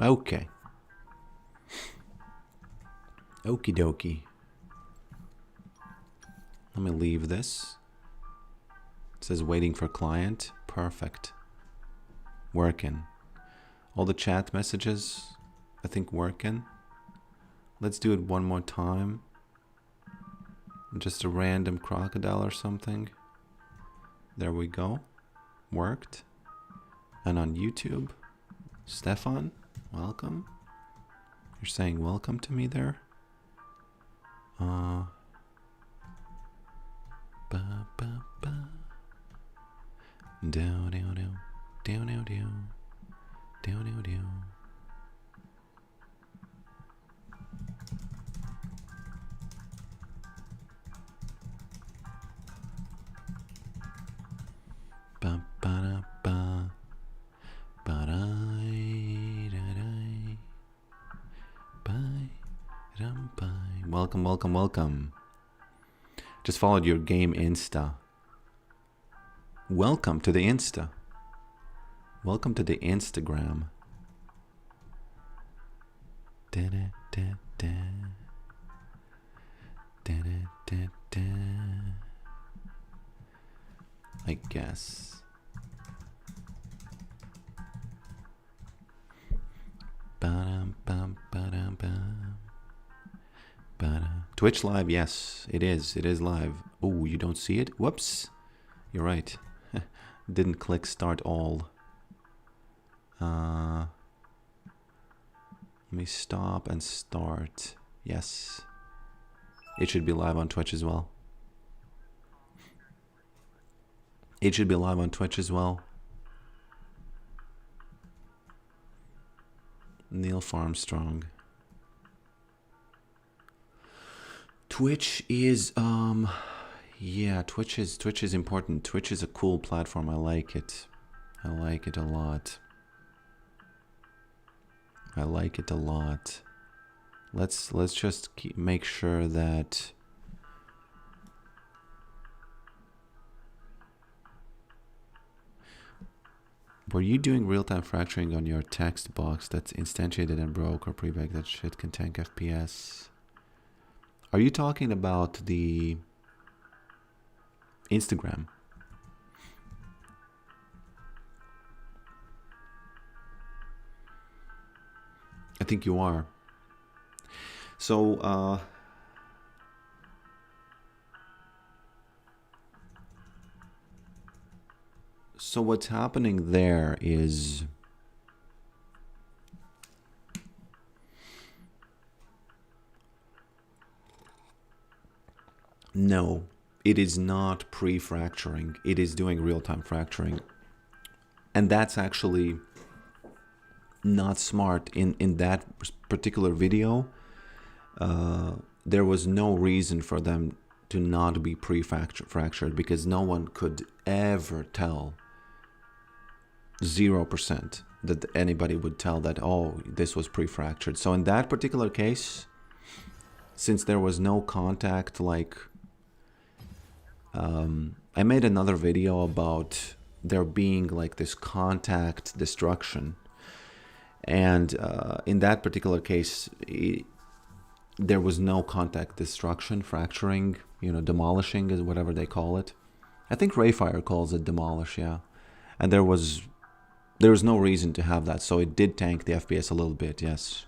Okay. Okie dokie. Let me leave this. It says waiting for client. Perfect. Working. All the chat messages, I think working. Let's do it one more time. Just a random crocodile or something. There we go. Worked. And on YouTube, Stefan, welcome. You're saying welcome to me there. Ba ba ba. Down down down down down down down down down. Ba ba da ba ba da da da. Bye ram bye. Welcome, welcome, welcome. Just followed your game Insta. Welcome to the Insta. Welcome to the Instagram. Da da da da. Da da da da. I guess. Ba-dum, bum, ba-dum, bum. Ba-dum. Twitch live, yes, it is. It is live. Oh, you don't see it? Whoops. You're right. Didn't click start all. Let me stop and start. Yes. It should be live on Twitch as well. It should be live on Twitch as well. Neil Farmstrong. Twitch is yeah, Twitch is important. Twitch is a cool platform. I like it. I like it a lot. I like it a lot. Let's just make sure that were you doing real-time fracturing on your text box that's instantiated and broke or pre-baked that shit can tank FPS? Are you talking about the Instagram? I think you are. So, so what's happening there is no, it is not pre-fracturing. It is doing real-time fracturing. And that's actually not smart. In that particular video, there was no reason for them to not be pre-fractured because no one could ever tell 0% that anybody would tell that, oh, this was pre-fractured. So in that particular case, since there was no contact, like I made another video about there being like this contact destruction, and in that particular case there was no contact destruction, fracturing, you know, demolishing is whatever they call it. I think Rayfire calls it demolish, yeah. And there was no reason to have that, so it did tank the FPS a little bit, yes.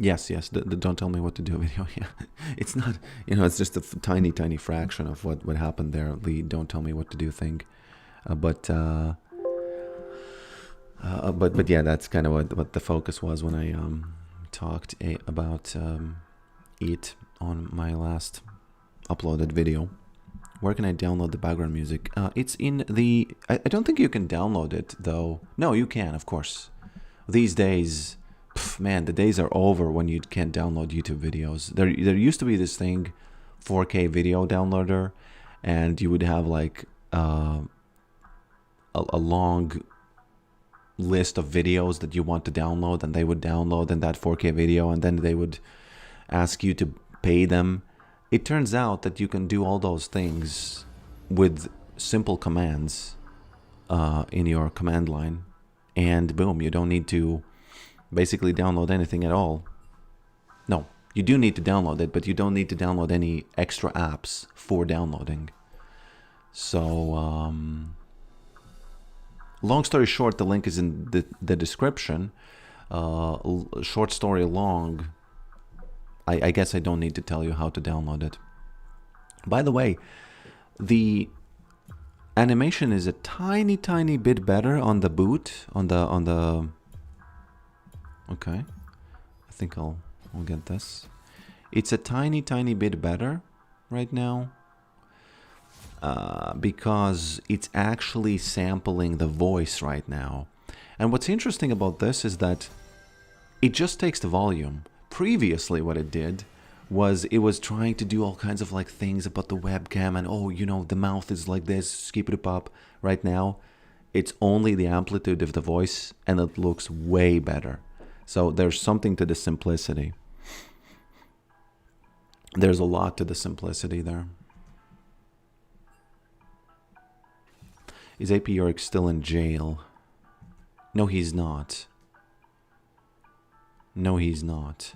Yes, the don't tell me what to do video, yeah. It's not, you know, it's just a tiny fraction of what happened there, the don't tell me what to do thing. But yeah, that's kind of what the focus was when I talked about it on my last uploaded video. Where can I download the background music? It's in the... I don't think you can download it, though. No, you can, of course. These days, man, the days are over when you can't download YouTube videos. There used to be this thing, 4K video downloader, and you would have like a long list of videos that you want to download, and they would download in that 4K video, and then they would ask you to pay them. It turns out that you can do all those things with simple commands in your command line, and boom, you don't need to basically download anything at all. No, you do need to download it, but you don't need to download any extra apps for downloading. So, long story short, the link is in the description. Short story long, I guess I don't need to tell you how to download it. By the way, the animation is a tiny bit better on the boot, on the okay, I think I'll get this. It's a tiny bit better right now, because it's actually sampling the voice right now. And what's interesting about this is that it just takes the volume. Previously what it did was it was trying to do all kinds of like things about the webcam and, oh, you know, the mouth is like this, skip it up. Right now it's only the amplitude of the voice and it looks way better. So there's something to the simplicity. There's a lot to the simplicity there. Is AP Yorick still in jail? No, he's not. No, he's not.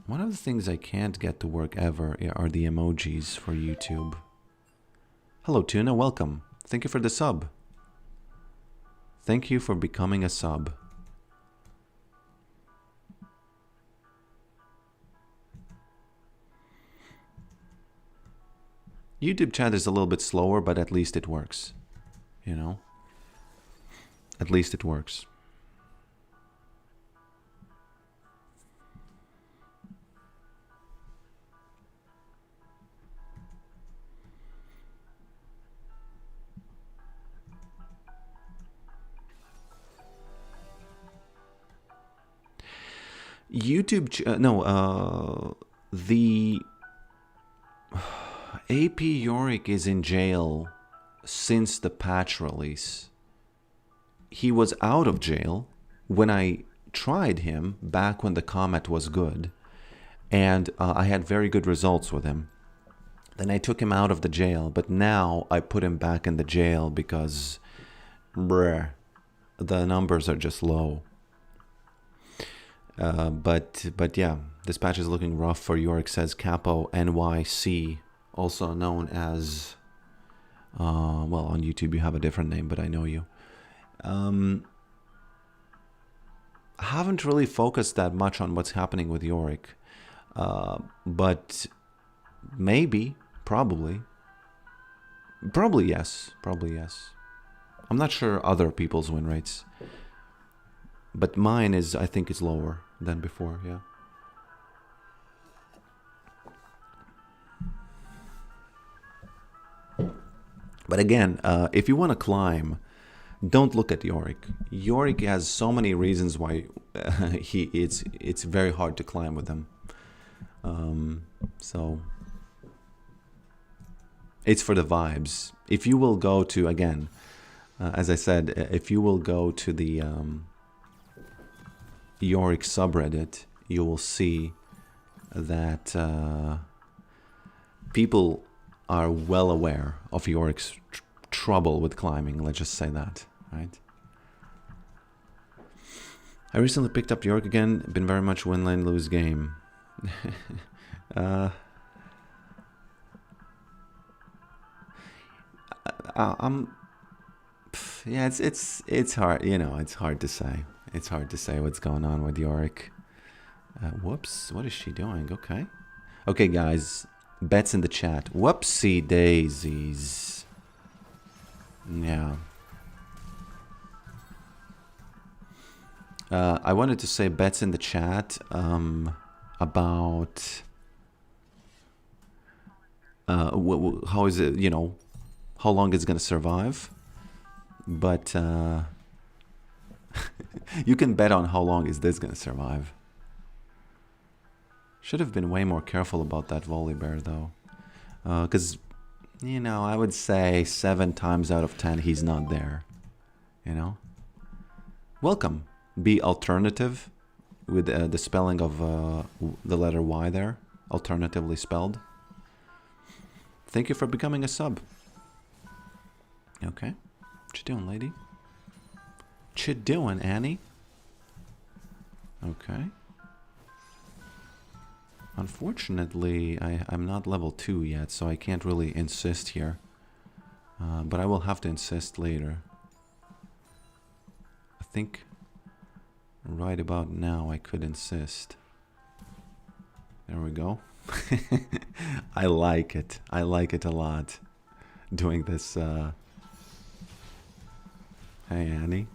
One of the things I can't get to work ever are the emojis for YouTube. Hello, Tuna. Welcome. Thank you for the sub. Thank you for becoming a sub. YouTube chat is a little bit slower, but at least it works. You know? At least it works. YouTube, the AP Yorick is in jail since the patch release. He was out of jail when I tried him back when the Comet was good, and I had very good results with him. Then I took him out of the jail, but now I put him back in the jail because, bruh, the numbers are just low. But yeah, this patch is looking rough for Yorick, says Capo NYC, also known as, well, on YouTube you have a different name, but I know you. I haven't really focused that much on what's happening with Yorick, but maybe, probably yes. I'm not sure other people's win rates. But mine is, I think, is lower than before, yeah. But again, if you want to climb, don't look at Yorick. Yorick has so many reasons why it's very hard to climb with him. So it's for the vibes. If you will go to, again, as I said, if you will go to the Yorick subreddit, you will see that people are well aware of Yorick's trouble with climbing, let's just say that, right? I recently picked up Yorick again, been very much win lane lose game. Yeah, it's hard, you know, it's hard to say. It's hard to say what's going on with Yorick. Whoops, what is she doing? Okay. Okay, guys, bets in the chat. Whoopsie daisies. Yeah. I wanted to say bets in the chat about how is it, you know, how long it's going to survive. But you can bet on how long is this going to survive. Should have been way more careful about that volley bear, though. Because, you know, I would say 7 times out of 10 he's not there. You know? Welcome. Be alternative with the spelling of the letter Y there. Alternatively spelled. Thank you for becoming a sub. Okay. What you doing, lady? What you doing, Annie? Okay. Unfortunately, I'm not level 2 yet, so I can't really insist here. But I will have to insist later. I think right about now I could insist. There we go. I like it. I like it a lot. Doing this. Hey, Annie.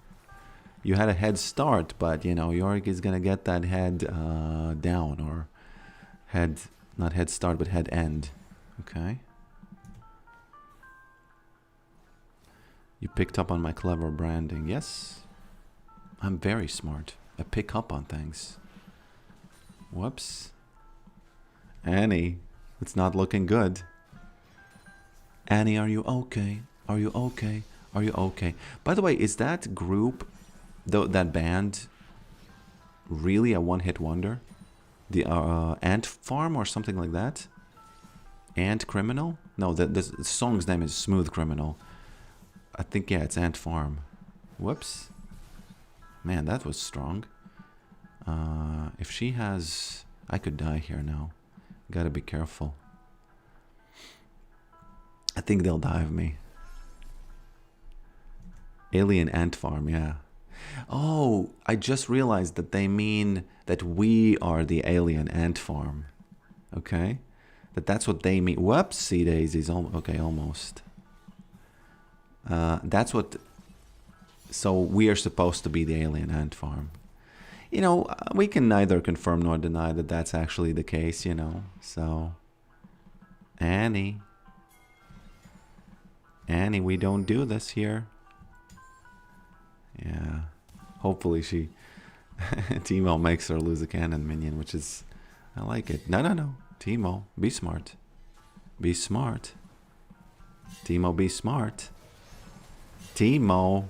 You had a head start, but, you know, Yorick is gonna get that head down, or head, not head start, but head end. Okay. You picked up on my clever branding. Yes. I'm very smart. I pick up on things. Whoops. Annie, it's not looking good. Annie, are you okay? Are you okay? Are you okay? By the way, is that group, that band, really a one-hit wonder? The Ant Farm or something like that? Ant Criminal? No, the song's name is Smooth Criminal. I think, yeah, it's Ant Farm. Whoops. Man, that was strong. If she has... I could die here now. Gotta be careful. I think they'll dive me. Alien Ant Farm, yeah. Oh, I just realized that they mean that we are the alien ant farm. Okay? That's what they mean. Whoopsie daisies. Okay, almost. That's what... So we are supposed to be the alien ant farm. You know, we can neither confirm nor deny that that's actually the case, you know. So, Annie. Annie, we don't do this here. Yeah. Hopefully she... Teemo makes her lose a cannon minion, which is... I like it. No, no, no. Teemo, be smart. Be smart. Teemo, be smart. Teemo.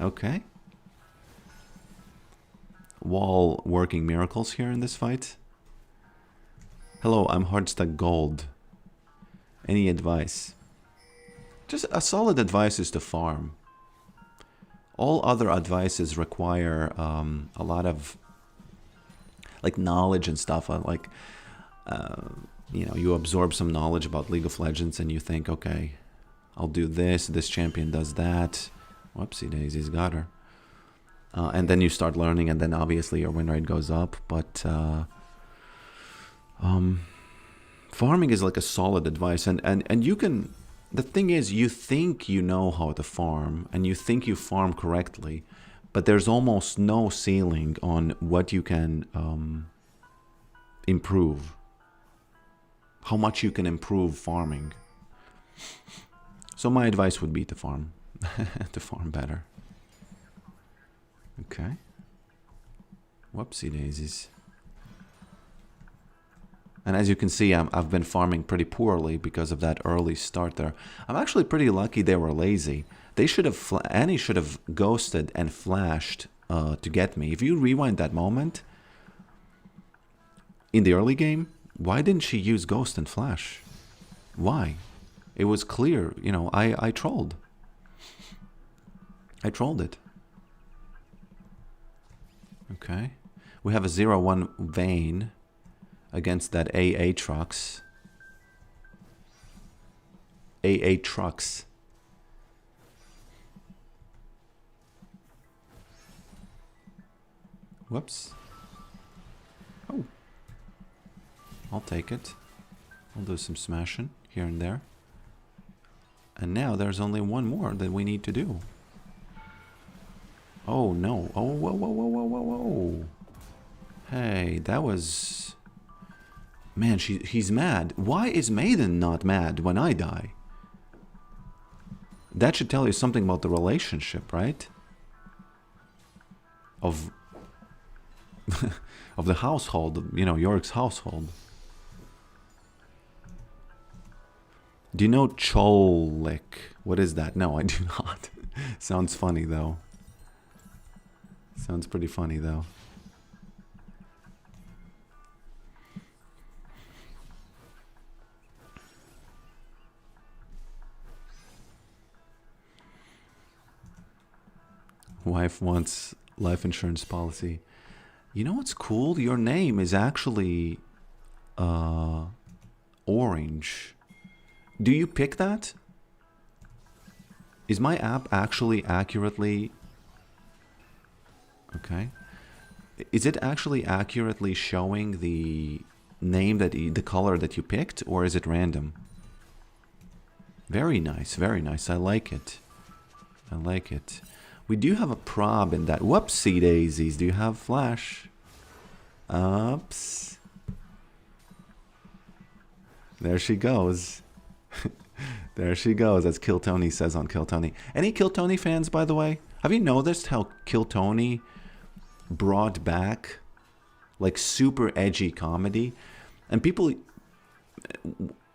Okay. Wall working miracles here in this fight. Hello, I'm Hardstuck Gold. Any advice? Just a solid advice is to farm. All other advices require a lot of like knowledge and stuff. Like, you know, you absorb some knowledge about League of Legends and you think, okay, I'll do this. This champion does that. Whoopsie daisies, got her. And then you start learning, and then obviously your win rate goes up. But farming is like a solid advice, and you can. The thing is, you think you know how to farm, and you think you farm correctly, but there's almost no ceiling on what you can improve. How much you can improve farming. So my advice would be to farm, to farm better. Okay. Whoopsie daisies. And as you can see, I've been farming pretty poorly because of that early start there. I'm actually pretty lucky they were lazy. They should have... Annie should have ghosted and flashed to get me. If you rewind that moment, in the early game, why didn't she use ghost and flash? Why? It was clear, you know, I trolled. I trolled it. Okay. We have a 0-1 Vayne against that AA trucks. AA trucks. Whoops. Oh. I'll take it. I'll do some smashing here and there. And now there's only one more that we need to do. Oh no. Oh, whoa, whoa, whoa, whoa, whoa, whoa. Hey, that was... Man, he's mad. Why is Maiden not mad when I die? That should tell you something about the relationship, right? Of... of the household, you know, Yorick's household. Do you know Cholik? What is that? No, I do not. Sounds funny, though. Sounds pretty funny, though. Wife wants life insurance policy. You know what's cool? Your name is actually orange. Do you pick that? Is my app actually accurately... Okay. Is it actually accurately showing the name that the color that you picked, or is it random? Very nice, very nice. I like it. I like it. We do have a prob in that. Whoopsie daisies. Do you have flash? Oops. There she goes. There she goes, as Kill Tony says on Kill Tony. Any Kill Tony fans, by the way? Have you noticed how Kill Tony brought back like super edgy comedy? And people...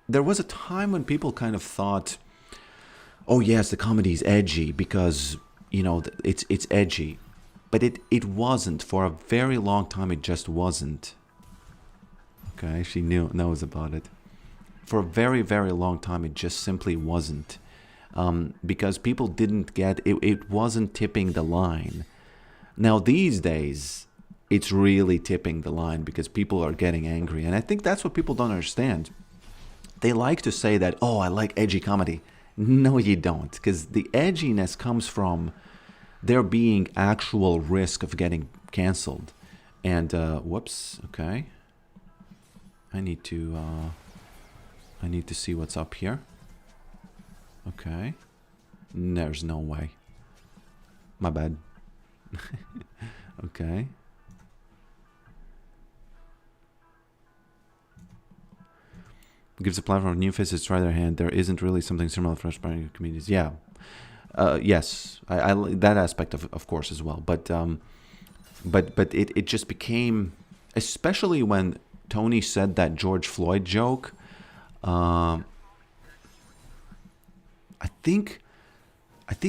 There was a time when people kind of thought, oh yes, the comedy is edgy because, you know, it's edgy. But it wasn't. For a very long time, it just wasn't. Okay, she knows about it. For a very, very long time, it just simply wasn't. Because people didn't get... It wasn't tipping the line. Now, these days, it's really tipping the line because people are getting angry. And I think that's what people don't understand. They like to say that, oh, I like edgy comedy. No, you don't. Because the edginess comes from there being actual risk of getting canceled. And, whoops, okay. I need to see what's up here. Okay. There's no way. My bad. Okay. Gives a platform of new faces to try their hand. There isn't really something similar for aspiring comedians. Yeah. Yes. I that aspect of course as well. But it just became, especially when Tony said that George Floyd joke, I think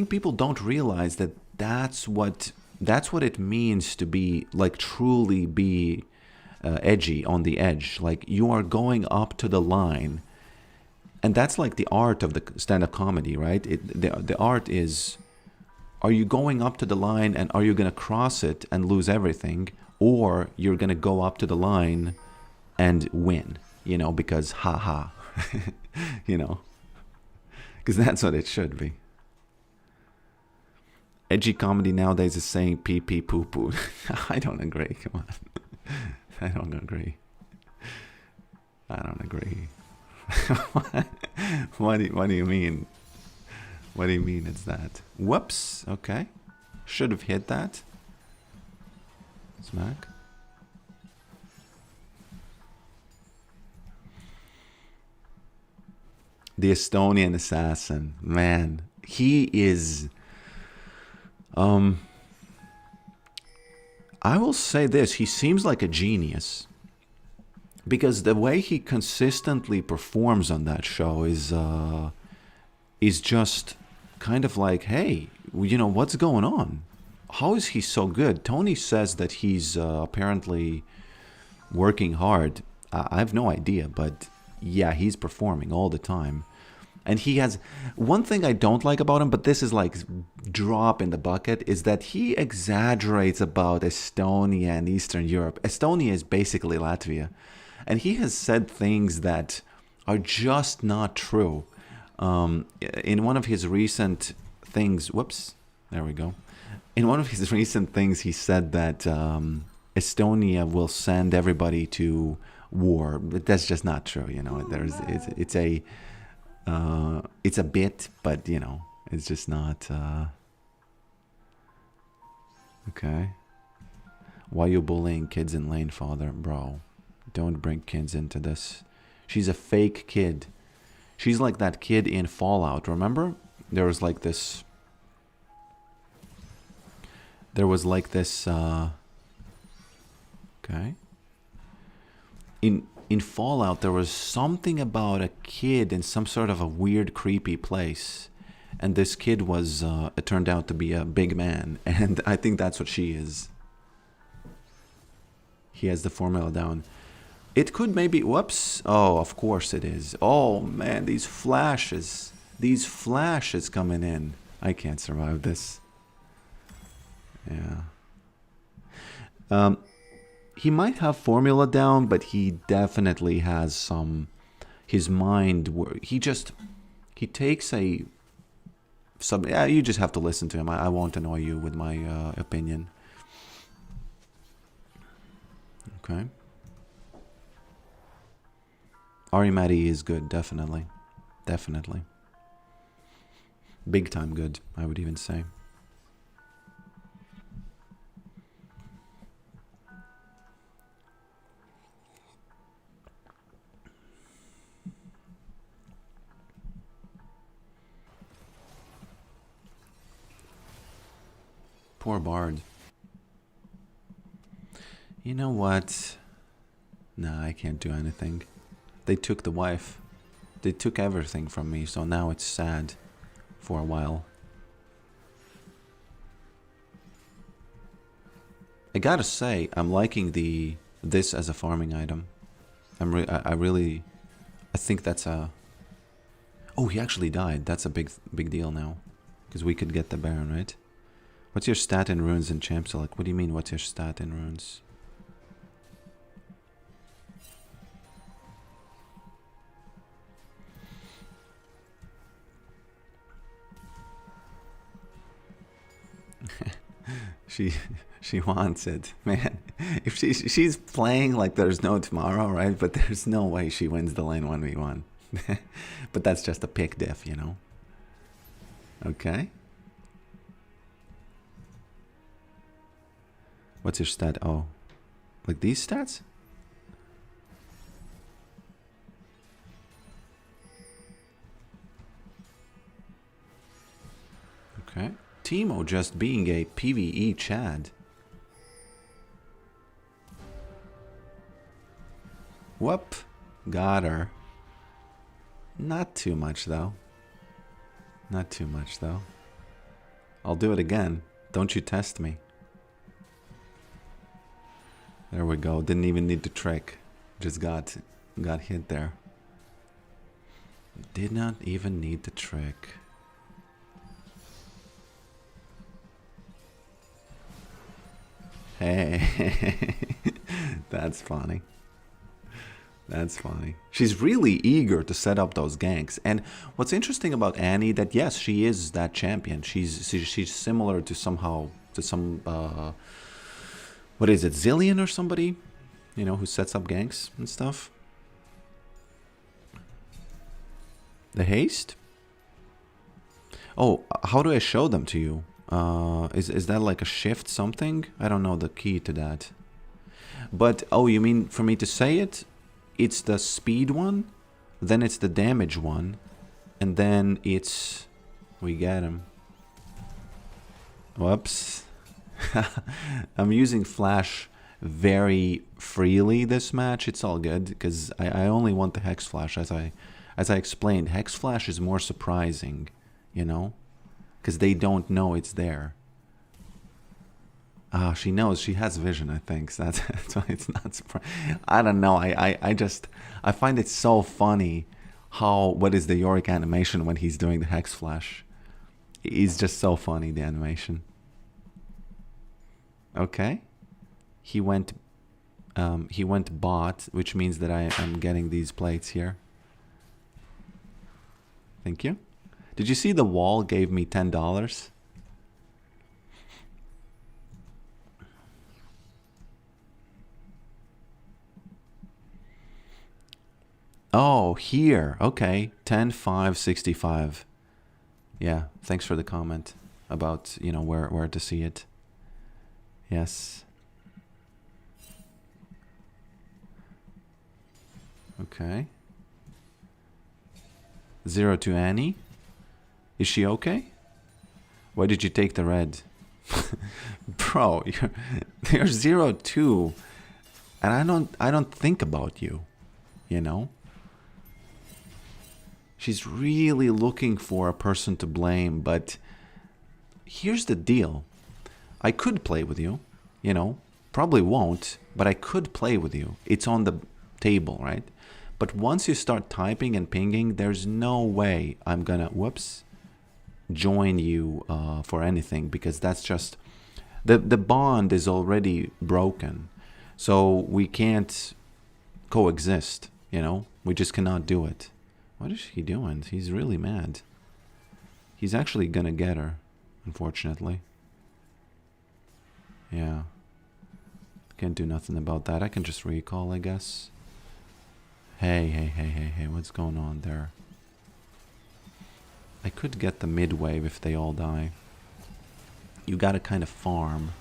people don't realize that that's what it means to be like truly be edgy, on the edge. Like you are going up to the line, and that's like the art of the stand-up comedy, right? The art is, are you going up to the line and are you going to cross it and lose everything, or you're going to go up to the line and win, you know, because haha, you know, because that's what it should be. Edgy comedy nowadays is saying pee pee poo poo. I don't agree. Come on. I don't agree. I don't agree. What do you mean? What do you mean it's that? Whoops. Okay. Should have hit that. Smack. The Estonian assassin. Man, he is... I will say this, he seems like a genius, because the way he consistently performs on that show is just kind of like, hey, you know, what's going on? How is he so good? Tony says that he's apparently working hard. I have no idea, but yeah, he's performing all the time. And he has... One thing I don't like about him, but this is like drop in the bucket, is that he exaggerates about Estonia and Eastern Europe. Estonia is basically Latvia. And he has said things that are just not true. In one of his recent things... Whoops. There we go. In one of his recent things, he said that Estonia will send everybody to war. But that's just not true, you know. It's a bit, but you know, it's just not. Okay. Why you bullying kids in lane, father, bro? Don't bring kids into this. She's a fake kid. She's like that kid in Fallout. Remember? There was like this. Okay. In Fallout, there was something about a kid in some sort of a weird, creepy place. And this kid was, it turned out to be a big man. And I think that's what she is. He has the formula down. It could maybe, whoops. Oh, of course it is. Oh, man, these flashes. These flashes coming in. I can't survive this. Yeah. He might have formula down, but he definitely has some. His mind, he takes some. Yeah, you just have to listen to him. I won't annoy you with my opinion. Okay. Arimati is good, definitely. Definitely. Big time good, I would even say. Poor Bard. You know what? Nah, I can't do anything. They took the wife. They took everything from me, so now it's sad for a while. I gotta say, I'm liking this as a farming item. I think that's a... Oh, he actually died. That's a big deal now. Because we could get the Baron, right? What's your stat in runes and champ select? What do you mean, what's your stat in runes? She wants it, man. If she's playing like there's no tomorrow, right? But there's no way she wins the lane 1v1. But that's just a pick diff, you know. Okay. What's your stat? Oh, like these stats? Okay. Teemo just being a PvE Chad. Whoop. Got her. Not too much, though. Not too much, though. I'll do it again. Don't you test me. There we go. Didn't even need to trick. Just got hit there. Did not even need the trick. Hey. That's funny. That's funny. She's really eager to set up those ganks. And what's interesting about Annie, that yes, she is that champion. She's similar to some what is it, Zillion or somebody, you know, who sets up ganks and stuff. The haste? Oh, how do I show them to you? Is that like a shift something? I don't know the key to that. But oh, you mean for me to say it? It's the speed one, then it's the damage one, and then it's... We get him. Whoops. I'm using flash very freely this match. It's all good, because I only want the Hex Flash. As I explained, Hex Flash is more surprising, you know? Because they don't know it's there. She knows. She has vision, I think. So that's why it's not surprising. I don't know. I find it so funny what is the Yorick animation when he's doing the Hex Flash. It's just so funny, the animation. Okay. He went bot, which means that I am getting these plates here. Thank you. Did you see the wall gave me $10? Oh, here. Okay. 10, 5, 65. Yeah. Thanks for the comment about, you know, where to see it. Yes. Okay. 0 to Annie. Is she okay? Why did you take the red? Bro, you're 0-2. And I don't think about you. You know? She's really looking for a person to blame, but here's the deal. I could play with you, you know, probably won't, but I could play with you. It's on the table, right? But once you start typing and pinging, there's no way I'm gonna, whoops, join you for anything, because that's just The bond is already broken. So we can't coexist, you know? We just cannot do it. What is he doing? He's really mad. He's actually gonna get her, unfortunately. Yeah. Can't do nothing about that. I can just recall, I guess. Hey, what's going on there? I could get the mid wave if they all die. You gotta kind of farm.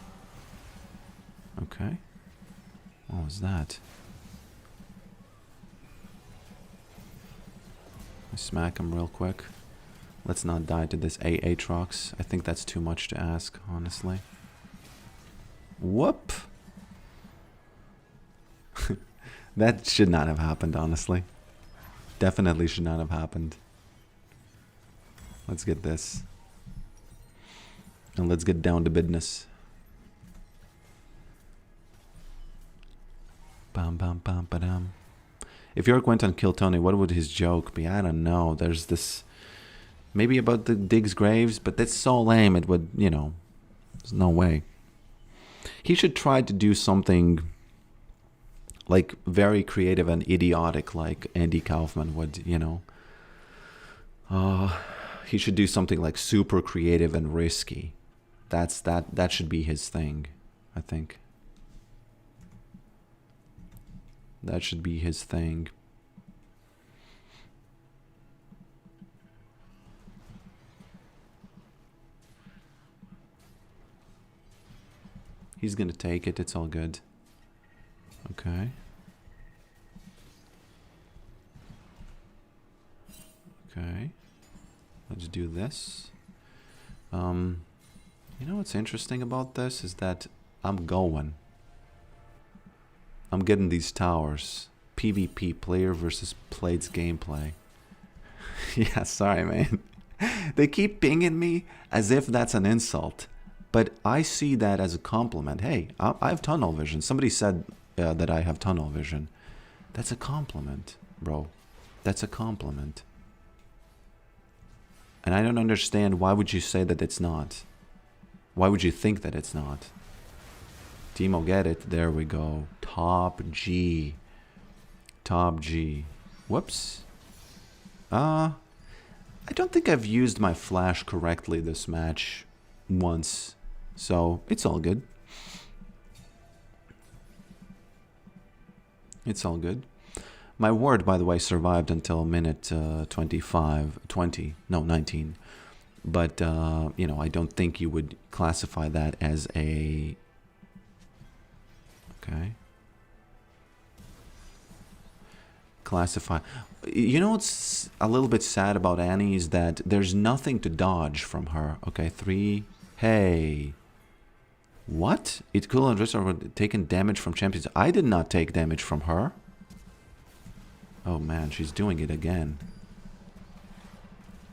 Okay. What was that? I smack him real quick. Let's not die to this Aatrox. I think that's too much to ask, honestly. Whoop! That should not have happened, honestly. Definitely should not have happened. Let's get this. And let's get down to business. Bam, bam, bam, ba-dam. If Yorick went on Kill Tony, what would his joke be? I don't know. There's this... Maybe about the Diggs graves, but that's so lame. It would, you know... There's no way. He should try to do something... like very creative and idiotic, like Andy Kaufman would, you know. He should do something like super creative and risky. That should be his thing, I think. That should be his thing. He's gonna take it, it's all good. Okay. Okay. Let's do this. You know what's interesting about this is that I'm going. I'm getting these towers. PvP, player versus plates gameplay. Yeah, sorry, man. They keep pinging me as if that's an insult. But I see that as a compliment. Hey, I have tunnel vision. Somebody said that I have tunnel vision. That's a compliment, bro. That's a compliment. And I don't understand, why would you say that it's not? Why would you think that it's not? Timo, get it. There we go. Top G. Top G. Whoops. I don't think I've used my flash correctly this match once. So, it's all good. It's all good. My ward, by the way, survived until minute 19. But, you know, I don't think you would classify that as a... Okay. Classify... You know what's a little bit sad about Annie is that there's nothing to dodge from her. Okay, 3... Hey... What? It cool and Dress are taking damage from champions. I did not take damage from her. Oh man, she's doing it again.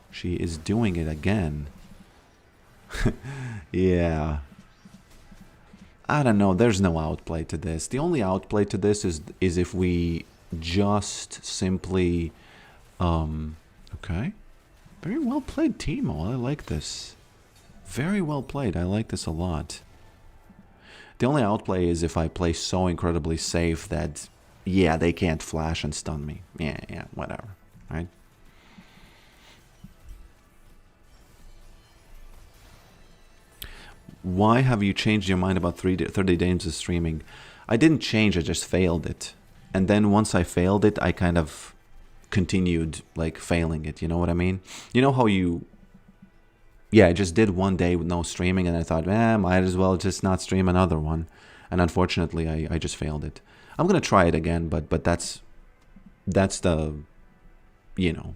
She is doing it again. Yeah. I don't know. There's no outplay to this. The only outplay to this is if we just simply... Okay. Very well played, Timo. I like this. Very well played. I like this a lot. The only outplay is if I play so incredibly safe that, yeah, they can't flash and stun me. Yeah, whatever, right? Why have you changed your mind about 30 days of streaming? I didn't change, I just failed it. And then once I failed it, I kind of continued, like, failing it, you know what I mean? You know how you... Yeah, I just did one day with no streaming, and I thought, might as well just not stream another one. And unfortunately, I just failed it. I'm gonna try it again, but that's the, you know,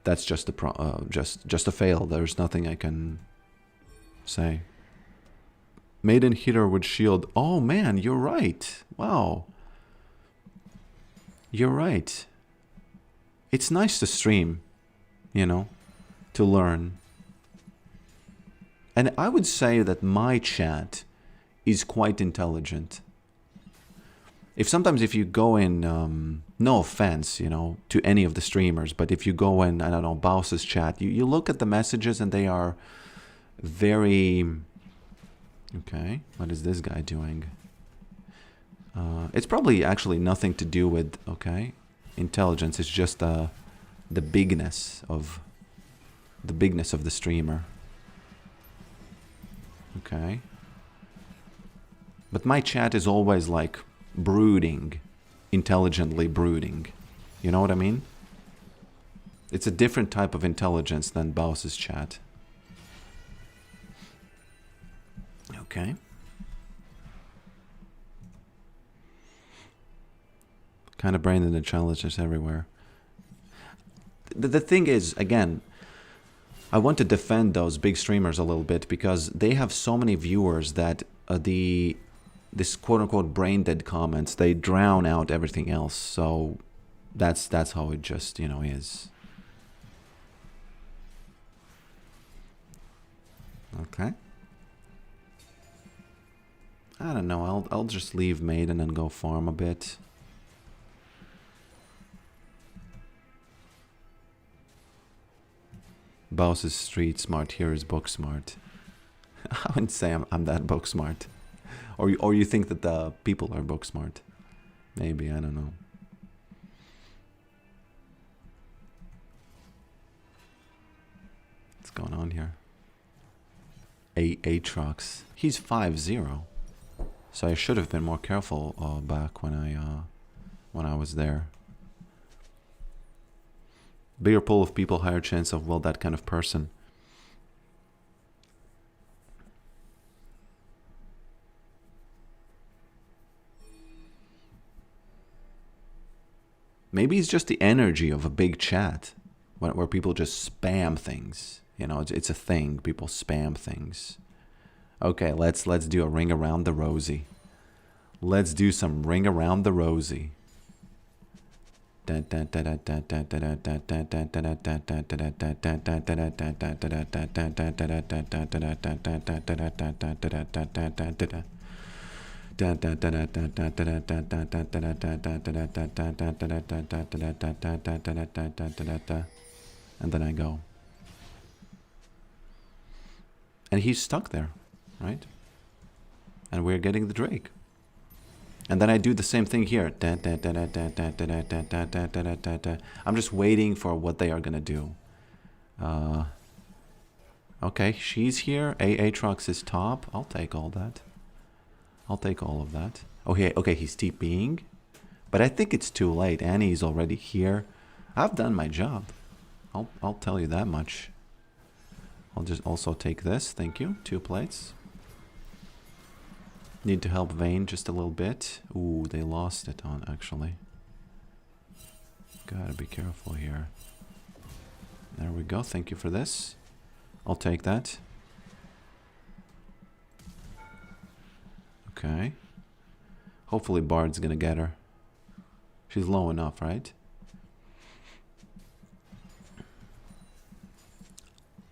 that's just a fail. There's nothing I can say. Maiden hitter with shield. Oh man, you're right. Wow. You're right. It's nice to stream, you know, to learn. And I would say that my chat is quite intelligent. Sometimes if you go in, no offense, you know, to any of the streamers, but if you go in, I don't know, Baus's chat, you look at the messages and they are very, Okay, what is this guy doing? It's probably actually nothing to do with, okay, intelligence. It's just the bigness of the streamer. Okay. But my chat is always like brooding, intelligently brooding. You know what I mean? It's a different type of intelligence than Baus's chat. Okay. Kind of brain in the challenges everywhere. The thing is, again, I want to defend those big streamers a little bit because they have so many viewers that this quote-unquote brain-dead comments, they drown out everything else. So that's how it just, you know, is. Okay. I don't know. I'll just leave Maiden and go farm a bit. Boss is street smart. Here is book smart. I wouldn't say I'm that book smart. Or you think that the people are book smart. Maybe, I don't know. What's going on here? Aatrox. He's 5-0. So I should have been more careful back when I was there. Bigger pool of people, higher chance of, well, that kind of person. Maybe it's just the energy of a big chat where people just spam things. You know, it's a thing. People spam things. Okay, let's do a ring around the rosy. Let's do some ring around the rosy. And then I go. And he's stuck there, right? And we're getting the Drake. And then I do the same thing here. I'm just waiting for what they are going to do. Okay, she's here. Aatrox is top. I'll take all that. I'll take all of that. Okay, he's TPing. But I think it's too late. Annie's already here. I've done my job. I'll tell you that much. I'll just also take this. Thank you. 2 plates. Need to help Vayne just a little bit. Ooh, they lost it on, actually. Gotta be careful here. There we go. Thank you for this. I'll take that. Okay. Hopefully Bard's gonna get her. She's low enough, right?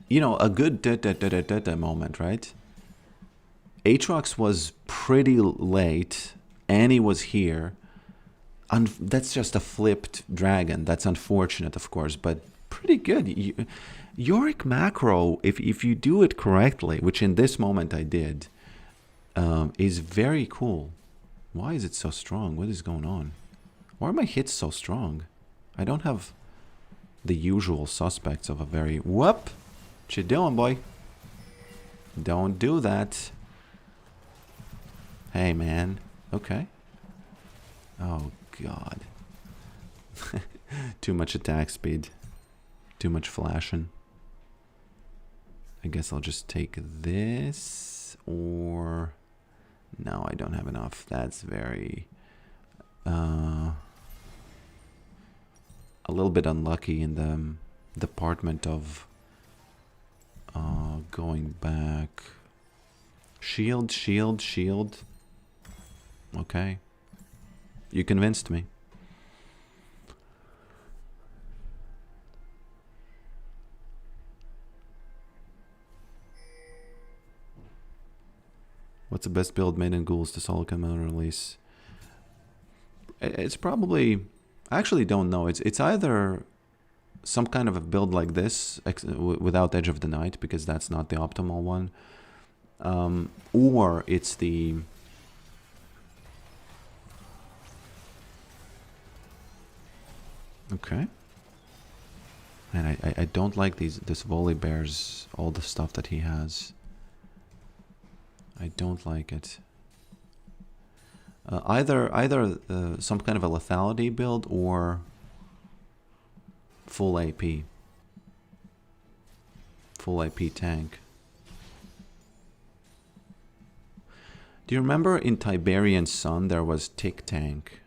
You know, a good moment, right? Aatrox was pretty late. Annie was here. That's just a flipped dragon. That's unfortunate, of course, but pretty good. Yorick macro, if you do it correctly, which in this moment I did, is very cool. Why is it so strong? What is going on? Why are my hits so strong? I don't have the usual suspects of a very... Whoop! What you doing, boy? Don't do that. Hey, man. Okay. Oh, God. Too much attack speed. Too much flashing. I guess I'll just take this. Or... No, I don't have enough. That's very... a little bit unlucky in the department of... going back. Shield, shield, shield. Okay. You convinced me. What's the best build made in Ghouls to solo come out release? It's probably... I actually don't know. It's either some kind of a build like this without Edge of the Night, because that's not the optimal one. Or it's the... Okay. And I don't like this Volibear's, all the stuff that he has. I don't like it. Either some kind of a lethality build or full AP. Full AP tank. Do you remember in Tiberian Sun there was Tick Tank?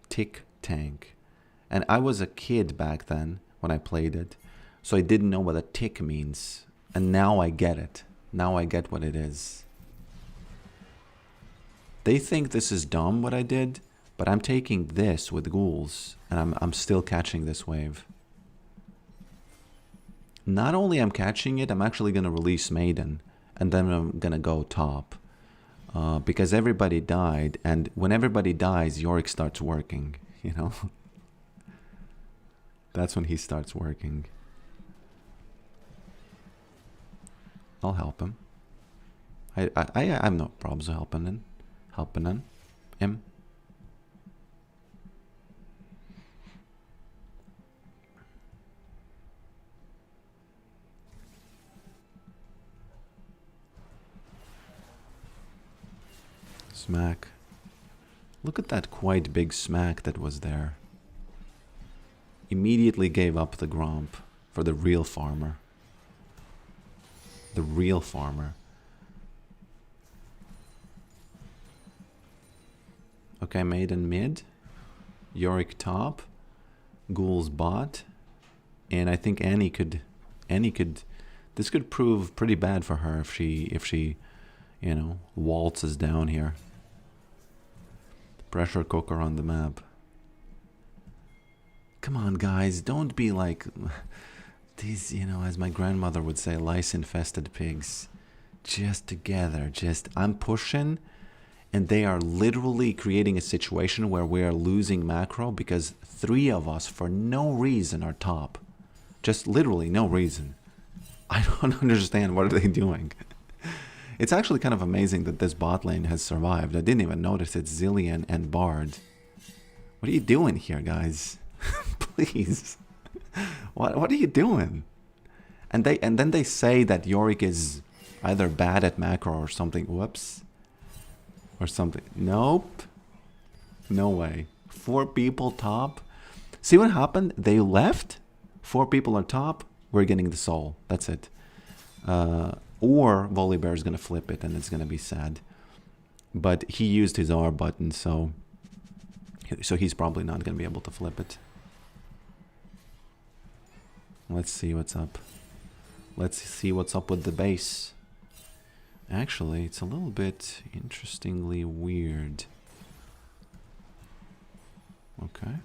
Tick Tank. And I was a kid back then when I played it, so I didn't know what a tick means. And now I get it. Now I get what it is. They think this is dumb what I did, but I'm taking this with ghouls, and I'm still catching this wave. Not only I'm catching it, I'm actually going to release Maiden, and then I'm going to go top. Because everybody died, and when everybody dies, Yorick starts working, you know? That's when he starts working. I'll help him. I have no problems helping him. Smack. Look at that quite big smack that was there. Immediately gave up the Gromp for the real farmer. The real farmer. Okay, Maiden mid, Yorick top, Ghouls bot, and I think Annie could, this could prove pretty bad for her if she, you know, waltzes down here. Pressure cooker on the map. Come on, guys, don't be like these, you know, as my grandmother would say, lice-infested pigs. Just together, I'm pushing. And they are literally creating a situation where we are losing macro because 3 of us, for no reason, are top. Just literally no reason. I don't understand. What are they doing? It's actually kind of amazing that this bot lane has survived. I didn't even notice it's Zillion and Bard. What are you doing here, guys? Please. What are you doing? And then they say that Yorick is either bad at macro or something. Whoops. Or something. Nope. No way. 4 people top. See what happened? They left. 4 people are top. We're getting the soul. That's it. Or Volibear is going to flip it and it's going to be sad. But he used his R button, so he's probably not going to be able to flip it. Let's see what's up. Let's see what's up with the base. Actually, it's a little bit interestingly weird. Okay.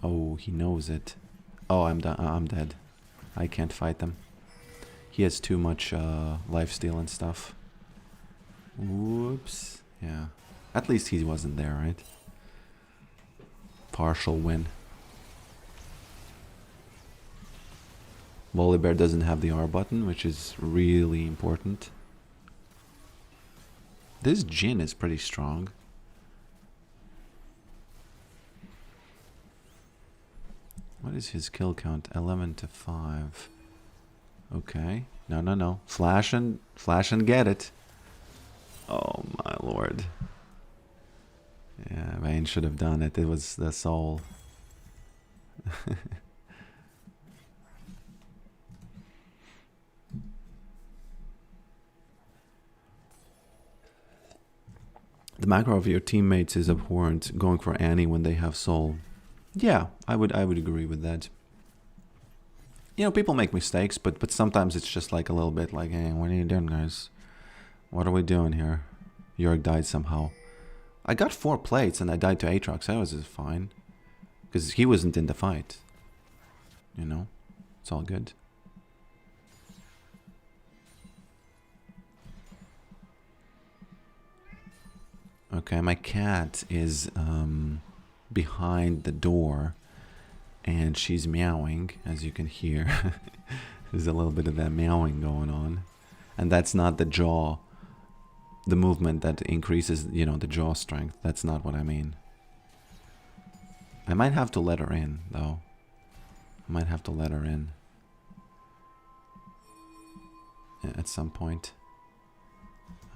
Oh, he knows it. Oh, I'm dead. I can't fight them. He has too much lifesteal and stuff. Whoops. Yeah. At least he wasn't there, right? Partial win. Volibear doesn't have the R button, which is really important. This Jhin is pretty strong. What is his kill count? 11 to 5. Okay. No. Flash and get it. Oh my lord. Yeah, Vayne should have done it. It was the soul. The macro of your teammates is abhorrent, going for Annie when they have soul. Yeah, I would agree with that. You know, people make mistakes, but sometimes it's just like a little bit like, hey, what are you doing, guys? What are we doing here? Yorick died somehow. I got 4 plates and I died to Aatrox. That was fine. Because he wasn't in the fight. You know? It's all good. Okay, my cat is behind the door and she's meowing, as you can hear. There's a little bit of that meowing going on. And that's not the jaw, the movement that increases, you know, the jaw strength. That's not what I mean. I might have to let her in, though. I might have to let her in. At some point.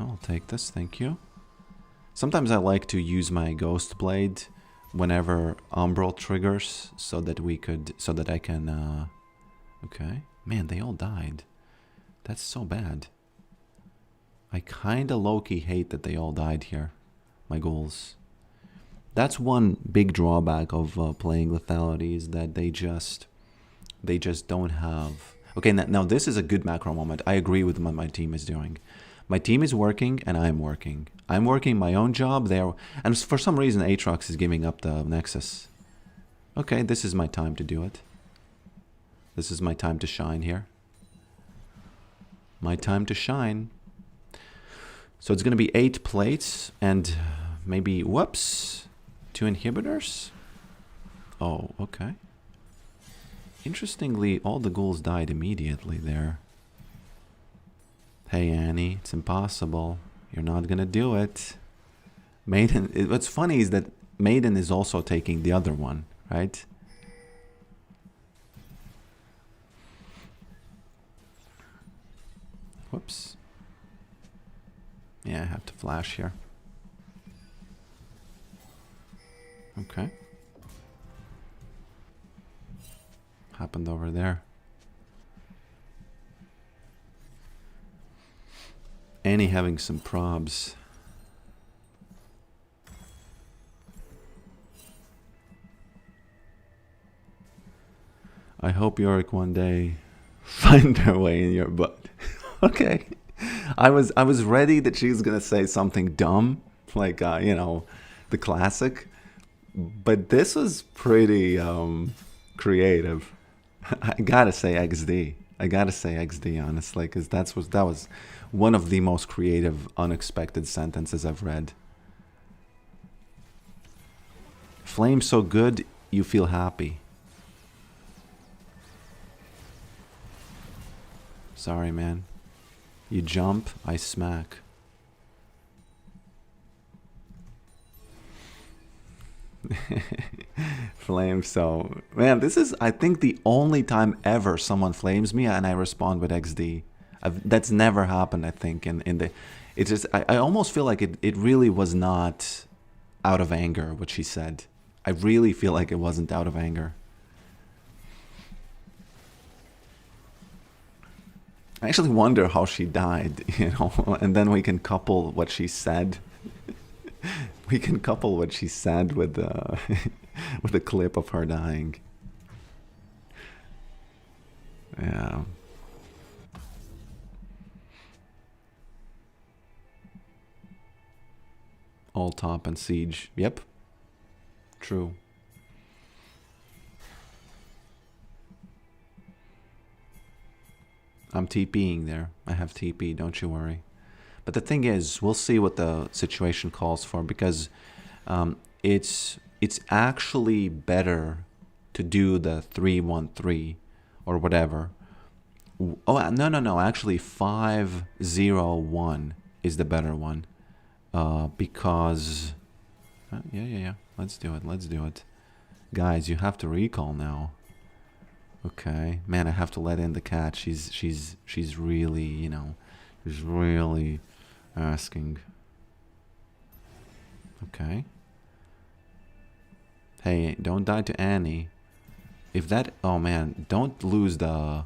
I'll take this, thank you. Sometimes I like to use my ghost blade whenever umbral triggers, so that I can okay. Man, they all died. That's so bad. I kinda low-key hate that they all died here. My ghouls. That's one big drawback of playing lethality, is that they just don't have. Okay, now this is a good macro moment. I agree with what my team is doing. My team is working and I'm working. I'm working my own job there, and for some reason Aatrox is giving up the Nexus. Okay, this is my time to do it. This is my time to shine here. My time to shine. So it's gonna be 8 plates and maybe, whoops, 2 inhibitors? Oh, okay. Interestingly, all the ghouls died immediately there. Hey Annie, it's impossible. You're not gonna do it. Maiden, what's funny is that Maiden is also taking the other one, right? Whoops. Yeah, I have to flash here. Okay. Happened over there. Annie having some probs. I hope Yorick one day find their way in your butt. Okay. I was ready that she was gonna say something dumb, like you know, the classic. But this was pretty creative. I gotta say XD. I gotta say XD, honestly, because that was one of the most creative, unexpected sentences I've read. Flame so good, you feel happy. Sorry, man. You jump, I smack. Flame so... Man, this is, I think, the only time ever someone flames me and I respond with XD. That's never happened, I think, in the... It's just, I almost feel like it really was not out of anger, what she said. I really feel like it wasn't out of anger. I actually wonder how she died, you know, and then we can couple what she said. We can couple what she said with with a clip of her dying. Yeah. All top and siege. Yep. True. I'm TPing there. I have TP, don't you worry. But the thing is, we'll see what the situation calls for, because it's actually better to do the 3-1-3 or whatever. Oh, no. Actually, 5-0-1 is the better one. Because... yeah. Let's do it. Guys, you have to recall now. Okay. Man, I have to let in the cat. She's really, you know, she's really asking. Okay. Hey, don't die to Annie. If that... Oh, man, don't lose the...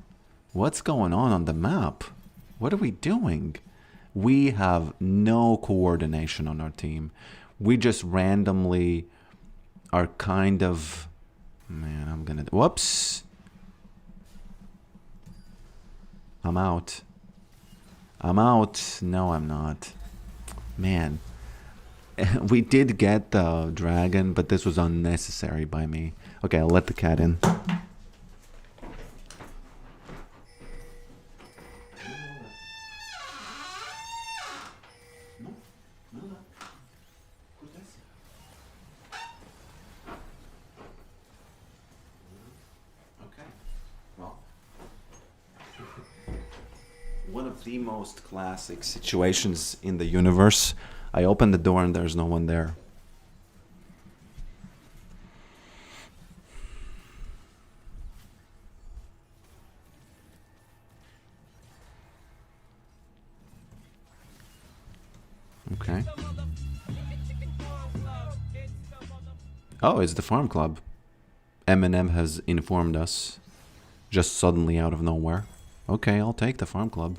What's going on the map? What are we doing? We have no coordination on our team. We just randomly are kind of... Man, I'm gonna... Whoops! I'm out. I'm out. No, I'm not. Man. We did get the dragon, but this was unnecessary by me. Okay, I'll let the cat in. One of the most classic situations in the universe. I open the door and there's no one there. Okay. Oh, it's the farm club. Eminem has informed us. Just suddenly out of nowhere. Okay, I'll take the farm club.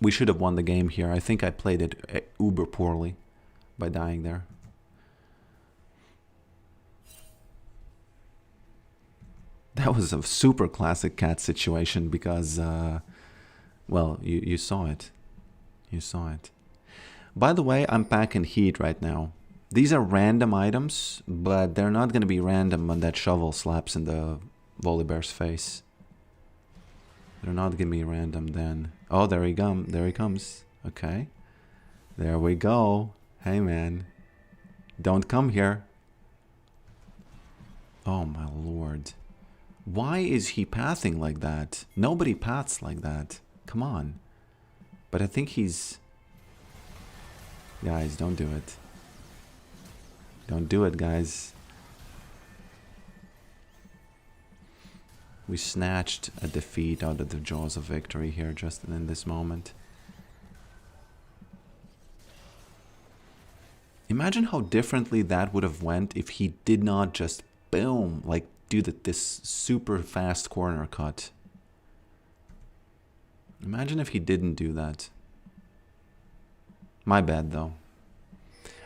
We should have won the game here. I think I played it uber poorly by dying there. That was a super classic cat situation because, well, you saw it. You saw it. By the way, I'm packing heat right now. These are random items, but they're not going to be random when that shovel slaps in the Volibear's face. They're not going to be random then. Oh, there he comes. There he comes. Okay. There we go. Hey, man. Don't come here. Oh, my lord. Why is he pathing like that? Nobody paths like that. Come on. But I think he's... Guys, don't do it. Don't do it, guys. We snatched a defeat out of the jaws of victory here just in this moment. Imagine how differently that would have went if he did not just, boom, like do this super fast corner cut. Imagine if he didn't do that. My bad, though.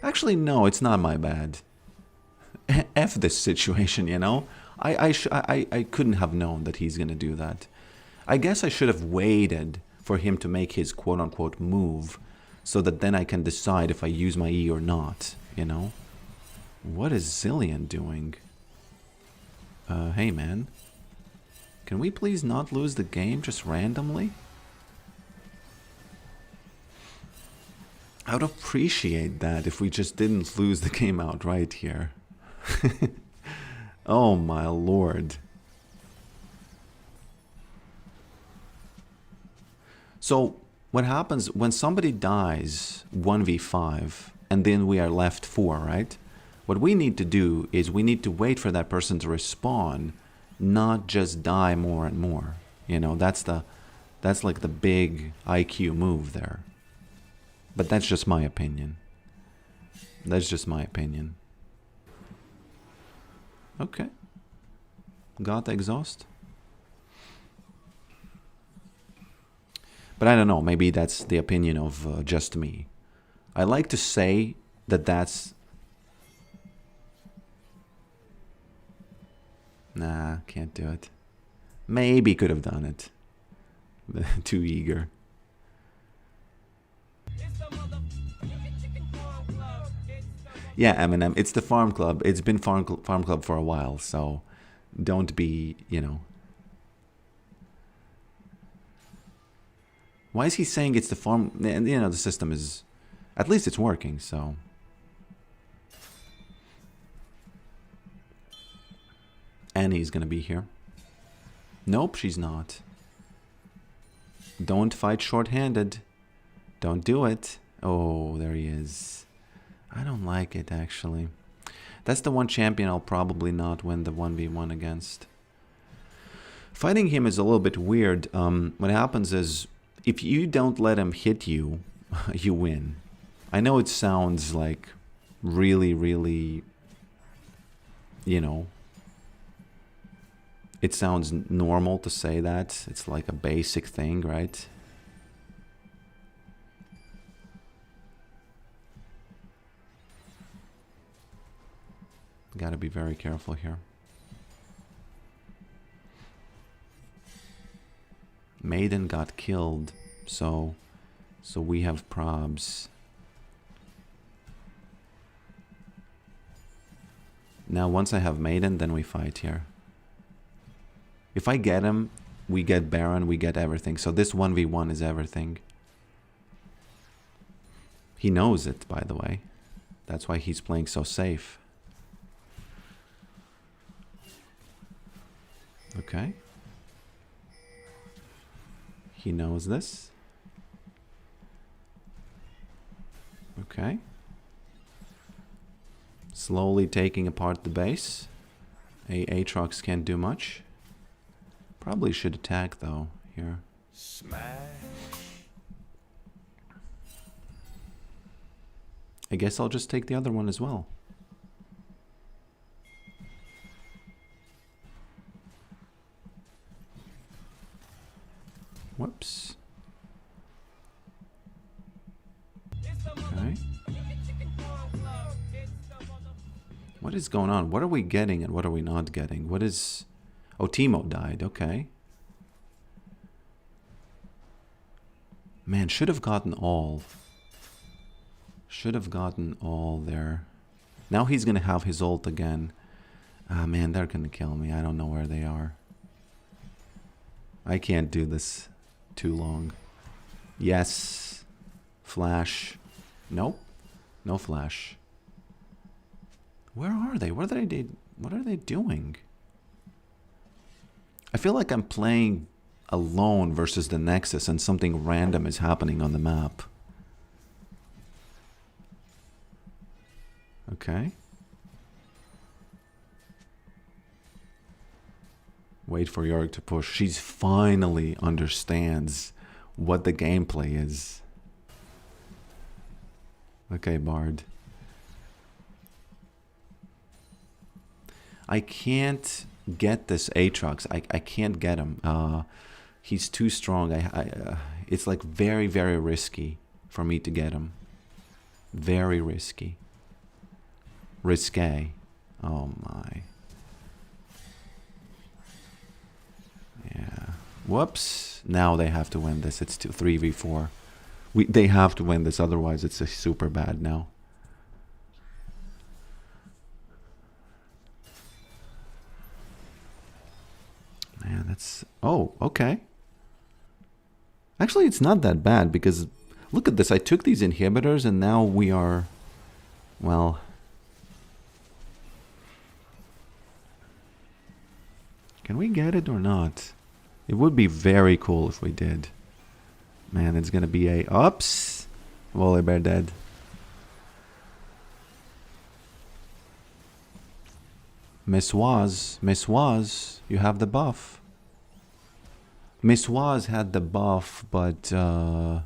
Actually, no, it's not my bad. F this situation, you know? I couldn't have known that he's going to do that. I guess I should have waited for him to make his quote-unquote move so that then I can decide if I use my E or not, you know? What is Zillion doing? Hey, man. Can we please not lose the game just randomly? I would appreciate that if we just didn't lose the game outright here. Oh my lord. So what happens when somebody dies 1v5 and then we are left 4, right? What we need to do is we need to wait for that person to respawn, not just die more and more. You know, that's like the big IQ move there. But that's just my opinion. That's just my opinion. Okay. Got the exhaust. But I don't know, maybe that's the opinion of just me. I like to say that that's... Nah, can't do it. Maybe could have done it. Too eager. Yeah, Eminem, it's the farm club. It's been farm club for a while, so don't be, you know. Why is he saying it's the farm? You know, the system is, at least it's working, so. Annie's gonna be here. Nope, she's not. Don't fight short-handed. Don't do it. Oh, there he is. I don't like it, actually. That's the one champion I'll probably not win the 1v1 against. Fighting him is a little bit weird. What happens is, if you don't let him hit you, you win. I know it sounds like really, really, you know, it sounds normal to say that. It's like a basic thing, right? Gotta be very careful here. Maiden got killed, so we have probs. Now once I have Maiden, then we fight here. If I get him, we get Baron, we get everything. So this 1v1 is everything. He knows it, by the way. That's why he's playing so safe. Okay. He knows this. Okay. Slowly taking apart the base. Aatrox can't do much. Probably should attack though here. Smash. I guess I'll just take the other one as well. Whoops. Okay. What is going on? What are we getting and what are we not getting? What is... Oh, Teemo died. Okay. Man, should have gotten all. Should have gotten all there. Now he's going to have his ult again. Ah, man, they're going to kill me. I don't know where they are. I can't do this too long. Yes. Flash. Nope. No flash. Where are they? What are they doing? I feel like I'm playing alone versus the Nexus and something random is happening on the map. Okay. Wait for Yorick to push. She finally understands what the gameplay is. Okay, Bard. I can't get this Aatrox. I can't get him. He's too strong. It's like very, very risky for me to get him. Very risky. Risque. Oh my. Yeah. Whoops. Now they have to win this. It's 3v4. They have to win this, otherwise it's super bad now. Man, that's... Oh, okay. Actually, it's not that bad because... Look at this. I took these inhibitors and now we are... Well... Can we get it or not? It would be very cool if we did. Man, it's gonna be a... Oops! Volibear dead. Miss Waz, you have the buff. Miss Waz had the buff, but man,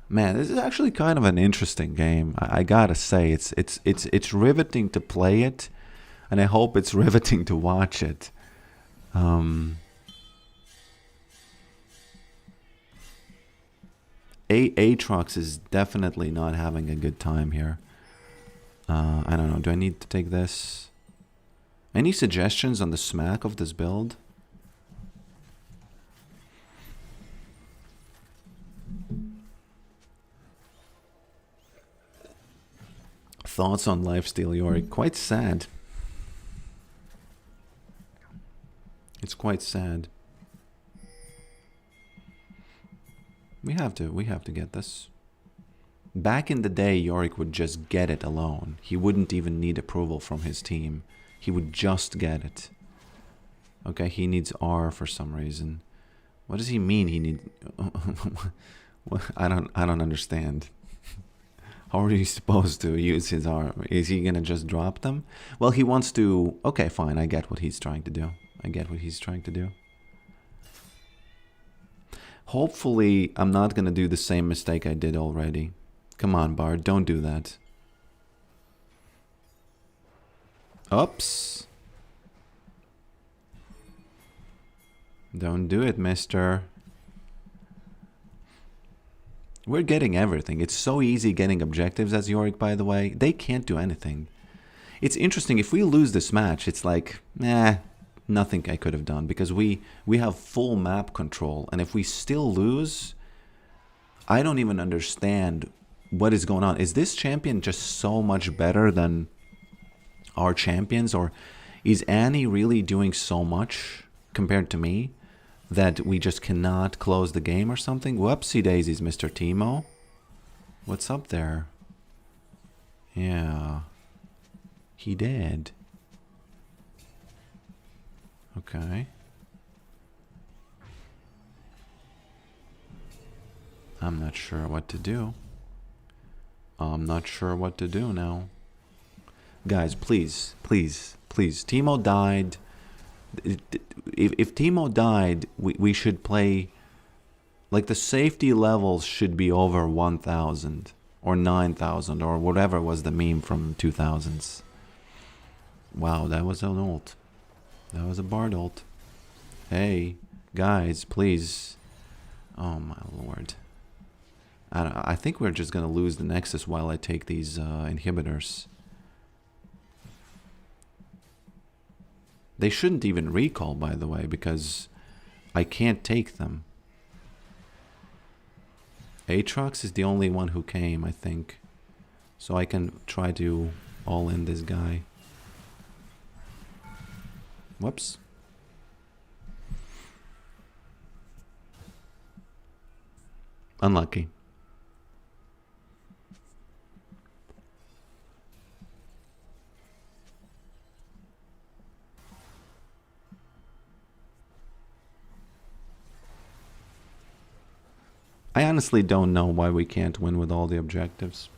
this is actually kind of an interesting game. I gotta say, it's riveting to play it, and I hope it's riveting to watch it. Aatrox is definitely not having a good time here. I don't know. Do I need to take this? Any suggestions on the smack of this build? Thoughts on lifesteal Yorick? Quite sad. It's quite sad. We have to get this. Back in the day, Yorick would just get it alone. He wouldn't even need approval from his team. He would just get it. Okay, he needs R for some reason. What does he mean he need... I don't understand. How are you supposed to use his R? Is he gonna just drop them? Well, he wants to... Okay, fine, I get what he's trying to do. Hopefully, I'm not gonna do the same mistake I did already. Come on, Bard, don't do that. Oops. Don't do it, mister. We're getting everything. It's so easy getting objectives as Yorick, by the way. They can't do anything. It's interesting. If we lose this match, it's like, nothing I could have done. Because we have full map control. And if we still lose, I don't even understand what is going on. Is this champion just so much better than our champions? Or is Annie really doing so much compared to me that we just cannot close the game or something? Whoopsie daisies, Mr. Teemo. What's up there? Yeah. He did. Okay. I'm not sure what to do. I'm not sure what to do now. Guys, please, please, please. Timo died. If Timo died, we should play... Like, the safety levels should be over 1,000 or 9,000 or whatever was the meme from 2000s. Wow, that was an ult. That was a Bard ult. Hey, guys, please. Oh, my lord. I think we're just going to lose the Nexus while I take these inhibitors. They shouldn't even recall, by the way, because I can't take them. Aatrox is the only one who came, I think. So I can try to all-in this guy. Whoops. Unlucky. I honestly don't know why we can't win with all the objectives.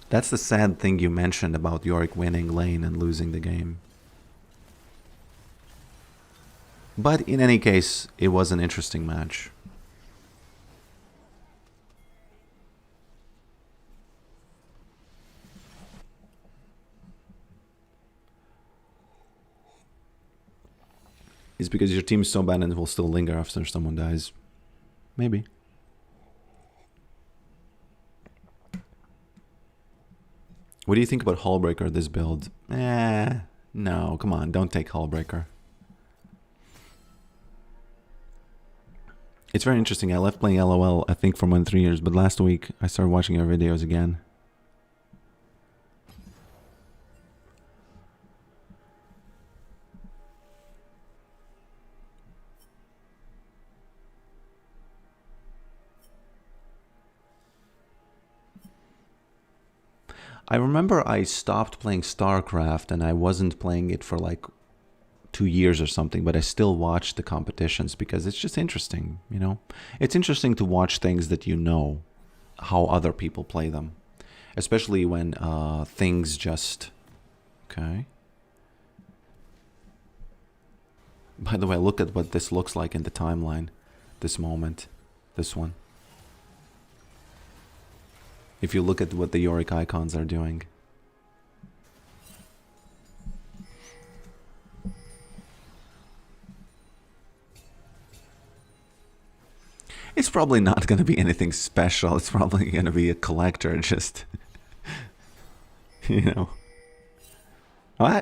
That's the sad thing you mentioned about Yorick winning lane and losing the game. But in any case, it was an interesting match. Is because your team is so bad and it will still linger after someone dies. Maybe. What do you think about Hullbreaker, this build? No, come on, don't take Hullbreaker. It's very interesting. I left playing LOL, I think, for more than 3 years, but last week I started watching your videos again. I remember I stopped playing StarCraft and I wasn't playing it for like 2 years or something, but I still watch the competitions because it's just interesting, you know? It's interesting to watch things that you know how other people play them, especially when things just... Okay. By the way, look at what this looks like in the timeline, this moment, this one. If you look at what the Yorick icons are doing. It's probably not going to be anything special. It's probably going to be a collector, just... you know.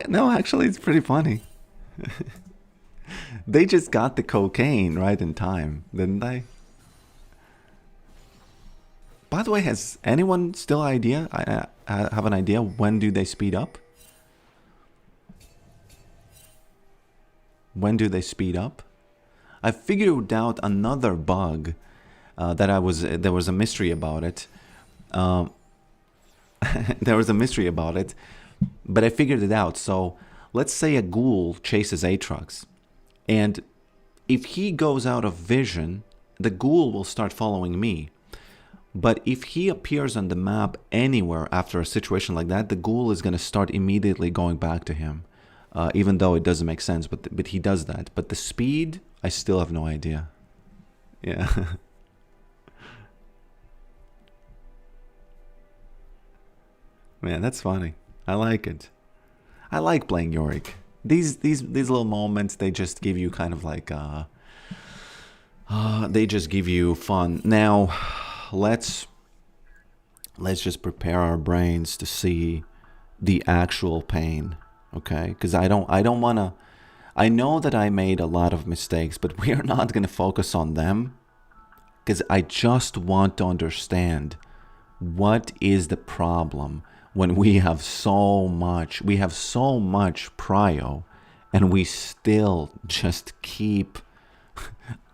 No, actually, it's pretty funny. They just got the cocaine right in time, didn't they? By the way, has anyone still have an idea when do they speed up? When do they speed up? I figured out another bug that there was a mystery about it. There was a mystery about it, but I figured it out. So let's say a ghoul chases Aatrox, and if he goes out of vision, the ghoul will start following me. But if he appears on the map anywhere after a situation like that, the ghoul is going to start immediately going back to him. Even though it doesn't make sense, but he does that. But the speed, I still have no idea. Yeah. Man, that's funny. I like it. I like playing Yorick. These little moments, they just give you kind of like they just give you fun. Now, let's just prepare our brains to see the actual pain, okay? Because I don't want to... I know that I made a lot of mistakes, but we are not going to focus on them, because I just want to understand what is the problem when we have so much prio, and we still just keep...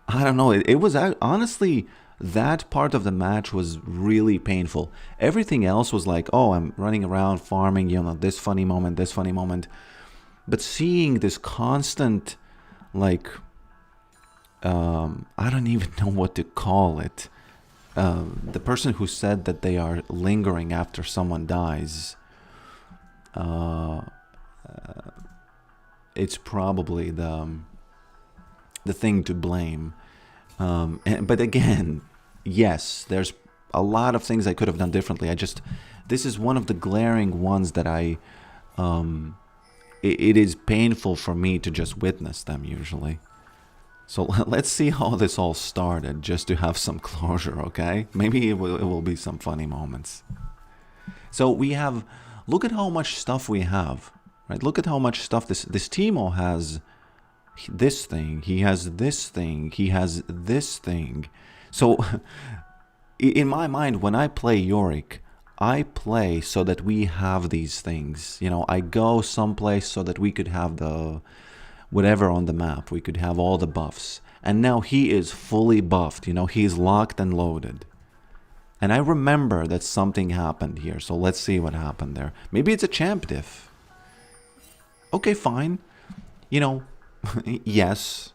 I don't know, it was honestly that part of the match was really painful. Everything else was like, oh, I'm running around farming, you know, this funny moment, this funny moment. But seeing this constant, like, I don't even know what to call it. The person who said that they are lingering after someone dies, it's probably the thing to blame. But again, yes, there's a lot of things I could have done differently. This is one of the glaring ones that it is painful for me to just witness them usually. So let's see how this all started, just to have some closure, okay? Maybe it will be some funny moments. So we have, look at how much stuff we have, right? Look at how much stuff this Timo has. This thing, he has this thing, he has this thing. So in my mind, when I play Yorick, I play so that we have these things. You know, I go someplace so that we could have the whatever on the map, we could have all the buffs. And now he is fully buffed, you know, he's locked and loaded. And I remember that something happened here, so let's see what happened there. Maybe it's a champ diff. Okay, fine. You know, yes,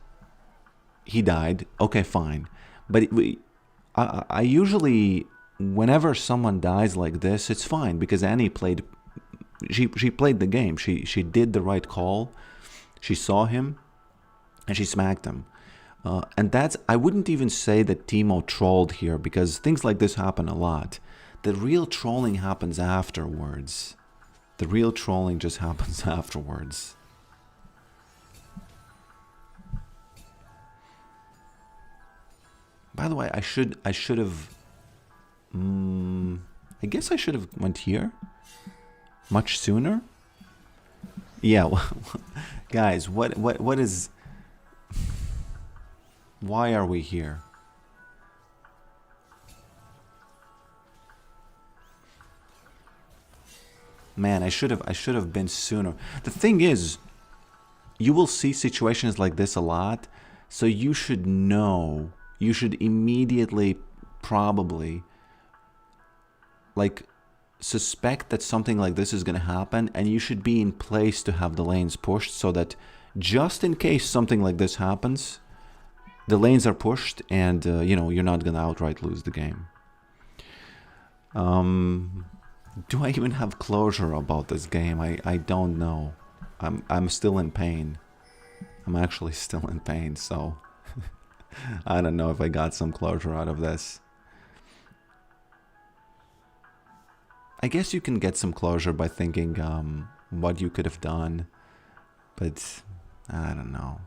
he died. Okay, fine. But I usually, whenever someone dies like this, it's fine, because Annie played, she played the game. She did the right call. She saw him, and she smacked him. And I wouldn't even say that Timo trolled here, because things like this happen a lot. The real trolling happens afterwards. The real trolling just happens afterwards. By the way, I should have. I guess I should have went here much sooner. Yeah, well, guys, what is? Why are we here? Man, I should have been sooner. The thing is, you will see situations like this a lot, so you should know. You should immediately, probably, like, suspect that something like this is going to happen, and you should be in place to have the lanes pushed, so that just in case something like this happens, the lanes are pushed, and you know, you're not going to outright lose the game. Do I even have closure about this game? I don't know. I'm still in pain. I'm actually still in pain, so I don't know if I got some closure out of this. I guess you can get some closure by thinking what you could have done, but I don't know.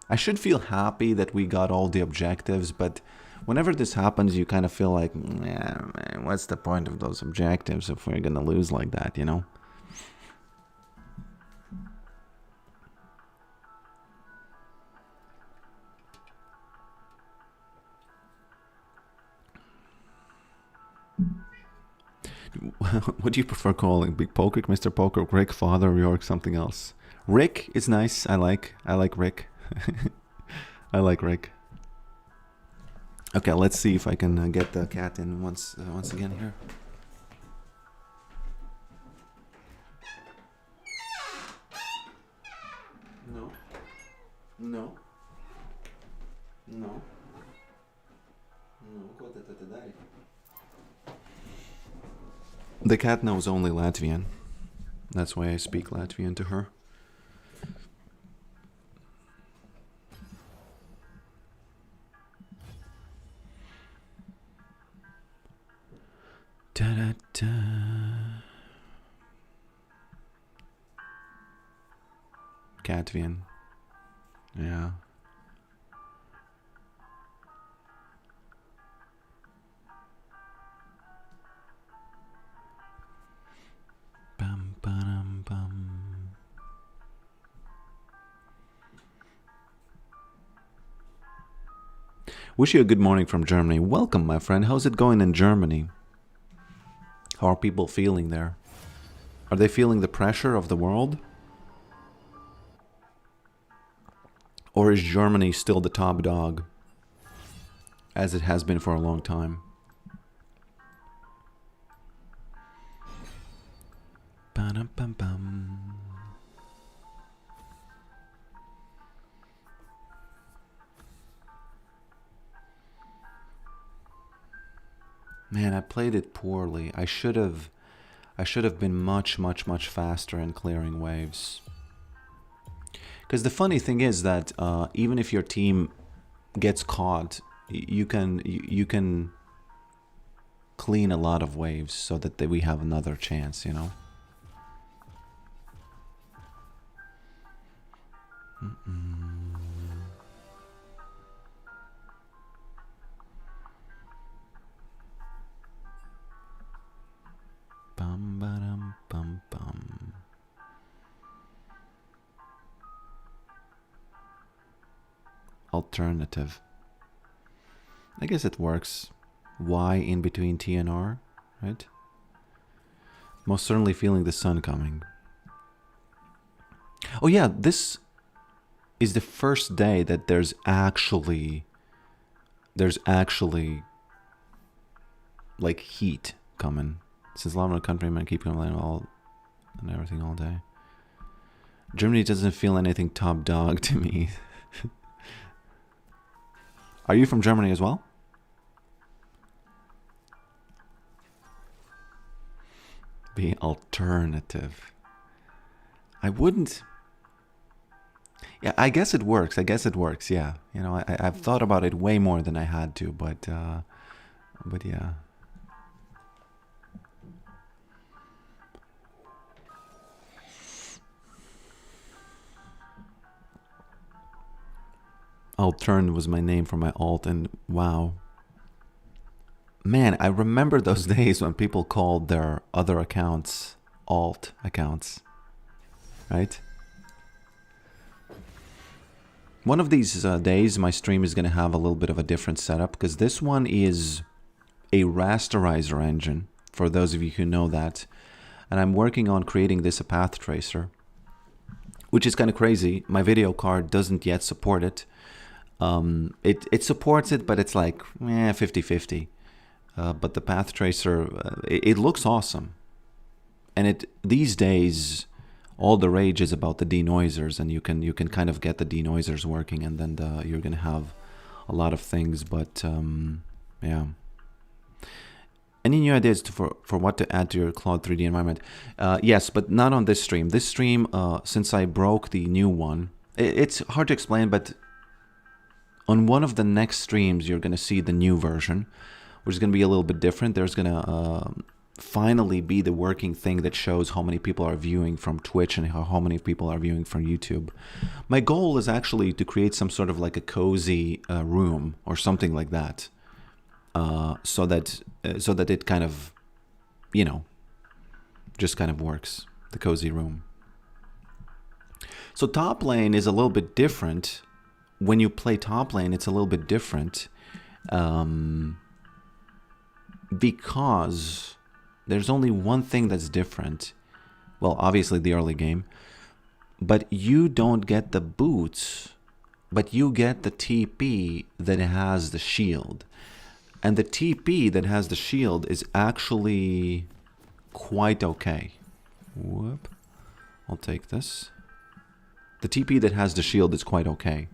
I should feel happy that we got all the objectives, but whenever this happens, you kind of feel like, yeah, man, what's the point of those objectives if we're gonna lose like that, you know? What do you prefer calling? Big Poker, Mr. Poker, Rick, Father, Yorick, something else? Rick is nice. I like Rick. I like Rick. Okay, let's see if I can get the cat in once again here. No. No. No. The cat knows only Latvian. That's why I speak Latvian to her. Da-da-da. Catvian. Yeah. Bum, ba-dum, bum. Wish you a good morning from Germany. Welcome, my friend. How's it going in Germany? How are people feeling there? Are they feeling the pressure of the world? Or is Germany still the top dog? as it has been for a long time. Ba-dum-bum-bum. Man, I played it poorly. I should have been much faster in clearing waves. Because the funny thing is that even if your team gets caught, you can clean a lot of waves so that we have another chance, you know. Bum ba-dum bum bum. Alternative. I guess it works. Y in between T and R, right? Most certainly feeling the sun coming. Oh yeah, this is the first day that there's actually like heat coming. Since a lot of the countrymen keep complaining all and everything all day. Germany doesn't feel anything top dog to me. Are you from Germany as well? Be alternative. I wouldn't. Yeah, I guess it works. Yeah, you know, I've thought about it way more than I had to, but yeah. Altern was my name for my alt, and wow. Man, I remember those days when people called their other accounts alt accounts, right? One of these days, my stream is going to have a little bit of a different setup, because this one is a rasterizer engine, for those of you who know that. And I'm working on creating this a path tracer, which is kind of crazy. My video card doesn't yet support it. It supports it, but it's like 50-50. But the path tracer, it looks awesome. And these days, all the rage is about the denoisers, and you can kind of get the denoisers working, and then you're gonna have a lot of things. But yeah. Any new ideas for what to add to your Claude 3D environment? Yes, but not on this stream. This stream, since I broke the new one, it's hard to explain, but on one of the next streams, you're going to see the new version, which is going to be a little bit different. There's going to finally be the working thing that shows how many people are viewing from Twitch and how many people are viewing from YouTube. My goal is actually to create some sort of like a cozy room or something like that, so that it kind of, you know, just kind of works, the cozy room. So top lane is a little bit different. When you play top lane, it's a little bit different because there's only one thing that's different. Well, obviously the early game, but you don't get the boots, but you get the TP that has the shield. And the TP that has the shield is actually quite okay. Whoop. I'll take this. The TP that has the shield is quite okay.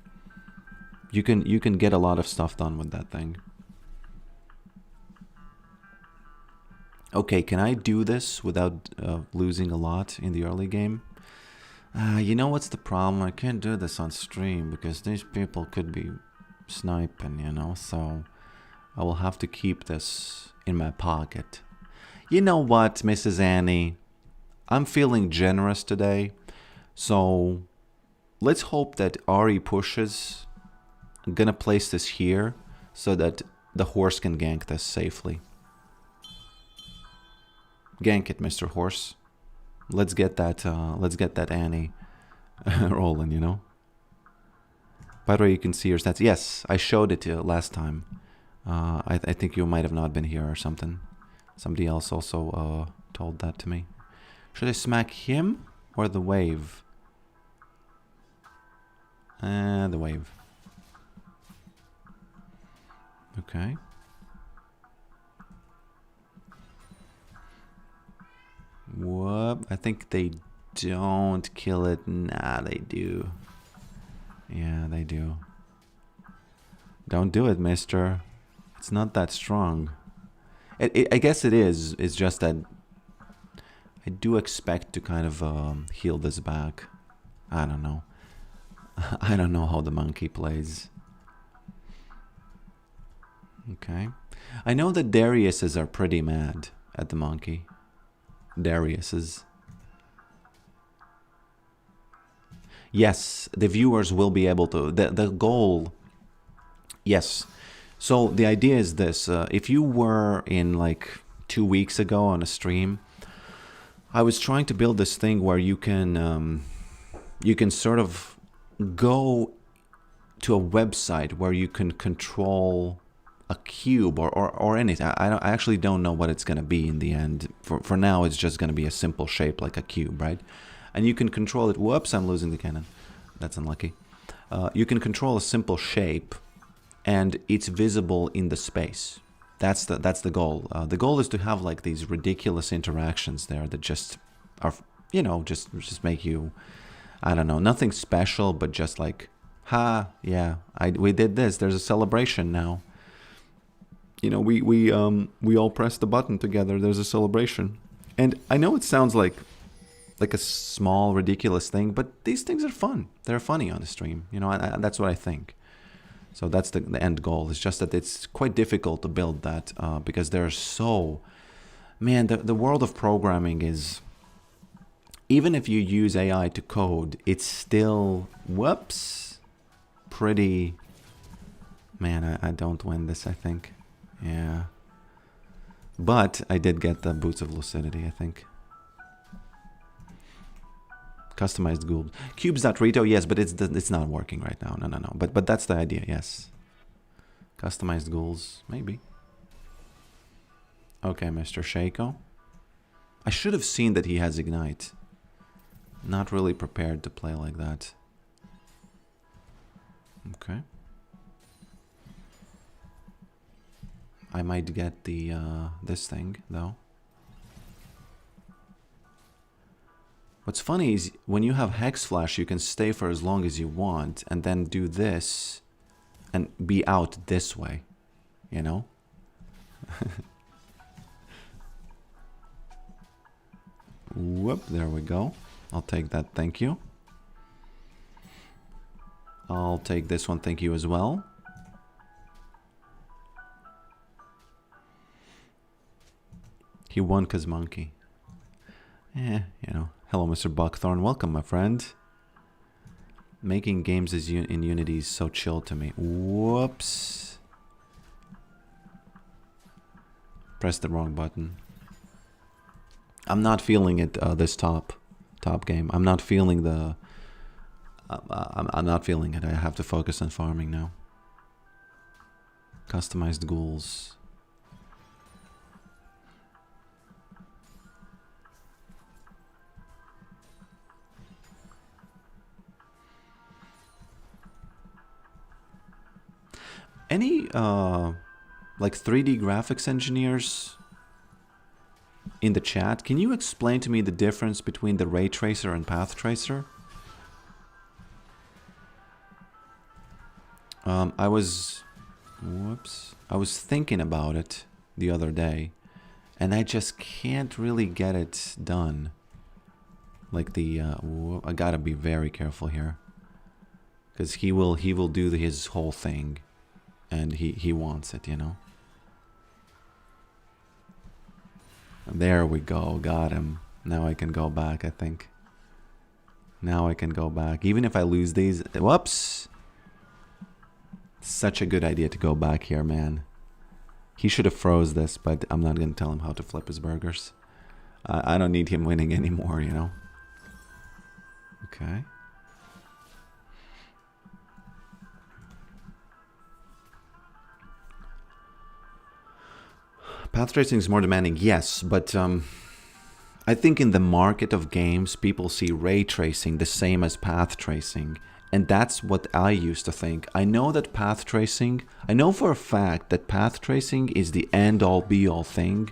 You can get a lot of stuff done with that thing. Okay, can I do this without losing a lot in the early game? You know what's the problem? I can't do this on stream because these people could be sniping, you know, so I will have to keep this in my pocket. You know what, Mrs. Annie? I'm feeling generous today, so let's hope that Ari pushes. I'm gonna place this here so that the horse can gank this safely. Gank it, Mr. Horse. Let's get that Annie rolling, you know. By the way, you can see your stats. Yes, I showed it to you last time. I think you might have not been here or something. Somebody else also told that to me. Should I smack him or the wave? The wave. Okay. Whoop. I think they don't kill it. Nah, they do. Yeah, they do. Don't do it, mister. It's not that strong. I guess it is. It's just that I do expect to kind of heal this back. I don't know. I don't know how the monkey plays. Okay. I know that Dariuses are pretty mad at the monkey. Dariuses. Yes, the viewers will be able to. The goal. Yes. So the idea is this. If you were in like 2 weeks ago on a stream, I was trying to build this thing where you can sort of go to a website where you can control a cube or anything. I actually don't know what it's going to be in the end. For now, it's just going to be a simple shape like a cube, right? And you can control it. Whoops, I'm losing the cannon. That's unlucky. You can control a simple shape, and it's visible in the space. That's the goal. The goal is to have like these ridiculous interactions there that just are, you know, just make you, I don't know, nothing special, but just like, ha, yeah, we did this. There's a celebration now. You know, we all pressed the button together. There's a celebration. And I know it sounds like a small, ridiculous thing, but these things are fun. They're funny on the stream. You know, that's what I think. So that's the end goal. It's just that it's quite difficult to build that because there's so... Man, the world of programming is... Even if you use AI to code, it's still... Whoops! Pretty... Man, I don't win this, I think. Yeah. But I did get the Boots of Lucidity, I think. Customized ghouls. Cubes.reto, yes, but it's not working right now. No. But that's the idea, yes. Customized ghouls, maybe. Okay, Mr. Shaco. I should have seen that he has Ignite. Not really prepared to play like that. Okay. I might get the this thing, though. What's funny is when you have Hex Flash, you can stay for as long as you want and then do this and be out this way, you know? Whoop, there we go. I'll take that, thank you. I'll take this one, thank you as well. He won 'cause monkey. You know. Hello, Mr. Buckthorn. Welcome, my friend. Making games in Unity is so chill to me. Whoops. Press the wrong button. I'm not feeling it, this top game. I'm not feeling the... I'm not feeling it. I have to focus on farming now. Customized ghouls. Any like 3D graphics engineers in the chat, can you explain to me the difference between the ray tracer and path tracer? I was thinking about it the other day, and I just can't really get it done. Like the I gotta be very careful here, because he will do his whole thing. And he wants it, you know. There we go, got him. Now I can go back, I think. Now I can go back. Even if I lose these... Whoops! Such a good idea to go back here, man. He should have froze this, but I'm not going to tell him how to flip his burgers. I don't need him winning anymore, you know. Okay. Path tracing is more demanding, yes, but I think in the market of games, people see ray tracing the same as path tracing, And that's what I used to think. I know that path tracing, I know for a fact that path tracing is the end-all be-all thing,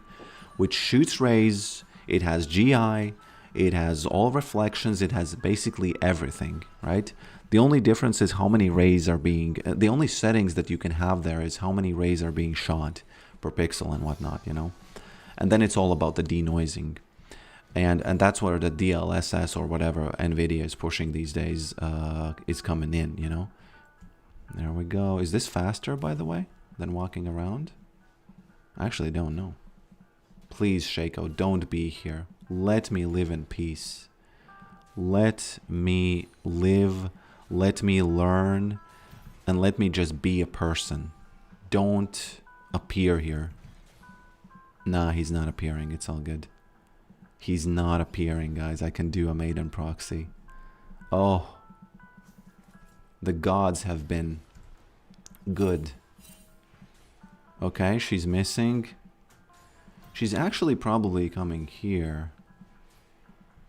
which shoots rays, it has GI, it has all reflections, it has basically everything, right? The only difference is how many rays are being, the only settings that you can have there is how many rays are being shot per pixel and whatnot, you know? And then it's all about the denoising. And that's where the DLSS or whatever NVIDIA is pushing these days is coming in, you know? There we go. Is this faster, by the way, than walking around? I actually don't know. Please, Shaco, don't be here. Let me live in peace. Let me live, let me learn, and let me just be a person. Don't appear here. Nah, he's not appearing. It's all good. He's not appearing, guys. I can do a maiden proxy. Oh. The gods have been good. Okay, she's missing. She's actually probably coming here.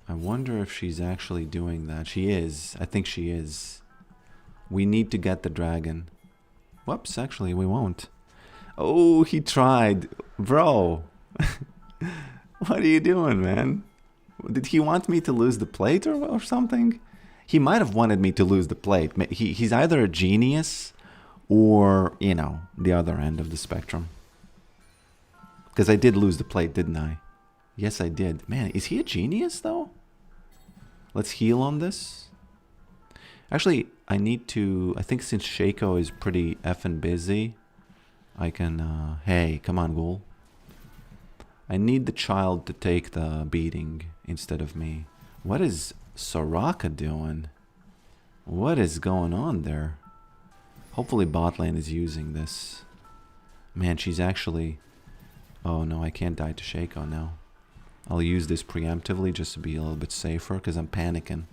I wonder if she's actually doing that. She is. I think she is. We need to get the dragon. Whoops, actually, we won't. Oh, he tried. Bro. What are you doing, man? Did he want me to lose the plate or something? He might have wanted me to lose the plate. He's either a genius or, you know, the other end of the spectrum. Because I did lose the plate, didn't I? Yes, I did. Man, is he a genius, though? Let's heal on this. Actually, I need to... I think since Shaco is pretty effing busy, I can... hey, come on, ghoul. I need the child to take the beating instead of me. What is Soraka doing? What is going on there? Hopefully bot lane is using this. Man, she's actually... Oh no, I can't die to Shaco now. I'll use this preemptively just to be a little bit safer because I'm panicking.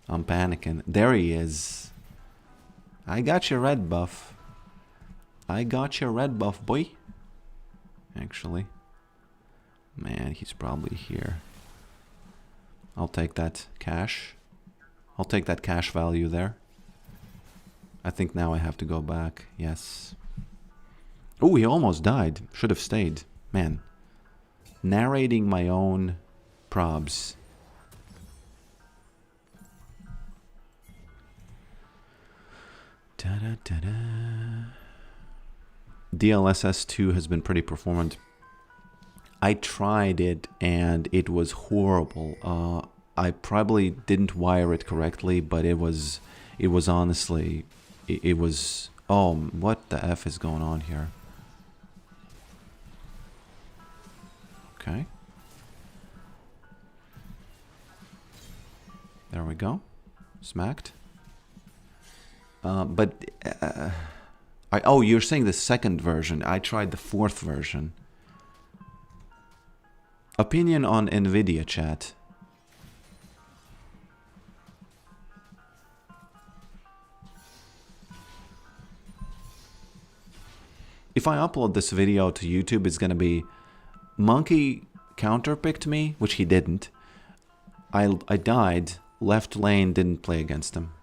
I'm panicking. There he is. I got your red buff. I got your red buff, boy. Actually. Man, he's probably here. I'll take that cash. I'll take that cash value there. I think now I have to go back. Yes. Oh, he almost died. Should have stayed. Man. Narrating my own probs. Da-da-da-da. DLSS 2 has been pretty performant. I tried it and it was horrible. I probably didn't wire it correctly, but it was honestly, it was, oh, what the F is going on here? Okay. There we go. Smacked. Oh, you're saying the second version. I tried the fourth version. Opinion on NVIDIA, chat. If I upload this video to YouTube, it's gonna be Monkey counterpicked me, which he didn't. I died. Left lane didn't play against him.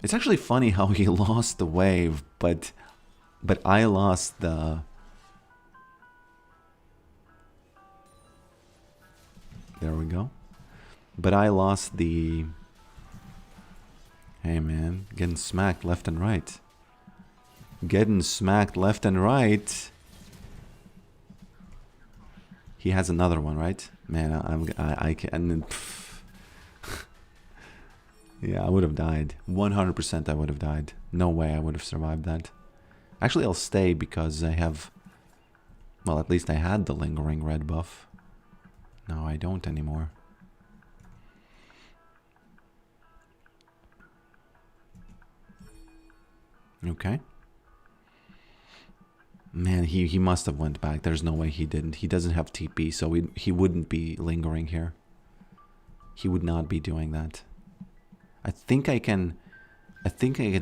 It's actually funny how he lost the wave, but I lost the... There we go. But I lost the... Hey man, getting smacked left and right. Getting smacked left and right. He has another one, right? Man, I can... Yeah, I would have died. 100% I would have died. No way I would have survived that. Actually, I'll stay because I have... Well, at least I had the lingering red buff. No, I don't anymore. Okay. Man, he must have went back. There's no way he didn't. He doesn't have TP, so he wouldn't be lingering here. He would not be doing that. I think I can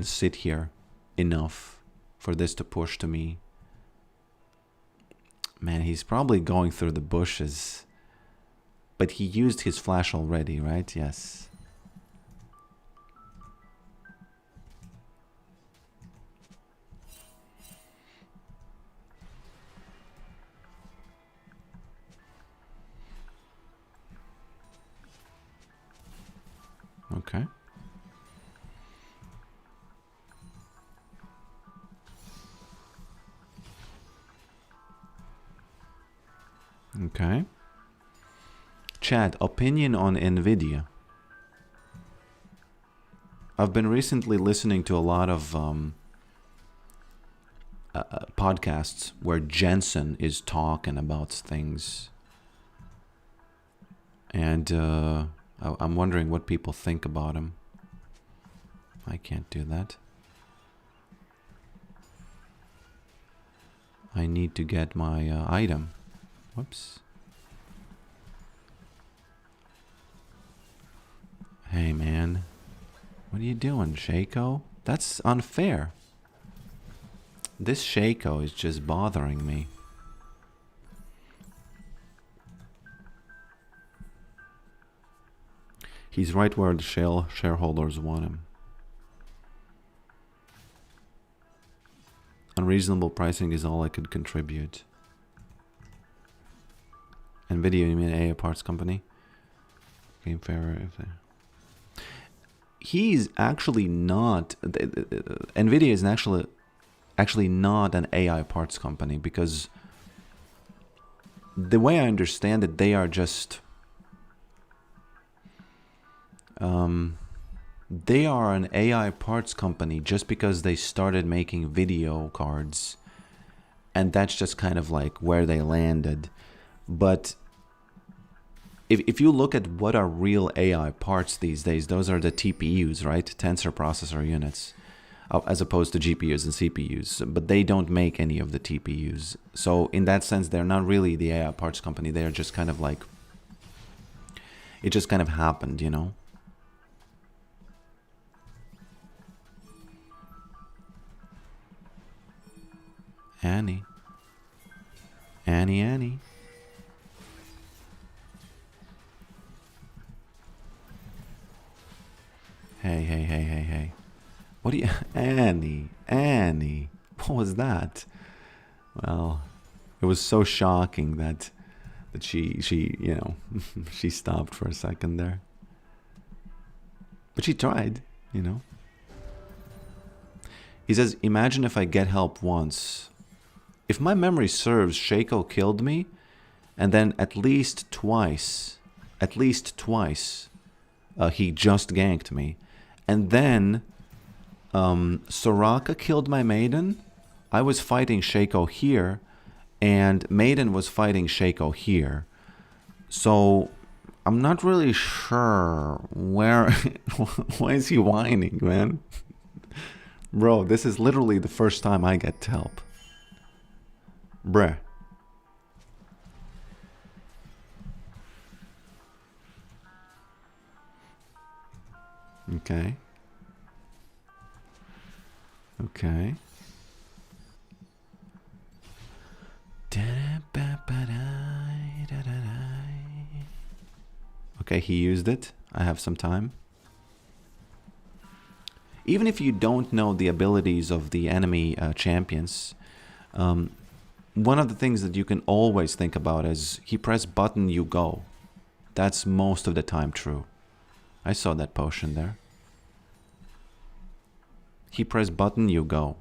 sit here enough for this to push to me. Man, he's probably going through the bushes. But he used his flash already, right? Yes. Okay. Okay. Chat, opinion on NVIDIA. I've been recently listening to a lot of podcasts where Jensen is talking about things. And I'm wondering what people think about him. I can't do that. I need to get my item. Whoops. Hey, man. What are you doing, Shaco? That's unfair. This Shaco is just bothering me. He's right where the shareholders want him. Unreasonable pricing is all I could contribute. NVIDIA, you mean AI parts company? Game Fair. He's actually not. NVIDIA is actually not an AI parts company, because the way I understand it, they are just. They are an AI parts company just because they started making video cards, and that's just kind of like where they landed. But if you look at what are real AI parts these days, those are the TPUs, right? Tensor processor units, as opposed to GPUs and CPUs. But they don't make any of the TPUs. So in that sense, they're not really the AI parts company. They're just kind of like, it just kind of happened, you know? Annie. Annie. Hey. What do you... Annie. What was that? Well, it was so shocking that she, you know, she stopped for a second there. But she tried, you know. He says, imagine if I get help once. If my memory serves, Shaco killed me, and then at least twice, he just ganked me. And then Soraka killed my maiden. I was fighting Shaco here, and maiden was fighting Shaco here. So I'm not really sure where... Why is he whining, man? Bro, this is literally the first time I get help. Bruh. Okay. Okay, he used it. I have some time. Even if you don't know the abilities of the enemy champions, one of the things that you can always think about is he pressed button, you go. That's most of the time true. I saw that potion there. He pressed button, you go.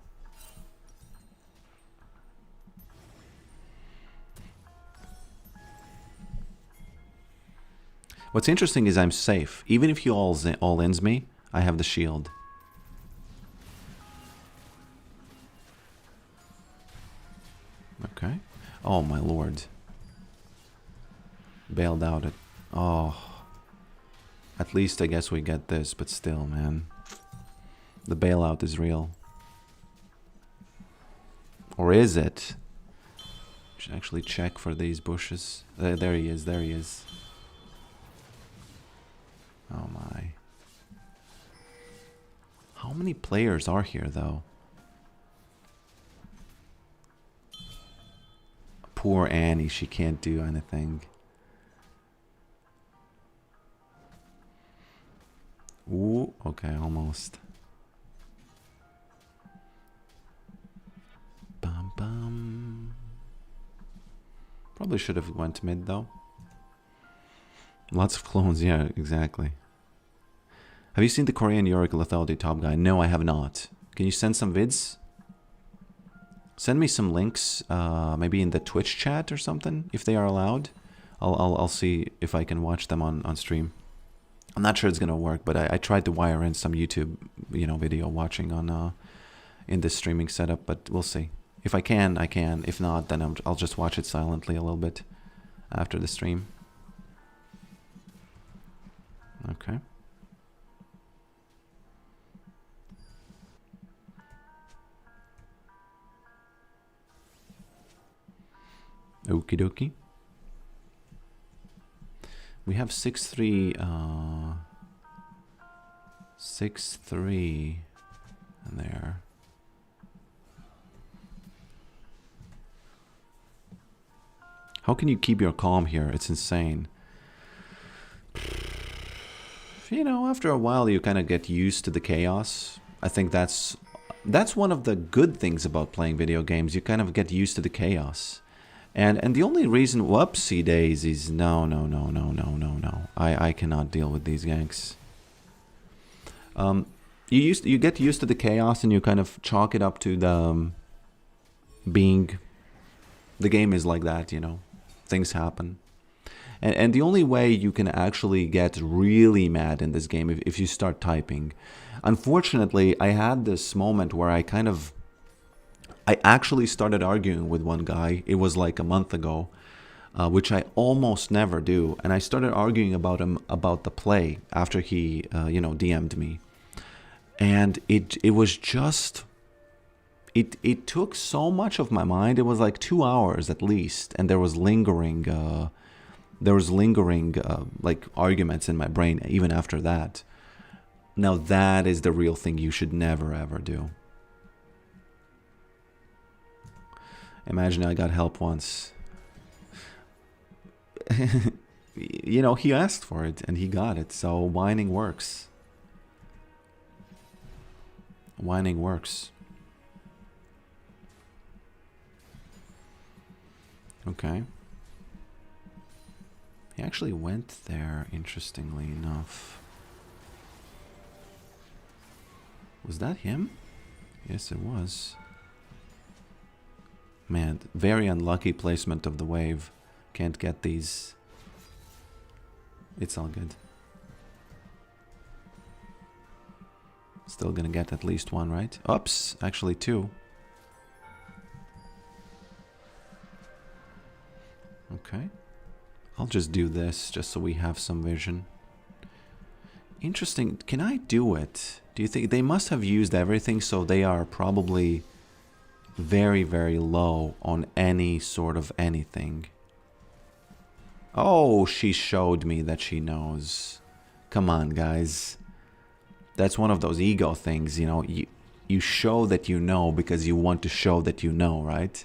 What's interesting is I'm safe. Even if he all-ins me, I have the shield. Okay. Oh, my lord. Bailed out it. Oh. At least I guess we get this, but still, man. The bailout is real. Or is it? Should actually check for these bushes. There he is. Oh my. How many players are here, though? Poor Annie, she can't do anything. Ooh, okay, almost. Bum. Probably should have went mid, though. Lots of clones, yeah, exactly. Have you seen the Korean Yorick lethality top guy? No, I have not. Can you send some vids? Send me some links, maybe in the Twitch chat or something, if they are allowed. I'll see if I can watch them on stream. I'm not sure it's gonna work, but I tried to wire in some YouTube, video watching on in this streaming setup, but we'll see. If I can, I can. If not, then I'll just watch it silently a little bit after the stream. Okay. Okie dokie. We have 6-3, 6-3 in there. How can you keep your calm here? It's insane. After a while you kind of get used to the chaos. I think that's one of the good things about playing video games. You kind of get used to the chaos. And the only reason, whoopsie daisies, no. I cannot deal with these ganks. You get used to the chaos and you kind of chalk it up to the game is like that, things happen. And the only way you can actually get really mad in this game if you start typing. Unfortunately, I had this moment where I actually started arguing with one guy. It was like a month ago, which I almost never do. And I started arguing about the play after he, DM'd me. And it was just, it took so much of my mind. It was like 2 hours at least. And there was lingering, like arguments in my brain even after that. Now that is the real thing you should never ever do. Imagine I got help once. He asked for it and he got it. So whining works. Whining works. Okay. He actually went there, interestingly enough. Was that him? Yes, it was. Man, very unlucky placement of the wave. Can't get these. It's all good. Still gonna get at least one, right? Oops, actually two. Okay. I'll just do this, just so we have some vision. Interesting. Can I do it? Do you think they must have used everything, so they are probably very, very low on any sort of anything. Oh, she showed me that she knows. Come on, guys. That's one of those ego things, you show that you know because you want to show that you know, right?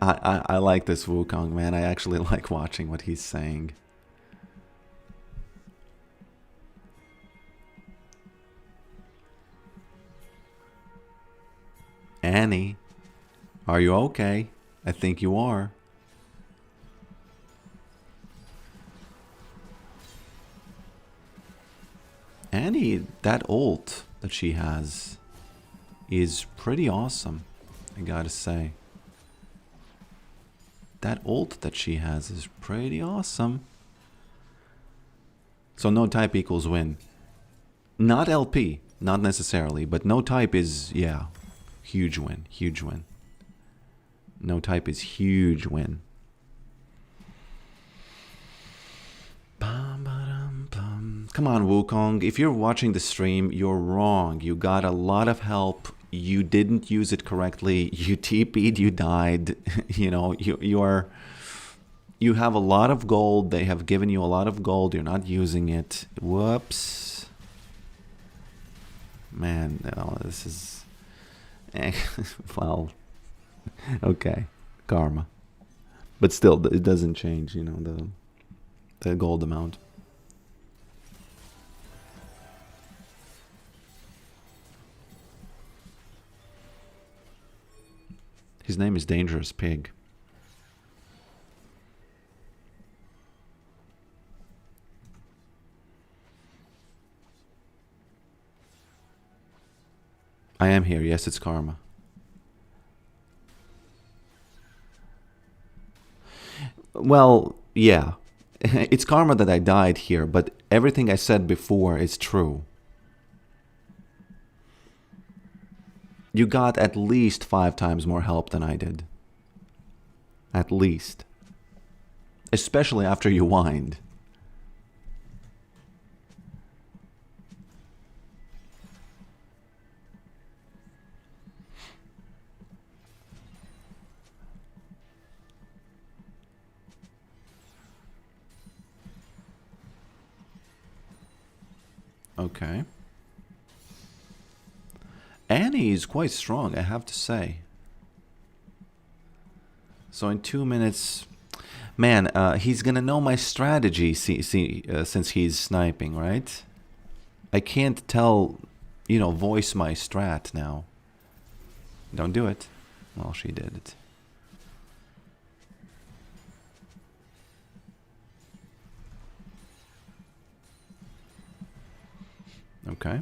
I like this Wukong, man. I actually like watching what he's saying. Annie, are you okay? I think you are. Annie, that ult that she has is pretty awesome, I gotta say. That ult that she has is pretty awesome. So no type equals win. Not LP, not necessarily, but no type is, yeah, huge win, huge win. No type is huge win. Come on, Wukong. If you're watching the stream, you're wrong. You got a lot of help. You didn't use it correctly. You TP'd, you died. You have a lot of gold. They have given you a lot of gold. You're not using it. Whoops. Man, no, this is... well, okay. Karma. But still, it doesn't change, the gold amount. His name is Dangerous Pig. I am here. Yes, it's karma. Well, yeah. It's karma that I died here, but everything I said before is true. You got at least 5 times more help than I did. At least. Especially after you whined. Okay. Annie is quite strong, I have to say. So in 2 minutes... Man, he's gonna know my strategy since he's sniping, right? I can't tell, you know, voice my strat now. Don't do it. Well, she did it. Okay.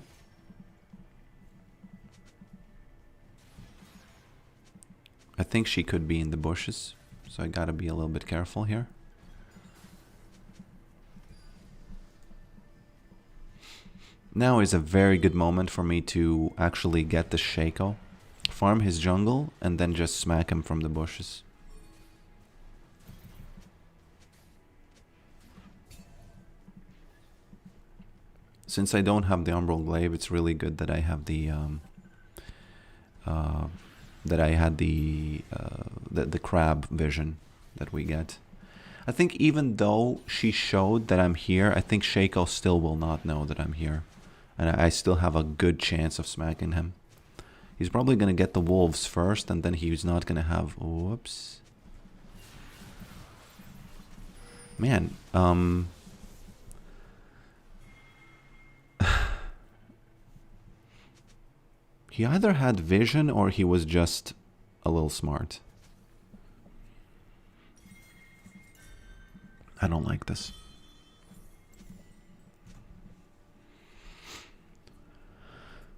I think she could be in the bushes, so I gotta be a little bit careful here. Now is a very good moment for me to actually get the Shaco, farm his jungle, and then just smack him from the bushes. Since I don't have the Umbral Glaive, it's really good that I have the the crab vision that we get. I think even though she showed that I'm here, I think Shaco still will not know that I'm here. And I still have a good chance of smacking him. He's probably going to get the wolves first, and then he's not going to have... Whoops. Man, he either had vision or he was just a little smart. I don't like this.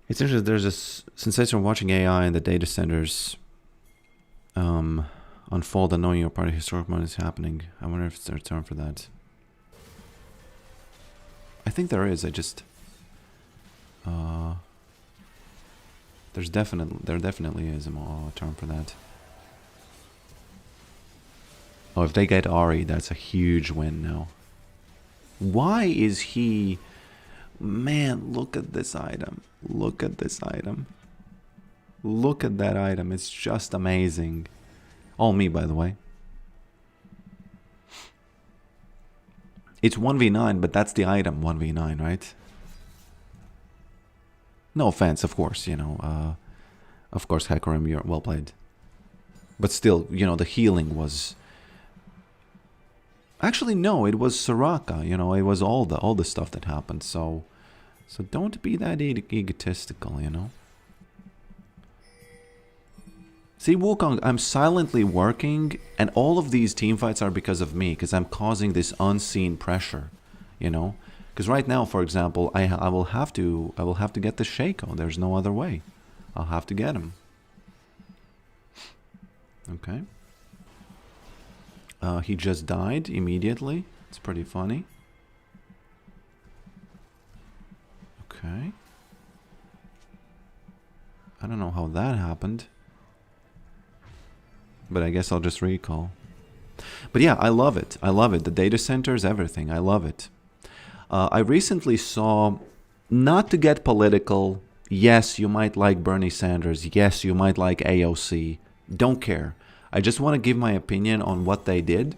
It's interesting, there's this, since I started watching AI and the data centers unfold and knowing your part of historic moment is happening, I wonder if it's their term for that. I think there is, I just... there definitely is a term for that. Oh, if they get Ari, that's a huge win now. Why is he... Man, look at this item. Look at this item. Look at that item. It's just amazing. All me, by the way. It's 1v9, but that's the item, 1v9, right? No offense, of course, you know. Of course, Hecarim, you're well played. But still, you know, the healing was... Actually, no, it was Soraka, you know, it was all the stuff that happened, so don't be that egotistical, you know. See, Wukong, I'm silently working, and all of these teamfights are because of me, because I'm causing this unseen pressure, you know. Because right now, for example, I will have to get the Shaco. There's no other way. I'll have to get him. Okay. He just died immediately. It's pretty funny. Okay. I don't know how that happened. But I guess I'll just recall. But yeah, I love it. I love it. The data centers, everything. I love it. I recently saw, not to get political, yes, you might like Bernie Sanders. Yes, you might like AOC. Don't care. I just want to give my opinion on what they did.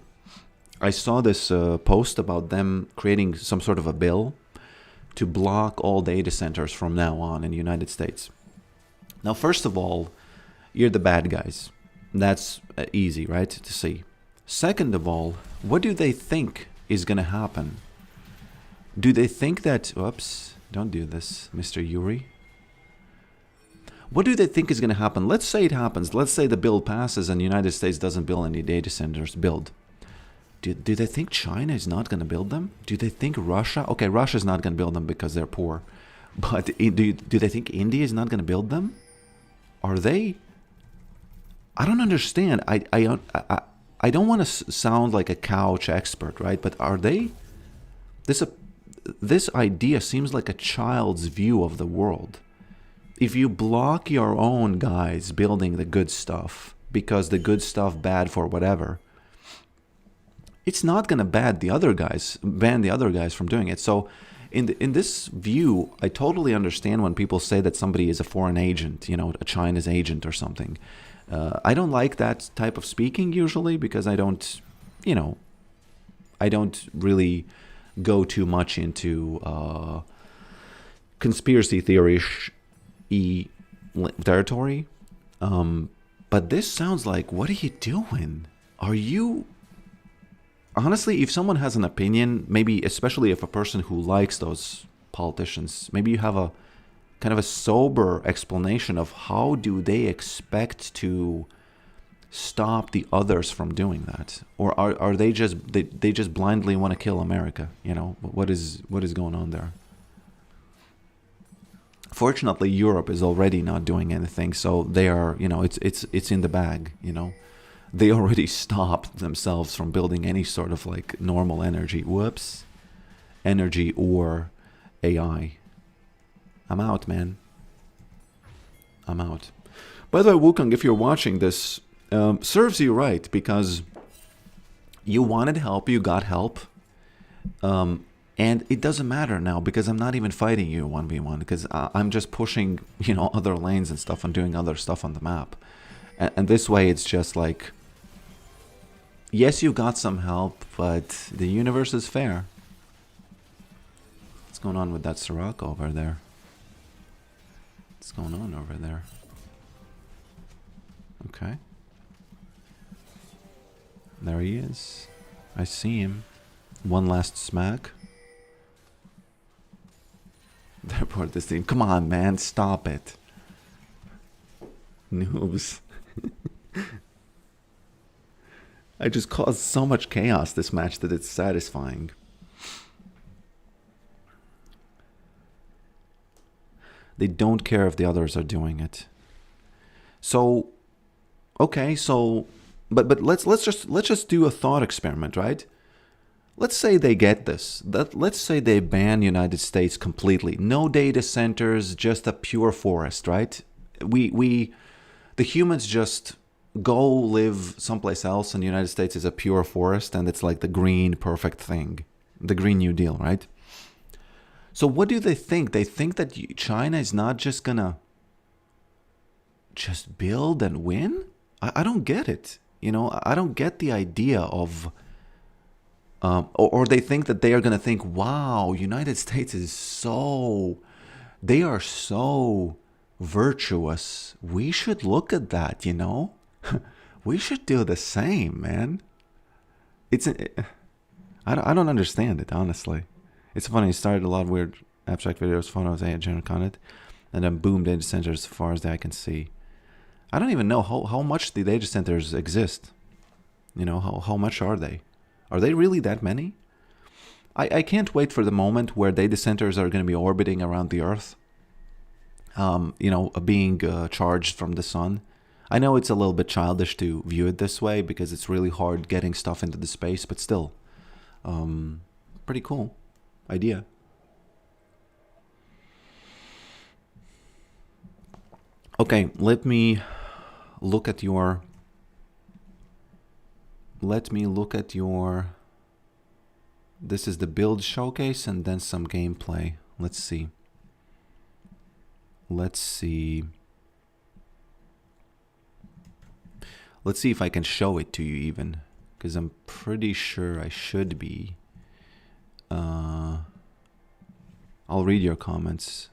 I saw this post about them creating some sort of a bill to block all data centers from now on in the United States. Now, first of all, you're the bad guys. That's easy, right, to see. Second of all, what do they think is going to happen? Do they think that... Oops, don't do this, Mr. Yuri. What do they think is going to happen? Let's say it happens. Let's say the bill passes and the United States doesn't build any data centers. Do they think China is not going to build them? Do they think Russia... Okay, Russia's not going to build them because they're poor. But do they think India is not going to build them? are they? I don't understand. I don't want to sound like a couch expert, right? But are they? This idea seems like a child's view of the world. If you block your own guys building the good stuff because the good stuff bad for whatever, it's not going to ban the other guys from doing it. So in this view, I totally understand when people say that somebody is a foreign agent, a China's agent or something. I don't like that type of speaking usually because I don't really go too much into conspiracy theory-ish territory. But this sounds like, what are you doing? Are you... Honestly, if someone has an opinion, maybe especially if a person who likes those politicians, maybe you have a kind of a sober explanation of how do they expect to stop the others from doing that, or are they just they just blindly want to kill America? What is going on there? Fortunately, Europe is already not doing anything, so they are, it's in the bag. They already stopped themselves from building any sort of like normal energy. Energy or AI. I'm out, man. I'm out. By the way, Wukong, if you're watching this, serves you right, because you wanted help, you got help, and it doesn't matter now because I'm not even fighting you 1v1 because I'm just pushing, other lanes and stuff and doing other stuff on the map. And this way it's just like, yes, you got some help, but the universe is fair. What's going on with that Sirocco over there? What's going on over there? Okay. There he is. I see him. One last smack. Report this team. Come on, man. Stop it. Noobs. I just caused so much chaos this match that it's satisfying. They don't care if the others are doing it. So, okay, so, but let's just do a thought experiment, right? Let's say they get this. Let's say they ban United States completely. No data centers, just a pure forest, right? The humans just go live someplace else, and the United States is a pure forest, and it's like the green perfect thing, the Green New Deal, right? So what do they think? They think that China is not just gonna just build and win? I don't get it. I don't get the idea of, or they think that they are gonna think, wow, United States is they are so virtuous. We should look at that, We should do the same, man. I don't understand it, honestly. It's funny, it started a lot of weird abstract videos, photos, and general content, and then boom, data centers as far as the eye can see. I don't even know how much the data centers exist. How much are they? Are they really that many? I can't wait for the moment where data centers are going to be orbiting around the Earth, being charged from the sun. I know it's a little bit childish to view it this way because it's really hard getting stuff into the space, but still, pretty cool idea. Okay, let me look at your... This is the build showcase and then some gameplay. Let's see. Let's see if I can show it to you even, because I'm pretty sure I should be. I'll read your comments.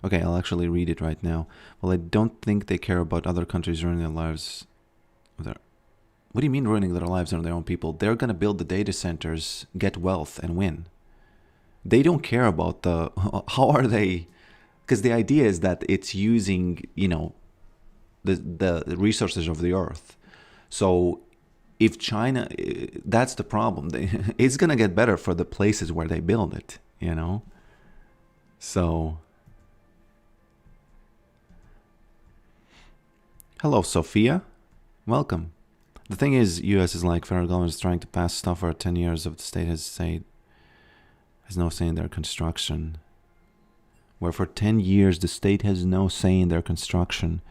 Okay, I'll actually read it right now. Well, I don't think they care about other countries ruining their lives. What do you mean ruining their lives on their own people? They're going to build the data centers, get wealth, and win. They don't care about the... How are they... Because the idea is that it's using, the resources of the earth. So if China... That's the problem. It's going to get better for the places where they build it, So... Hello, Sophia. Welcome. The thing is, U.S. is like federal government is trying to pass stuff for 10 years of the state has no say in their construction. Where for 10 years the state has no say in their construction.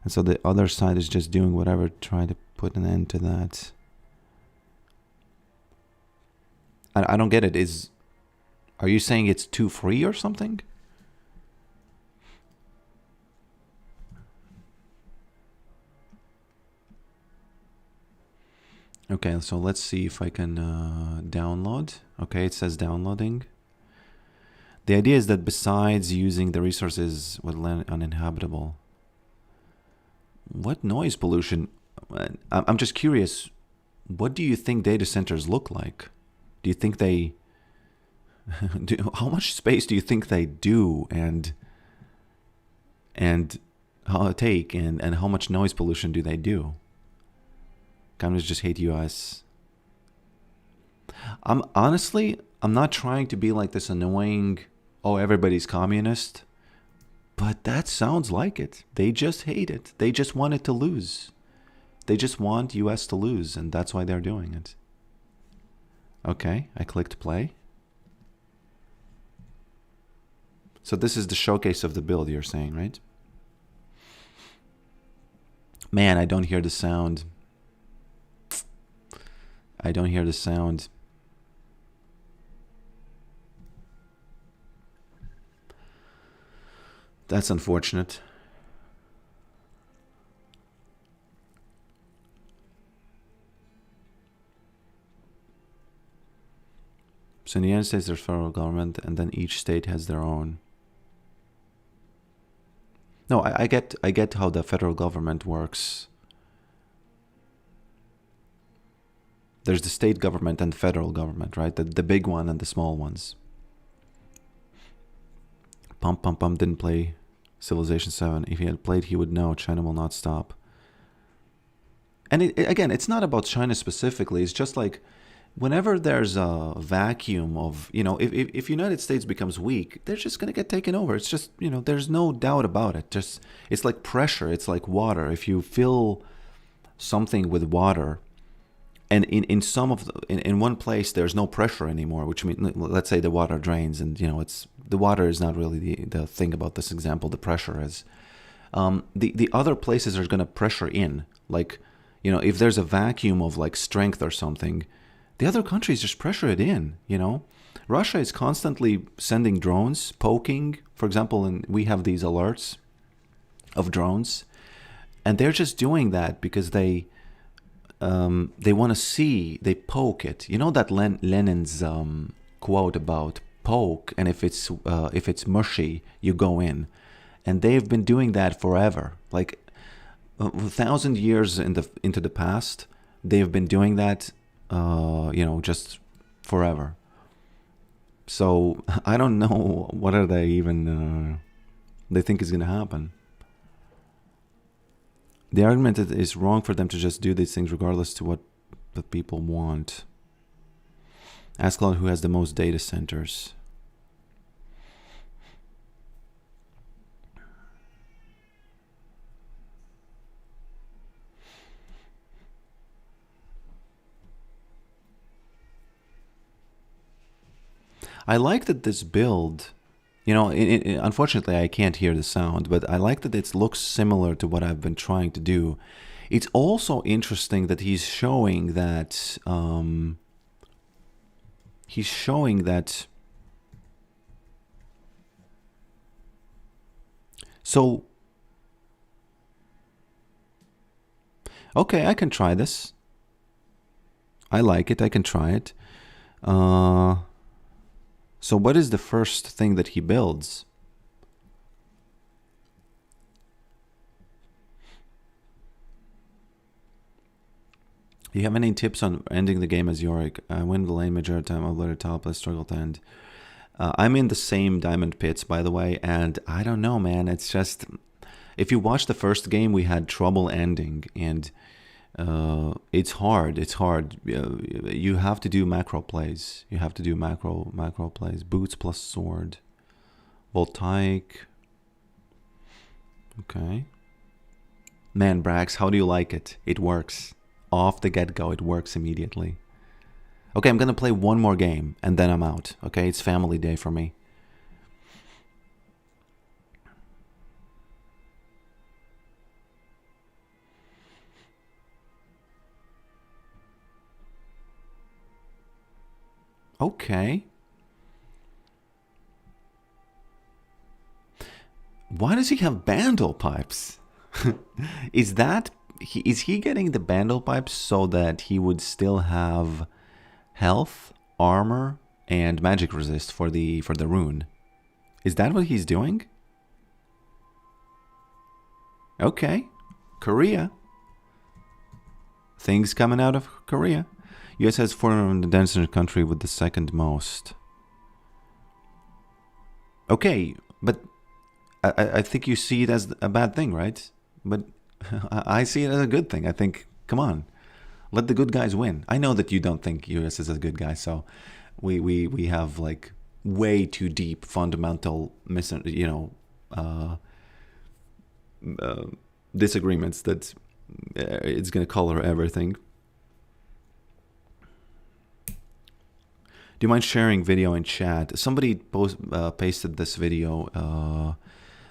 And so the other side is just doing whatever to try to put an end to that. I don't get it. Are you saying it's too free or something? Okay, so let's see if I can download. Okay, it says downloading. The idea is that besides using the resources with land uninhabitable, what noise pollution? I'm just curious. What do you think data centers look like? Do you think they? How much space do you think they do, and how take, and how much noise pollution do they do? Companies just hate US. I'm not trying to be like this annoying, oh, everybody's communist, but that sounds like it. They just hate it. They just want it to lose. They just want US to lose, and that's why they're doing it. Okay, I clicked play. So this is the showcase of the build, you're saying, right? Man, I don't hear the sound. I don't hear the sound. That's unfortunate. So in the United States, there's federal government, and then each state has their own. No, I get how the federal government works. There's the state government and federal government, right? The big one and the small ones. Pump didn't play Civilization 7. If he had played, he would know China will not stop. And again, it's not about China specifically. It's just like whenever there's a vacuum of, if United States becomes weak, they're just going to get taken over. It's just, there's no doubt about it. Just, it's like pressure. It's like water. If you fill something with water, and in one place there's no pressure anymore, which means, let's say the water drains, and the water is not really the thing about this example. The pressure is. The other places are going to pressure in, like, if there's a vacuum of like strength or something, the other countries just pressure it in. Russia is constantly sending drones, poking, for example, and we have these alerts of drones, and they're just doing that because they want to see, they poke it. That Lenin's quote about poke, and if it's mushy, you go in. And they've been doing that forever. Like 1,000 years into the past, they've been doing that, just forever. So I don't know what are they even they think is going to happen. The argument is wrong for them to just do these things regardless to what the people want. Ask Cloud who has the most data centers. I like that this build, unfortunately I can't hear the sound, but I like that it looks similar to what I've been trying to do. It's also interesting that he's showing that, so, okay, I can try this. I like it, I can try it. So what is the first thing that he builds? Do you have any tips on ending the game as Yorick? I win the lane majority of the time, I've let it top, I struggle to end. I'm in the same diamond pits, by the way, and I don't know, man. It's just, if you watch the first game, we had trouble ending, and it's hard. You have to do macro plays. You have to do macro plays. Boots plus sword. Voltaic. Okay. Man, Brax, how do you like it? It works. Off the get-go, it works immediately. Okay, I'm gonna play one more game, and then I'm out. Okay, it's family day for me. Okay. Why does he have bandle pipes? Is he getting the bandle pipes so that he would still have health, armor, and magic resist for the rune? Is that what he's doing? Okay. Korea. Things coming out of Korea. US has foreign the densest country with the second most. Okay, but I think you see it as a bad thing, right? But I see it as a good thing. I think, come on, let the good guys win. I know that you don't think US is a good guy, so we have like way too deep fundamental disagreements that it's gonna color everything. Do you mind sharing video in chat? Somebody pasted this video.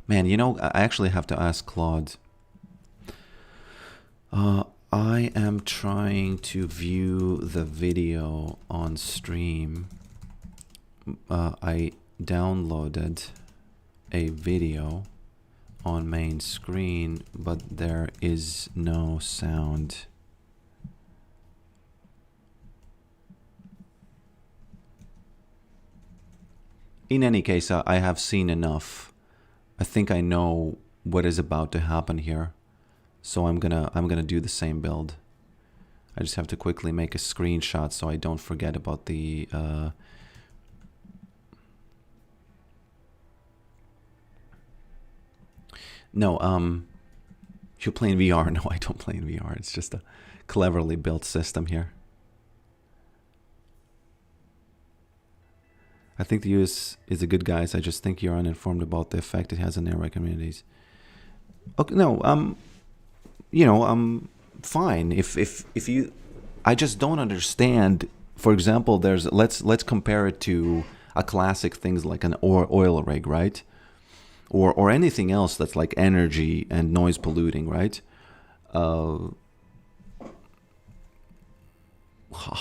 Man, you know, I actually have to ask Claude. I am trying to view the video on stream. I downloaded a video on main screen, but there is no sound. In any case, I have seen enough. I think I know what is about to happen here, so I'm gonna do the same build. I just have to quickly make a screenshot so I don't forget about the. No, you play in VR? No, I don't play in VR. It's just a cleverly built system here. I think the US is a good guys. I just think you're uninformed about the effect it has on nearby communities. Okay, no, you know, fine. If you, I just don't understand. For example, let's compare it to a classic things like an oil rig, right? Or anything else that's like energy and noise polluting, right? How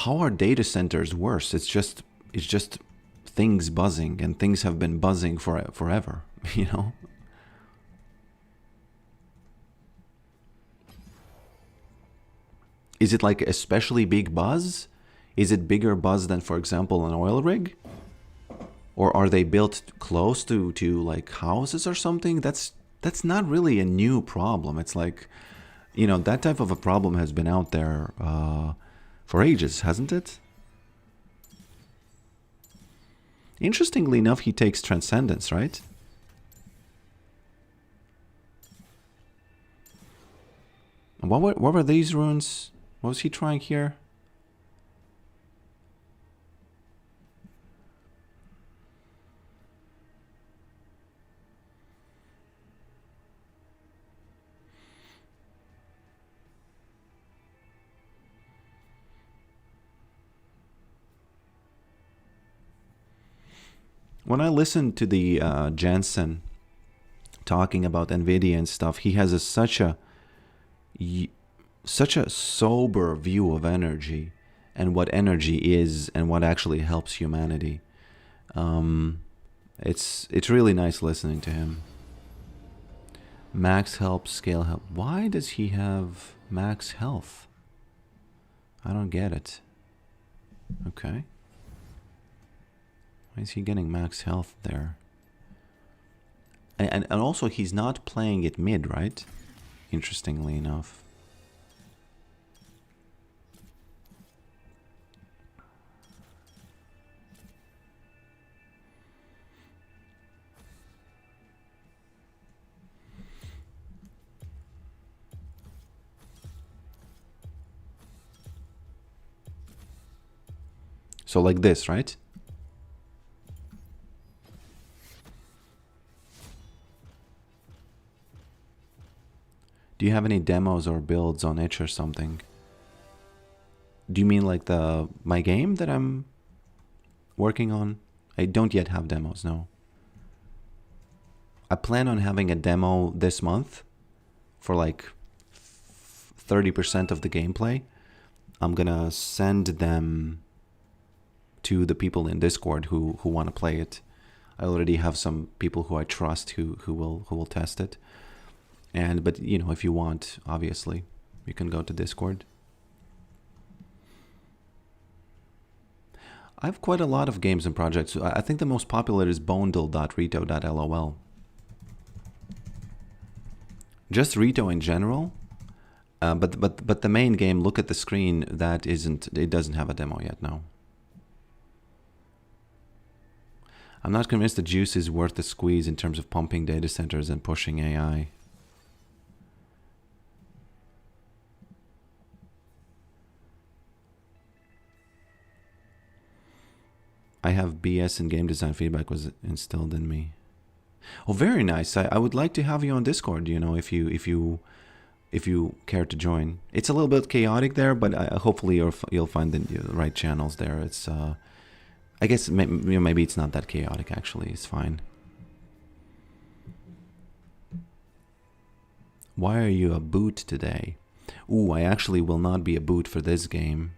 are data centers worse? It's just things buzzing, and things have been buzzing forever, you know? Is it like especially big buzz? Is it bigger buzz than, for example, an oil rig? Or are they built close to like houses or something? That's not really a new problem. It's like, you know, that type of a problem has been out there for ages, hasn't it? Interestingly enough, he takes Transcendence, right? What were these runes? What was he trying here? When I listen to the Jensen talking about NVIDIA and stuff, he has such a sober view of energy and what energy is and what actually helps humanity. It's really nice listening to him. Max health, scale health. Why does he have max health? I don't get it. Okay. Why is he getting max health there? And also he's not playing it mid, right? Interestingly enough. So like this, right? Do you have any demos or builds on itch or something? Do you mean like my game that I'm working on? I don't yet have demos, no. I plan on having a demo this month for like 30% of the gameplay. I'm gonna send them to the people in Discord who want to play it. I already have some people who I trust who will test it. But you know, if you want, obviously, you can go to Discord. I have quite a lot of games and projects. I think the most popular is bonedle.rito.lol. Just Rito in general. But the main game, look at the screen, it doesn't have a demo yet, no. I'm not convinced the juice is worth the squeeze in terms of pumping data centers and pushing AI. I have BS in game design feedback was instilled in me. Oh, very nice. I would like to have you on Discord, you know, if you care to join. It's a little bit chaotic there, but hopefully you'll find the right channels there. It's I guess maybe it's not that chaotic actually. It's fine. Why are you a boot today? Ooh, I actually will not be a boot for this game.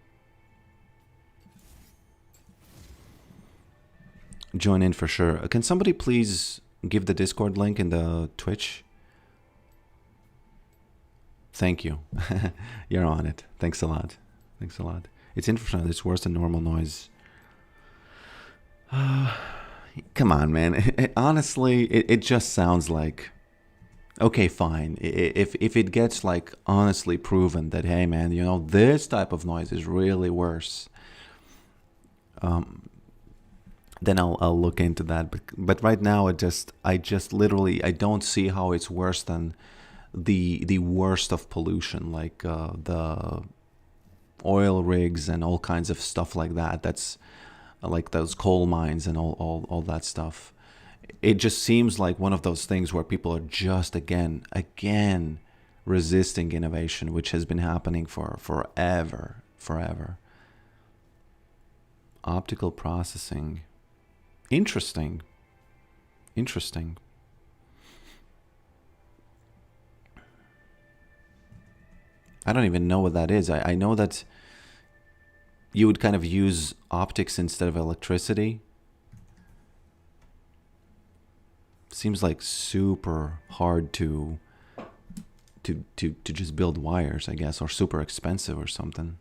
Join in for sure. Can somebody please give the Discord link in the Twitch? Thank you. You're on it. Thanks a lot. Thanks a lot. It's interesting. It's worse than normal noise. Come on, man. Honestly, it just sounds like... Okay, fine. If it gets like honestly proven that, hey, man, you know, this type of noise is really worse, then I'll look into that. But right now, I just literally, I don't see how it's worse than the worst of pollution, like the oil rigs and all kinds of stuff like that. That's like those coal mines and all that stuff. It just seems like one of those things where people are just again resisting innovation, which has been happening for forever. Optical processing. Interesting. I don't even know what that is. I know that you would kind of use optics instead of electricity. Seems like super hard to just build wires, I guess, or super expensive or something.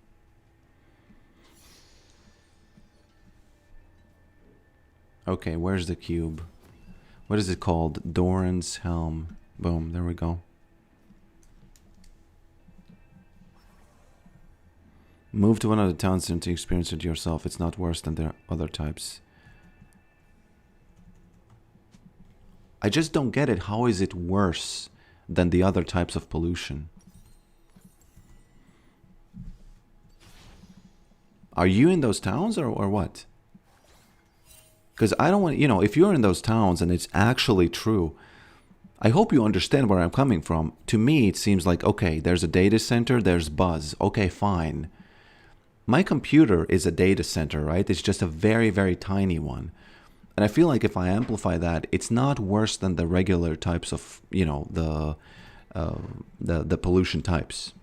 Okay, where's the cube? What is it called? Doran's Helm. Boom, there we go. Move to one of the towns and to experience it yourself. It's not worse than the other types. I just don't get it. How is it worse than the other types of pollution? Are you in those towns or what? Because I don't want, you know, if you're in those towns and it's actually true, I hope you understand where I'm coming from. To me, it seems like, okay, there's a data center, there's buzz. Okay, fine. My computer is a data center, right? It's just a very, very tiny one. And I feel like if I amplify that, it's not worse than the regular types of, you know, the pollution types.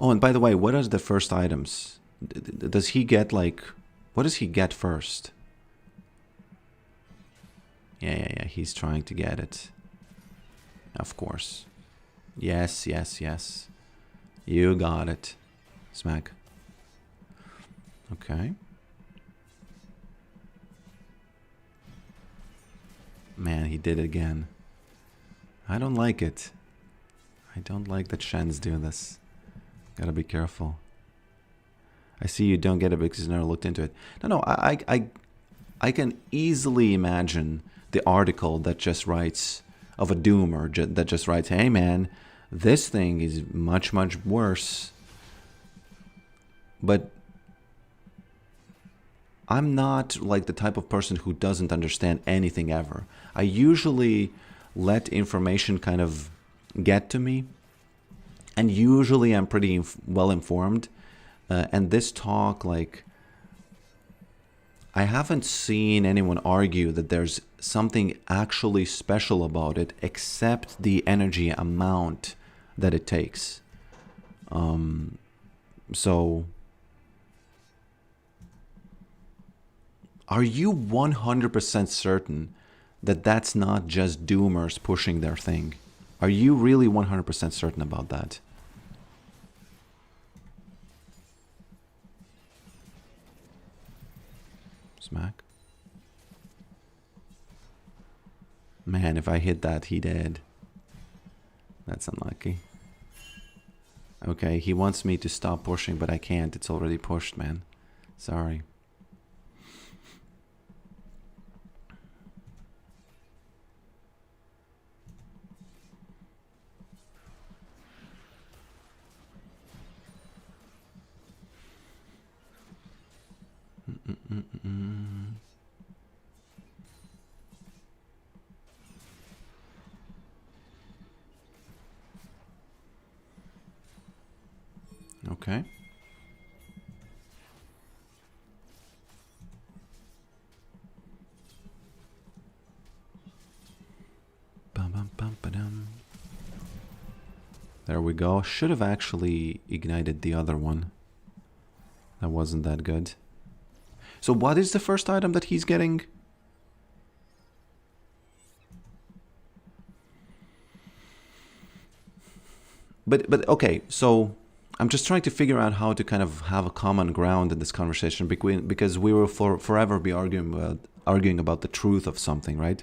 Oh, and by the way, what are the first items? Does he get like, what does he get first? Yeah, he's trying to get it. Of course. Yes. You got it. Smack. Okay. Man, he did it again. I don't like it. I don't like that Shens do this. Gotta be careful. I see you don't get it because you never looked into it. No, I can easily imagine the article that just writes of a doomer that just writes, hey man, this thing is much worse. But I'm not like the type of person who doesn't understand anything ever. I usually let information kind of get to me. And usually I'm pretty well informed. And this talk, like, I haven't seen anyone argue that there's something actually special about it except the energy amount that it takes. So are you 100% certain that that's not just doomers pushing their thing? Are you really 100% certain about that? Smack. Man, if I hit that, he dead. That's unlucky. Okay, he wants me to stop pushing, but I can't. It's already pushed, man. Sorry. Okay. There we go. Should have actually ignited the other one. That wasn't that good. So what is the first item that he's getting? But okay, so I'm just trying to figure out how to kind of have a common ground in this conversation because we will forever be arguing about the truth of something, right?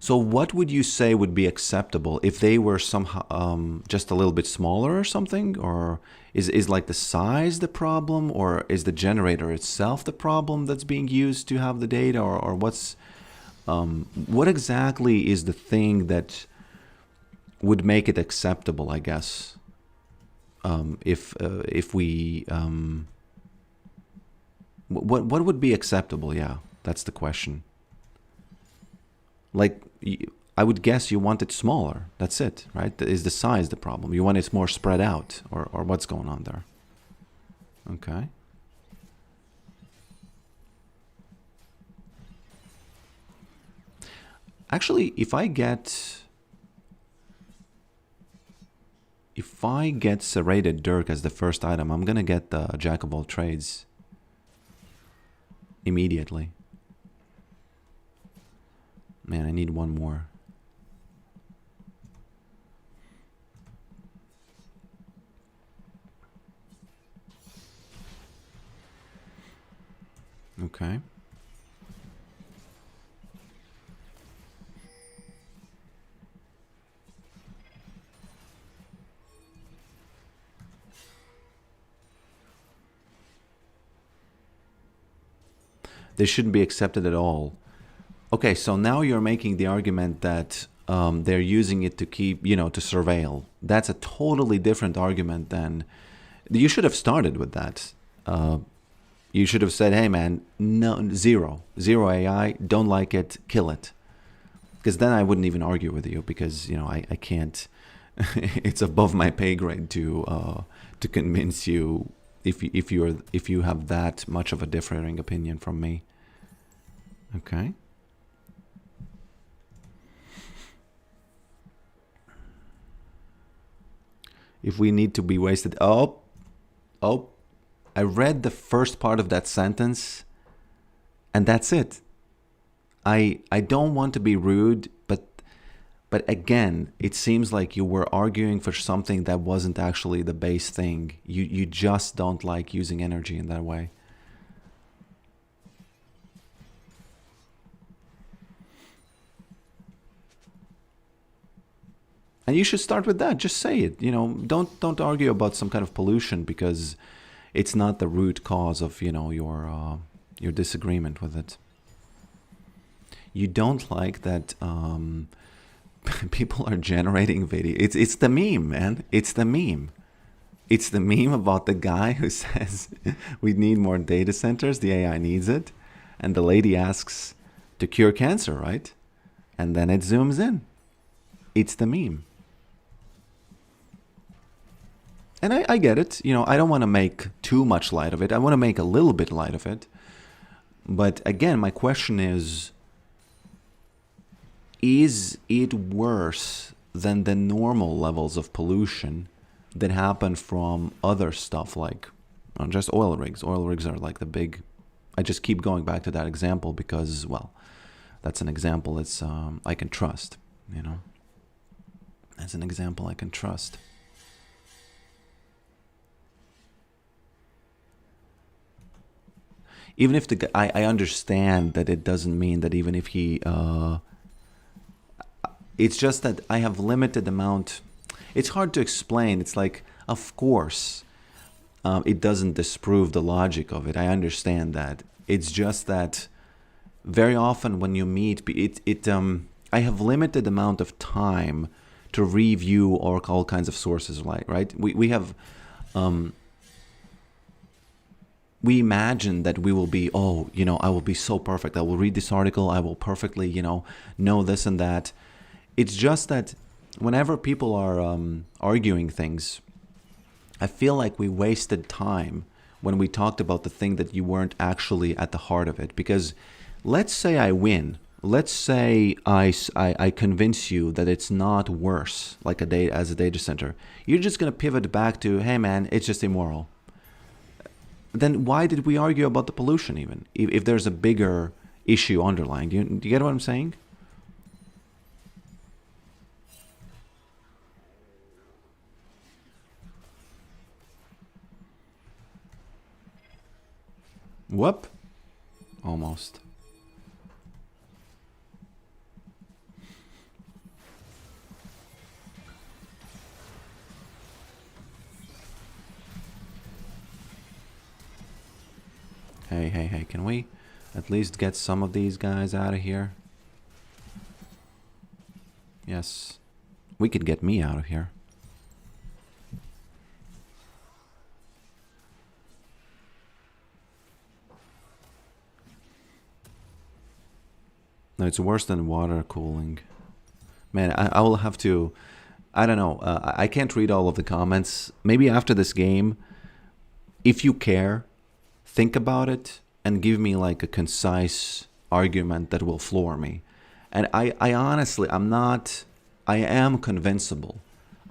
So what would you say would be acceptable if they were somehow just a little bit smaller or something? Or is like the size the problem? Or is the generator itself the problem that's being used to have the data? Or what's what exactly is the thing that would make it acceptable, I guess, if we what would be acceptable? Yeah, that's the question. Like, I would guess you want it smaller. That's it, right? Is the size the problem? You want it more spread out, or what's going on there? Okay. Actually, if I get serrated dirk as the first item, I'm gonna get the jack of all trades immediately. Man, I need one more. Okay. They shouldn't be accepted at all. Okay, so now you're making the argument that they're using it to keep, to surveil. That's a totally different argument than... You should have started with that. You should have said, hey man, no, zero AI, don't like it, kill it. Because then I wouldn't even argue with you because, I can't... it's above my pay grade to convince you if you have that much of a differing opinion from me. Okay. If we need to be wasted. Oh, I read the first part of that sentence and that's it. I don't want to be rude, but again, it seems like you were arguing for something that wasn't actually the base thing. You just don't like using energy in that way. And you should start with that. Just say it. Don't argue about some kind of pollution because it's not the root cause of your disagreement with it. You don't like that people are generating video. It's the meme, man. It's the meme. It's the meme about the guy who says we need more data centers. The AI needs it, and the lady asks to cure cancer, right? and then it zooms in. It's the meme. And I get it. You know, I don't want to make too much light of it. I want to make a little bit light of it. But again, my question is it worse than the normal levels of pollution that happen from other stuff like just oil rigs? Oil rigs are like the big... I just keep going back to that example because, well, that's an example it's I can trust, you know? That's an example I can trust. Even if I understand that it doesn't mean that even if he... it's just that I have limited amount... It's hard to explain. It's like, of course, it doesn't disprove the logic of it. I understand that. It's just that very often when you meet... I have limited amount of time to review all kinds of sources, right? We have... we imagine that we will be, oh, you know, I will be so perfect. I will read this article. I will perfectly, you know this and that. It's just that whenever people are arguing things, I feel like we wasted time when we talked about the thing that you weren't actually at the heart of it. Because let's say I win. Let's say I convince you that it's not worse like as a data center. You're just going to pivot back to, hey, man, it's just immoral. Then why did we argue about the pollution even? If there's a bigger issue underlying. Do you get what I'm saying? Whoop. Almost. Hey, can we at least get some of these guys out of here? Yes. We could get me out of here. No, it's worse than water cooling. Man, I will have to... I don't know. I can't read all of the comments. Maybe after this game, if you care, think about it and give me like a concise argument that will floor me. And I honestly, I am convincible.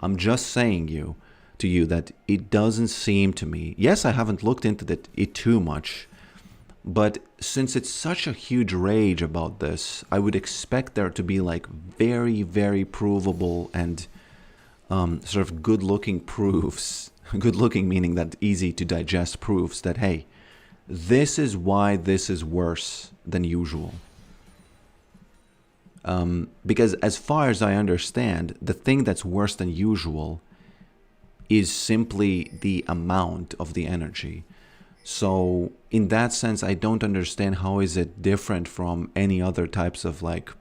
I'm just saying to you that it doesn't seem to me. Yes, I haven't looked into it too much, but since it's such a huge rage about this, I would expect there to be like very, very provable and sort of good-looking proofs. Good-looking meaning that easy to digest proofs that, hey, this is why this is worse than usual. Because as far as I understand, the thing that's worse than usual is simply the amount of the energy. So in that sense, I don't understand how is it different from any other types of like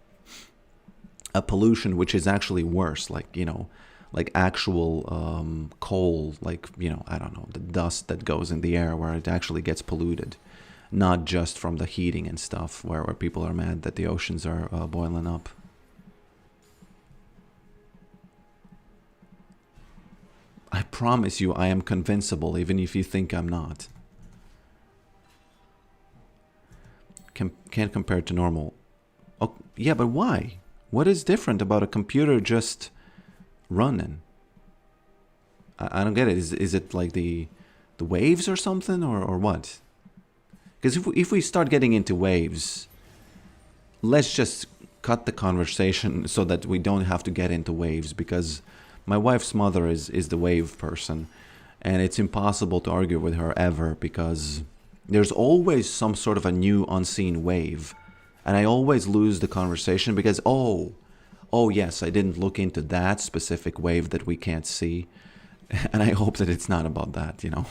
a pollution, which is actually worse, like, you know, like actual coal, like, you know, I don't know, the dust that goes in the air where it actually gets polluted, not just from the heating and stuff where people are mad that the oceans are boiling up. I promise you I am convincible, even if you think I'm not. Can't compare it to normal. Oh, yeah, but why? What is different about a computer just running? I don't get it. Is it like the waves or something, or what? Because if we start getting into waves, let's just cut the conversation so that we don't have to get into waves, because my wife's mother is the wave person, and it's impossible to argue with her ever, because there's always some sort of a new unseen wave, and I always lose the conversation because, oh yes, I didn't look into that specific wave that we can't see, and I hope that it's not about that, you know.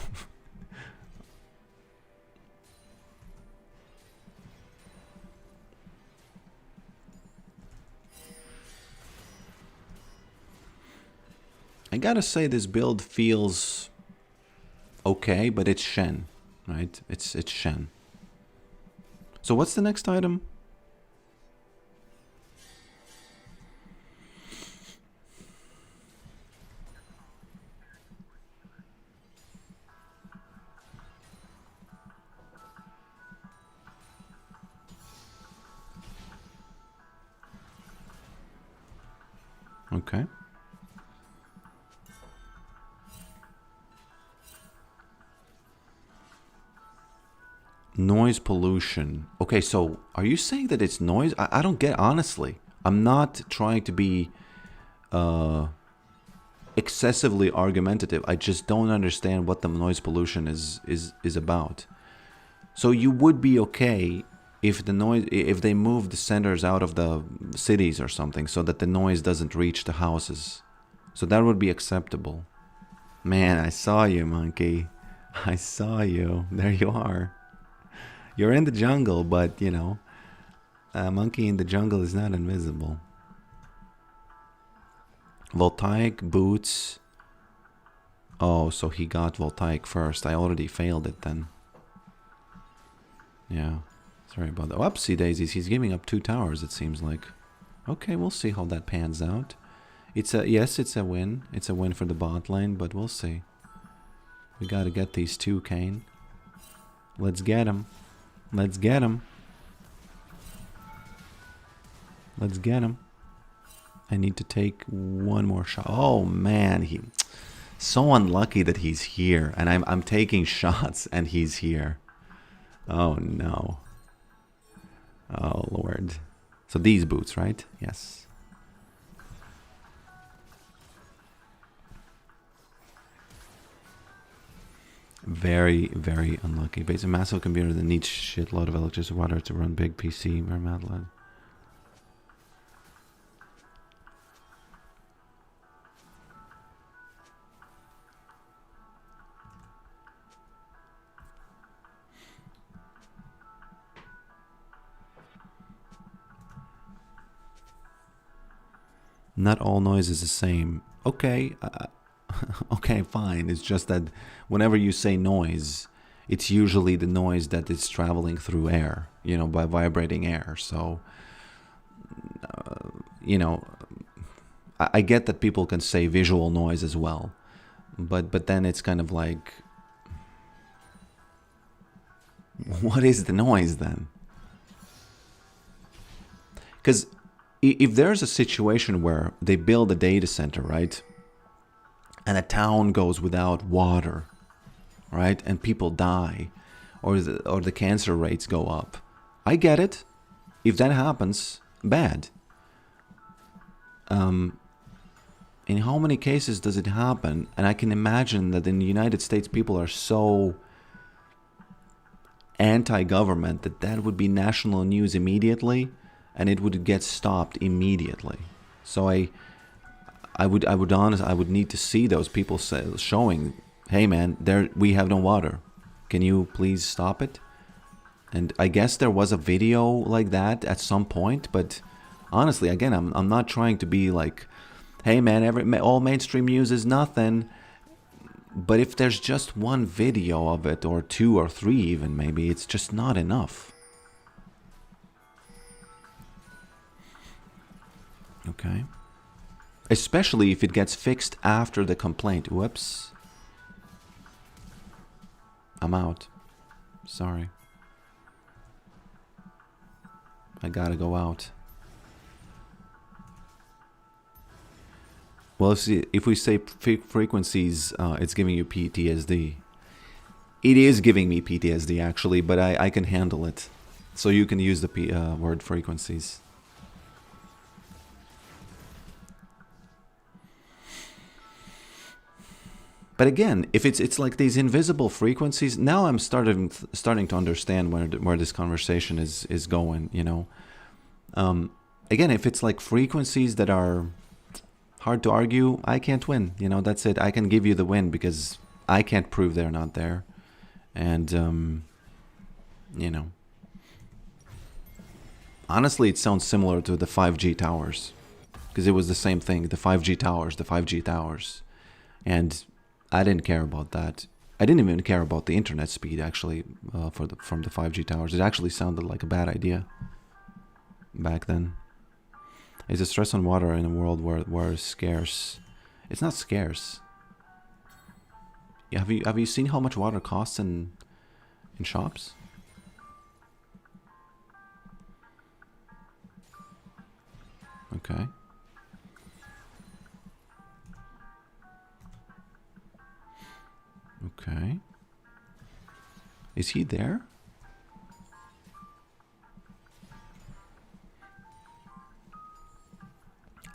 I gotta say this build feels okay, but it's Shen, right? It's Shen. So what's the next item? Okay. Noise pollution. Okay, so are you saying that it's noise? I don't get, honestly. I'm not trying to be excessively argumentative. I just don't understand what the noise pollution is about. So you would be okay if if they move the centers out of the cities or something, so that the noise doesn't reach the houses. So that would be acceptable. Man, I saw you, monkey. I saw you. There you are. You're in the jungle, but you know, a monkey in the jungle is not invisible. Voltaic boots. Oh, so he got voltaic first. I already failed it then. Yeah, sorry about that. Whoopsie daisies, he's giving up 2 towers, it seems like. Okay, we'll see how that pans out. Yes, it's a win. It's a win for the bot lane, but we'll see. We gotta get these 2, Kane. Let's get him. Let's get him. Let's get him. I need to take 1 more shot. Oh man, he so unlucky that he's here, and I'm taking shots and he's here. Oh no. Oh Lord. So these boots, right? Yes. Very, very unlucky. But it's a massive computer that needs shitload of electricity water to run big PC. Madeline. Not all noise is the same. Okay, okay, fine. It's just that whenever you say noise, it's usually the noise that is traveling through air, you know, by vibrating air. So, you know, I get that people can say visual noise as well, but then it's kind of like, what is the noise then? Because if there's a situation where they build a data center, right, and a town goes without water, right, and people die, or the cancer rates go up, I get it. If that happens, bad. In how many cases does it happen? And I can imagine that in the United States, people are so anti-government that would be national news immediately, and it would get stopped immediately. So I would need to see those people showing, hey man, we have no water. Can you please stop it? And I guess there was a video like that at some point, but honestly, again, I'm not trying to be like, hey man, all mainstream news is nothing. But if there's just 1 video of it, or 2 or 3 even, maybe it's just not enough. Okay. Especially if it gets fixed after the complaint. Whoops. I'm out. Sorry. I gotta go out. Well, if we say frequencies, it's giving you PTSD. It is giving me PTSD, actually, but I can handle it. So you can use the word frequencies. But again, if it's like these invisible frequencies, now I'm starting to understand where this conversation is going, you know. Again, if it's like frequencies that are hard to argue, I can't win. You know, that's it. I can give you the win because I can't prove they're not there. And, you know, honestly, it sounds similar to the 5G towers. Because it was the same thing, the 5G towers. And I didn't care about that. I didn't even care about the internet speed, actually, from the 5G towers. It actually sounded like a bad idea back then. Is the stress on water in a world where it's scarce? It's not scarce. Have you seen how much water costs in shops? Okay. Is he there?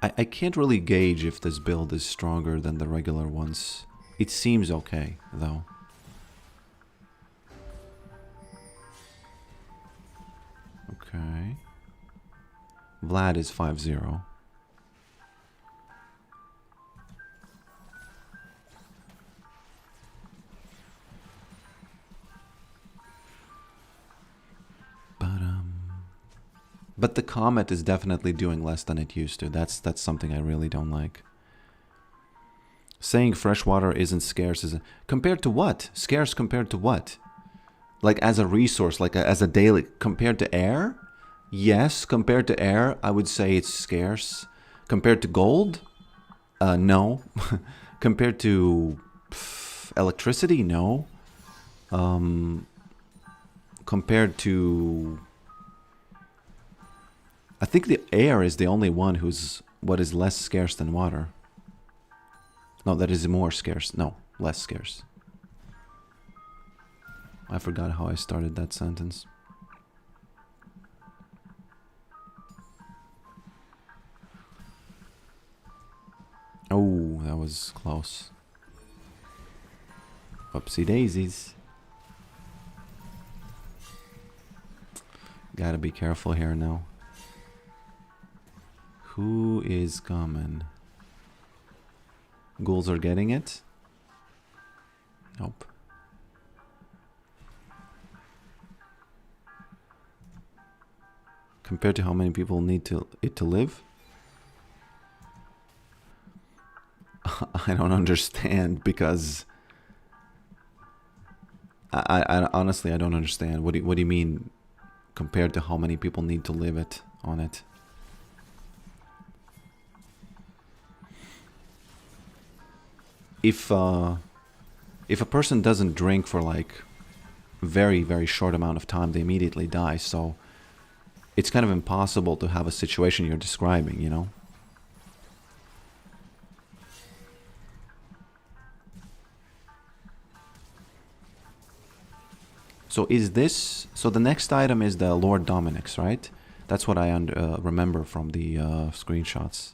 I can't really gauge if this build is stronger than the regular ones. It seems okay, though. Okay. Vlad is 5-0. But the comet is definitely doing less than it used to. That's something I really don't like. Saying fresh water isn't scarce is compared to what? Scarce compared to what? Like as a resource, like as a daily, compared to air? Yes, compared to air, I would say it's scarce. Compared to gold? No. Compared to electricity? No. Compared to... I think the air is the only one who's what is less scarce than water. No, that is more scarce. No, less scarce. I forgot how I started that sentence. Oh, that was close. Whoopsie daisies. Gotta be careful here now. Who is coming? Ghouls are getting it? Nope. Compared to how many people need it to live? I don't understand because I honestly I don't understand. What do you mean compared to how many people need to live on it? If a person doesn't drink for like very, very short amount of time, they immediately die. So it's kind of impossible to have a situation you're describing, you know? So is this... So the next item is the Lord Dominic's, right? That's what I remember from the screenshots.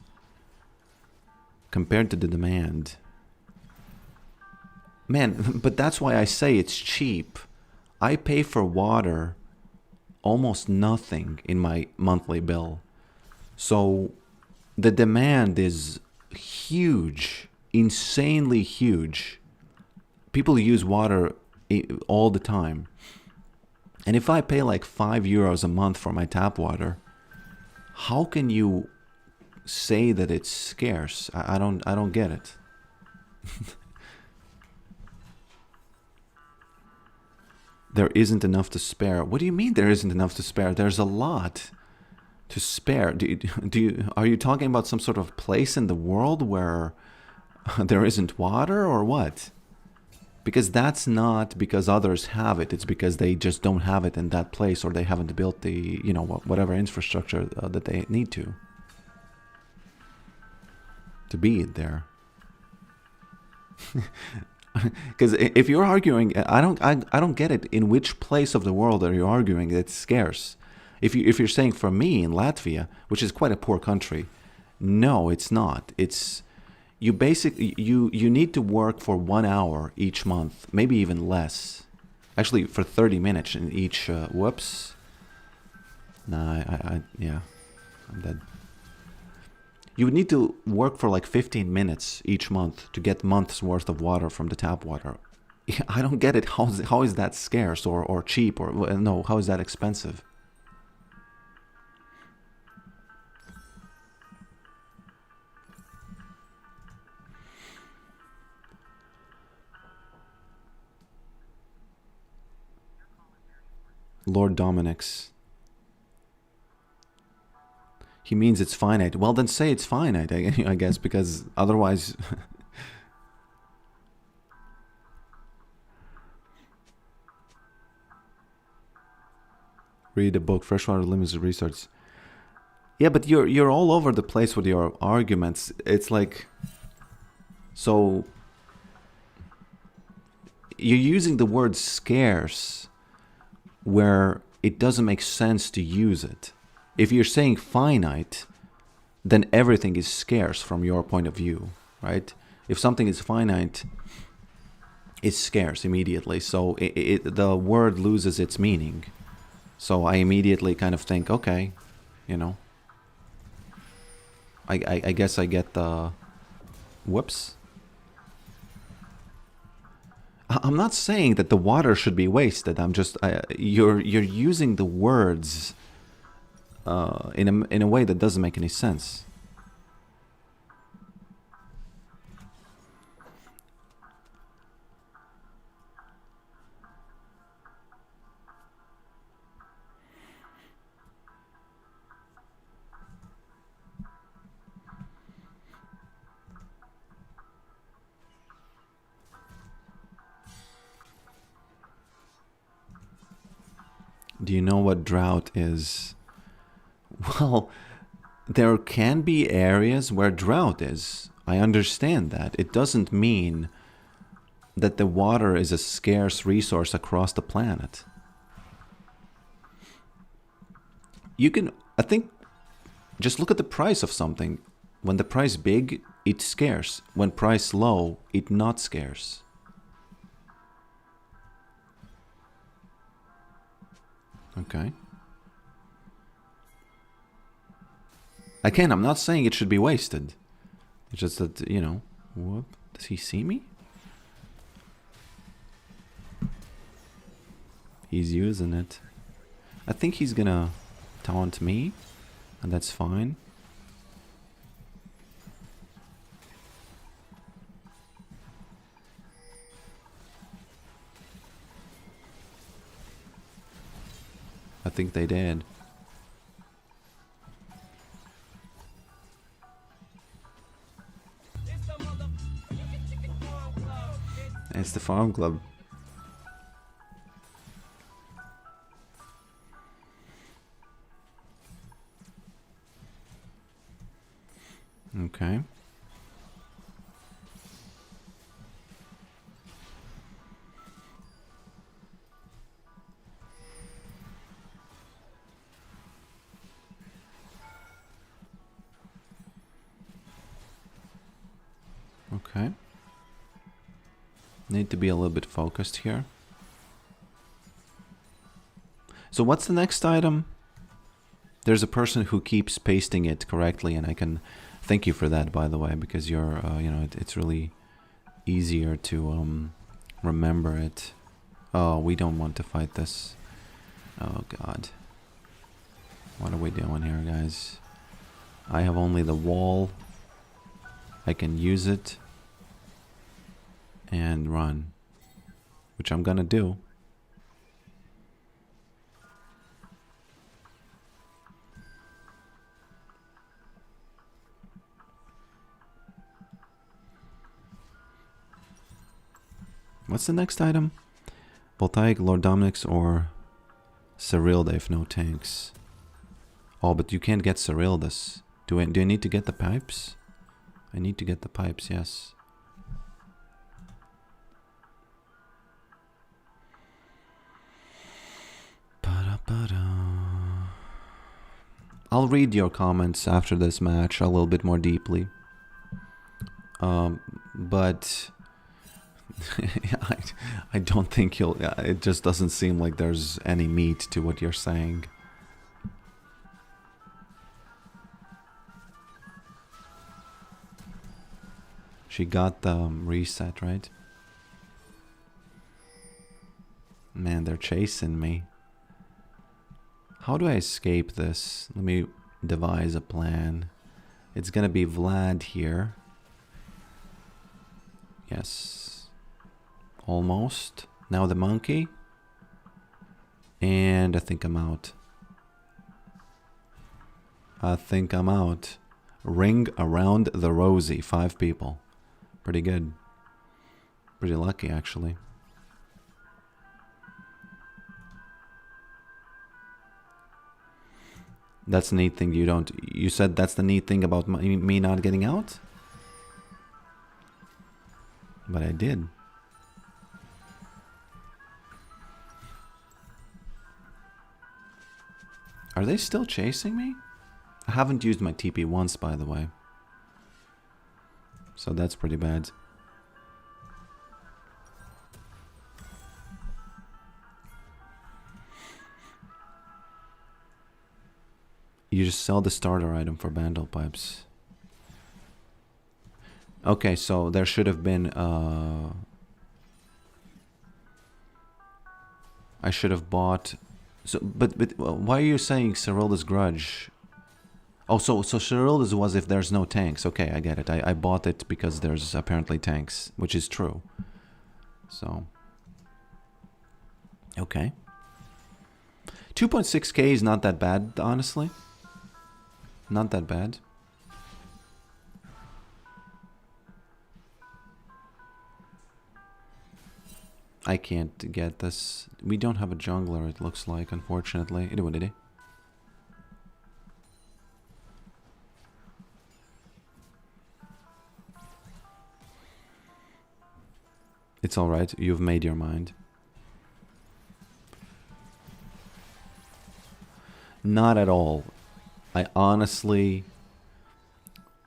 Compared to the demand... Man, but that's why I say it's cheap. I pay for water almost nothing in my monthly bill. So the demand is huge, insanely huge. People use water all the time. And if I pay like €5 a month for my tap water, how can you say that it's scarce? I don't get it. There isn't enough to spare. What do you mean there isn't enough to spare? There's a lot to spare. Are you talking about some sort of place in the world where there isn't water or what? Because that's not because others have it. It's because they just don't have it in that place, or they haven't built the, you know, whatever infrastructure that they need to be there. Because if you're arguing, I don't get it. In which place of the world are you arguing that it's scarce? If you're saying for me in Latvia, which is quite a poor country, no, it's not. It's you need to work for 1 hour each month, maybe even less. Actually, for 30 minutes in each. Whoops. Nah, yeah, I'm dead. You would need to work for like 15 minutes each month to get months worth of water from the tap water. I don't get it. How is that scarce or cheap or no? How is that expensive? Lord Dominic's. He means it's finite. Well, then say it's finite, I guess, because otherwise... Read a book, Freshwater Limited Research. Yeah, but you're all over the place with your arguments. It's like... So... You're using the word scarce where it doesn't make sense to use it. If you're saying finite, then everything is scarce from your point of view, right? If something is finite, it's scarce immediately. So the word loses its meaning. So I immediately kind of think, okay, you know, I guess I get the... Whoops. I'm not saying that the water should be wasted. I'm just... you're using the words in a way that doesn't make any sense. Do you know what drought is? Well, there can be areas where drought is. I understand that. It doesn't mean that the water is a scarce resource across the planet. You can, I think, just look at the price of something. When the price big, it's scarce. When price low, it's not scarce. Okay. Again, I'm not saying it should be wasted. It's just that, you know... Whoop. Does he see me? He's using it. I think he's gonna taunt me. And that's fine. I think they did. It's the farm club. Okay. Okay. Need to be a little bit focused here. So what's the next item? There's a person who keeps pasting it correctly, and I can thank you for that, by the way, because you're, you know, it's really easier to remember it. Oh, we don't want to fight this. Oh God. What are we doing here, guys? I have only the wall. I can use it and run, which I'm gonna do. What's the next item? Voltaic, Lord Dominic's, or Cerilda if no tanks. Oh, but you can't get Cerilda's. Do I need to get the pipes? I need to get the pipes, yes. I'll read your comments after this match a little bit more deeply. But I don't think you'll... it just doesn't seem like there's any meat to what you're saying. She got the reset, right? Man, they're chasing me. How do I escape this? Let me devise a plan. It's gonna be Vlad here. Yes. Almost. Now the monkey. And I think I'm out. I think I'm out. Ring around the rosy. 5 people. Pretty good. Pretty lucky, actually. That's the neat thing. You said that's the neat thing about me not getting out? But I did. Are they still chasing me? I haven't used my TP once, by the way. So that's pretty bad. You just sell the starter item for bandle pipes. Okay, so there should have been I should have bought. So, but why are you saying Cyrilda's grudge? Oh, so Cyrilda's was if there's no tanks. Okay, I get it. I bought it because there's apparently tanks, which is true. So, okay. 2.6k is not that bad, honestly. Not that bad. I can't get this. We don't have a jungler, it looks like, unfortunately. It's alright, you've made your mind. Not at all. I honestly...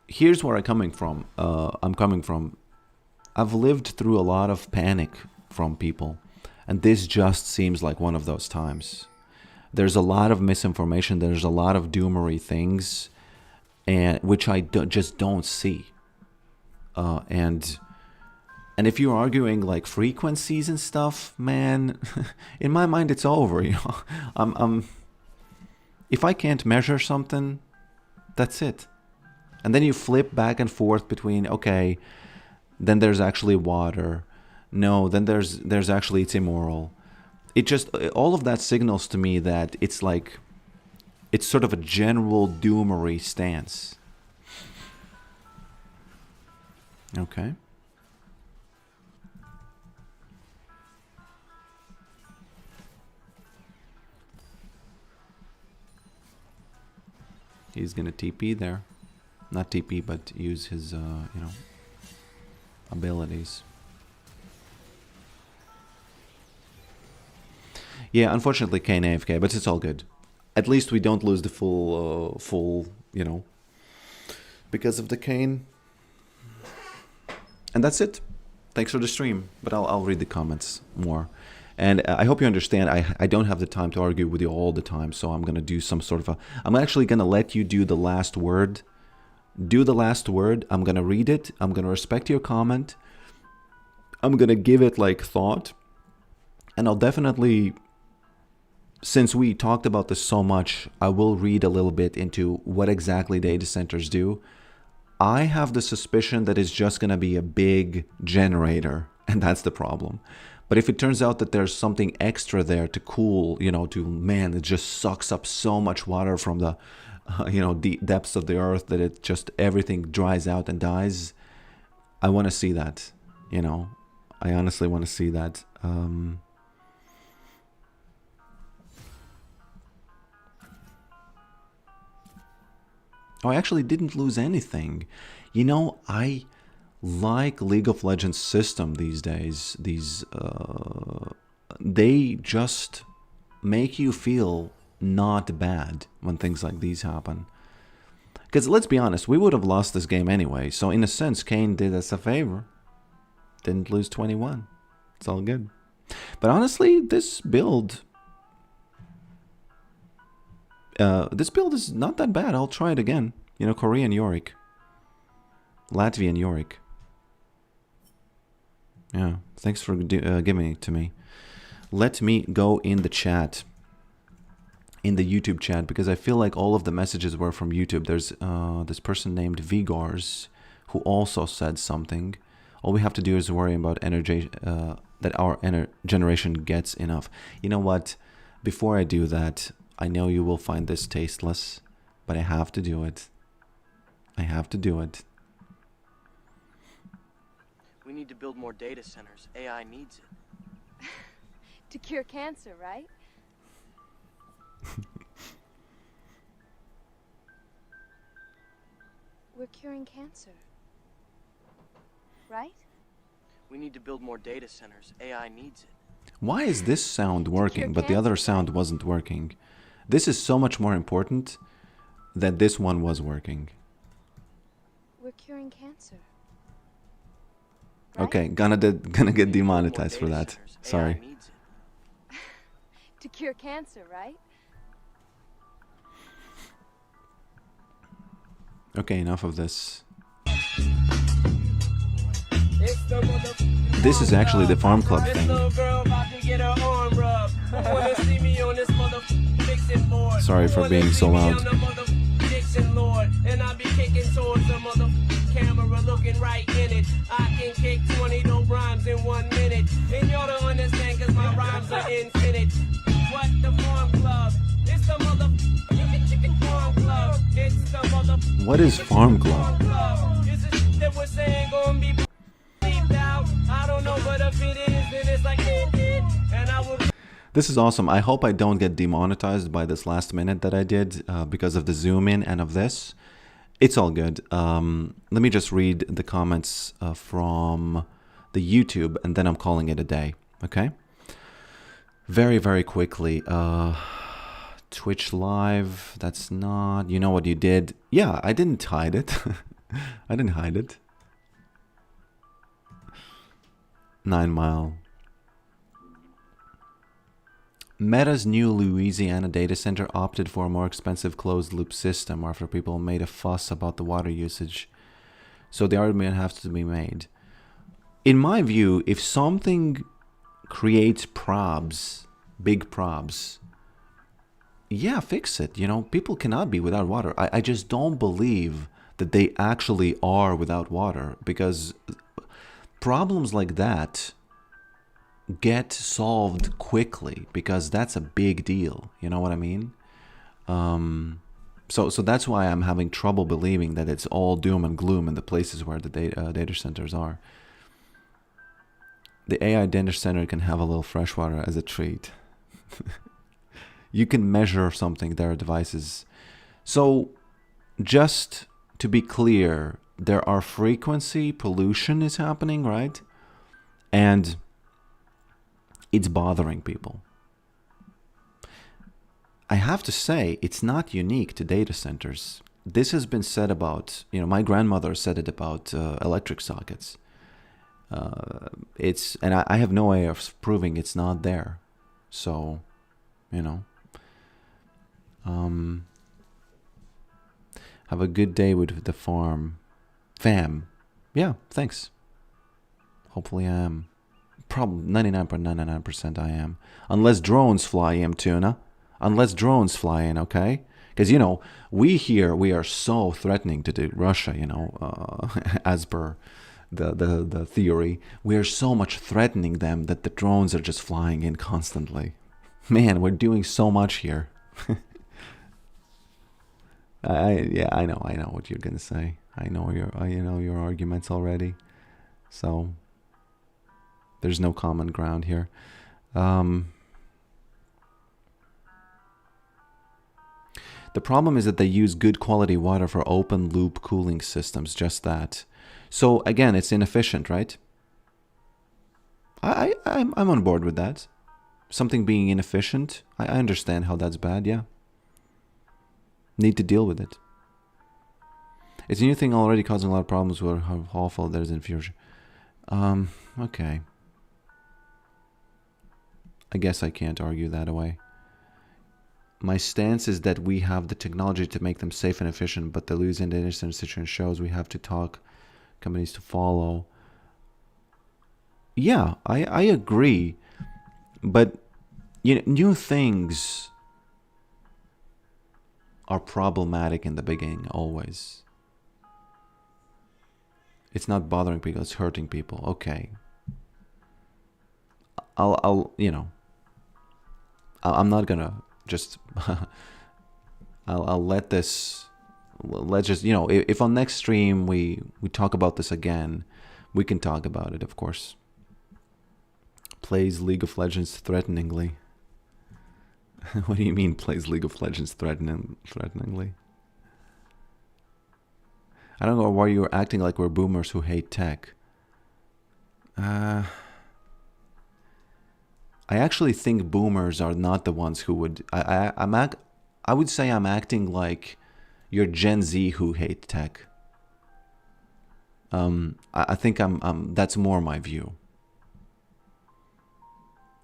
Here's where I'm coming from. I've lived through a lot of panic from people, and this just seems like one of those times. There's a lot of misinformation, there's a lot of doomery things, and which I just don't see. And if you're arguing like frequencies and stuff, man, in my mind it's over. You know, if I can't measure something, that's it. And then you flip back and forth between, okay, then there's actually water. No, then there's actually, it's immoral. It just, all of that signals to me that it's like, it's sort of a general doomery stance. Okay. He's gonna TP there. Not TP, but use his, you know, abilities. Yeah, unfortunately, Kane AFK, but it's all good. At least we don't lose the full, you know, because of the Kane. And that's it. Thanks for the stream, but I'll read the comments more. And I hope you understand, I don't have the time to argue with you all the time, so I'm going to do some sort of a... I'm actually going to let you do the last word. Do the last word. I'm going to read it. I'm going to respect your comment. I'm going to give it, like, thought. And I'll definitely... Since we talked about this so much, I will read a little bit into what exactly data centers do. I have the suspicion that it's just going to be a big generator, and that's the problem. But if it turns out that there's something extra there to cool, you know, man, it just sucks up so much water from the, you know, the depths of the earth that it just, everything dries out and dies. I want to see that, you know. I honestly want to see that. Oh, I actually didn't lose anything. You know, I like League of Legends system these days. They just make you feel not bad when things like these happen. Because let's be honest, we would have lost this game anyway. So in a sense, Kane did us a favor. Didn't lose 21. It's all good. But honestly, this build is not that bad. I'll try it again. You know, Korean Yorick. Latvian Yorick. Yeah, thanks for giving it to me. Let me go in the chat. In the YouTube chat, because I feel like all of the messages were from YouTube. There's this person named Vigars who also said something. All we have to do is worry about energy, that our generation gets enough. You know what? Before I do that, I know you will find this tasteless, but I have to do it. I have to do it. We need to build more data centers. AI needs it. To cure cancer, right? We're curing cancer. Right? We need to build more data centers. AI needs it. Why is this sound working, but the other sound wasn't working? This is so much more important that this one was working. We're curing cancer. Right? Okay, gonna get We need to build more demonetized for data that. centers. AI Sorry. needs it. To cure cancer, right? Okay, enough of this. This is actually the farm club thing. Sorry for being so loud. Camera looking right in it. I can kick 20 dope rhymes in 1 minute. And y'all don't understand cause my rhymes are infinite. What the farm club? It's the mother chicken farm club. It's the mother. What is farm club? Is this shit that we're saying gonna be bleeped out? I don't know, but if it is, then it's like and I will. This is awesome. I hope I don't get demonetized by this last minute that I did because of the zoom in and of this. It's all good. Let me just read the comments from the YouTube and then I'm calling it a day. Okay? Very, very quickly. Twitch Live. That's not... You know what you did? Yeah, I didn't hide it. I didn't hide it. 9 Mile. Meta's new Louisiana data center opted for a more expensive closed-loop system after people made a fuss about the water usage. So the argument has to be made. In my view, if something creates probs, big probs, yeah, fix it. You know, people cannot be without water. I just don't believe that they actually are without water because problems like that get solved quickly because that's a big deal. You know what I mean? So that's why I'm having trouble believing that it's all doom and gloom in the places where the data centers are. The AI data center can have a little fresh water as a treat. You can measure something. There are devices. So just to be clear, there are frequency pollution is happening, right? And it's bothering people. I have to say, it's not unique to data centers. This has been said about, you know, my grandmother said it about electric sockets. And I have no way of proving it's not there. So, you know. Have a good day with the farm. Fam. Yeah, thanks. Hopefully I am. Probably 99.99% I am. Unless drones fly in, Tuna. Unless drones fly in, okay? Because, you know, we are so threatening to Russia, you know, as per the theory. We are so much threatening them that the drones are just flying in constantly. Man, we're doing so much here. I know what you're gonna say. I know your arguments already. So there's no common ground here. The problem is that they use good quality water for open loop cooling systems, just that. So again, it's inefficient, right? I'm on board with that. Something being inefficient, I understand how that's bad, yeah. Need to deal with it. It's a new thing already causing a lot of problems with how awful that is in future. Okay. I guess I can't argue that away. My stance is that we have the technology to make them safe and efficient, but the Louisiana data center situation shows we have to talk companies to follow. Yeah, I agree. But you know, new things are problematic in the beginning, always. It's not bothering people, it's hurting people. Okay. I'll you know, I'm not gonna just I'll let this, let's just, you know, if on next stream we talk about this again, we can talk about it, of course. Plays League of Legends threateningly. What do you mean plays League of Legends threateningly? I don't know why you're acting like we're boomers who hate tech. I actually think boomers are not the ones who would... I would say I'm acting like your Gen Z who hate tech. I think that's more my view.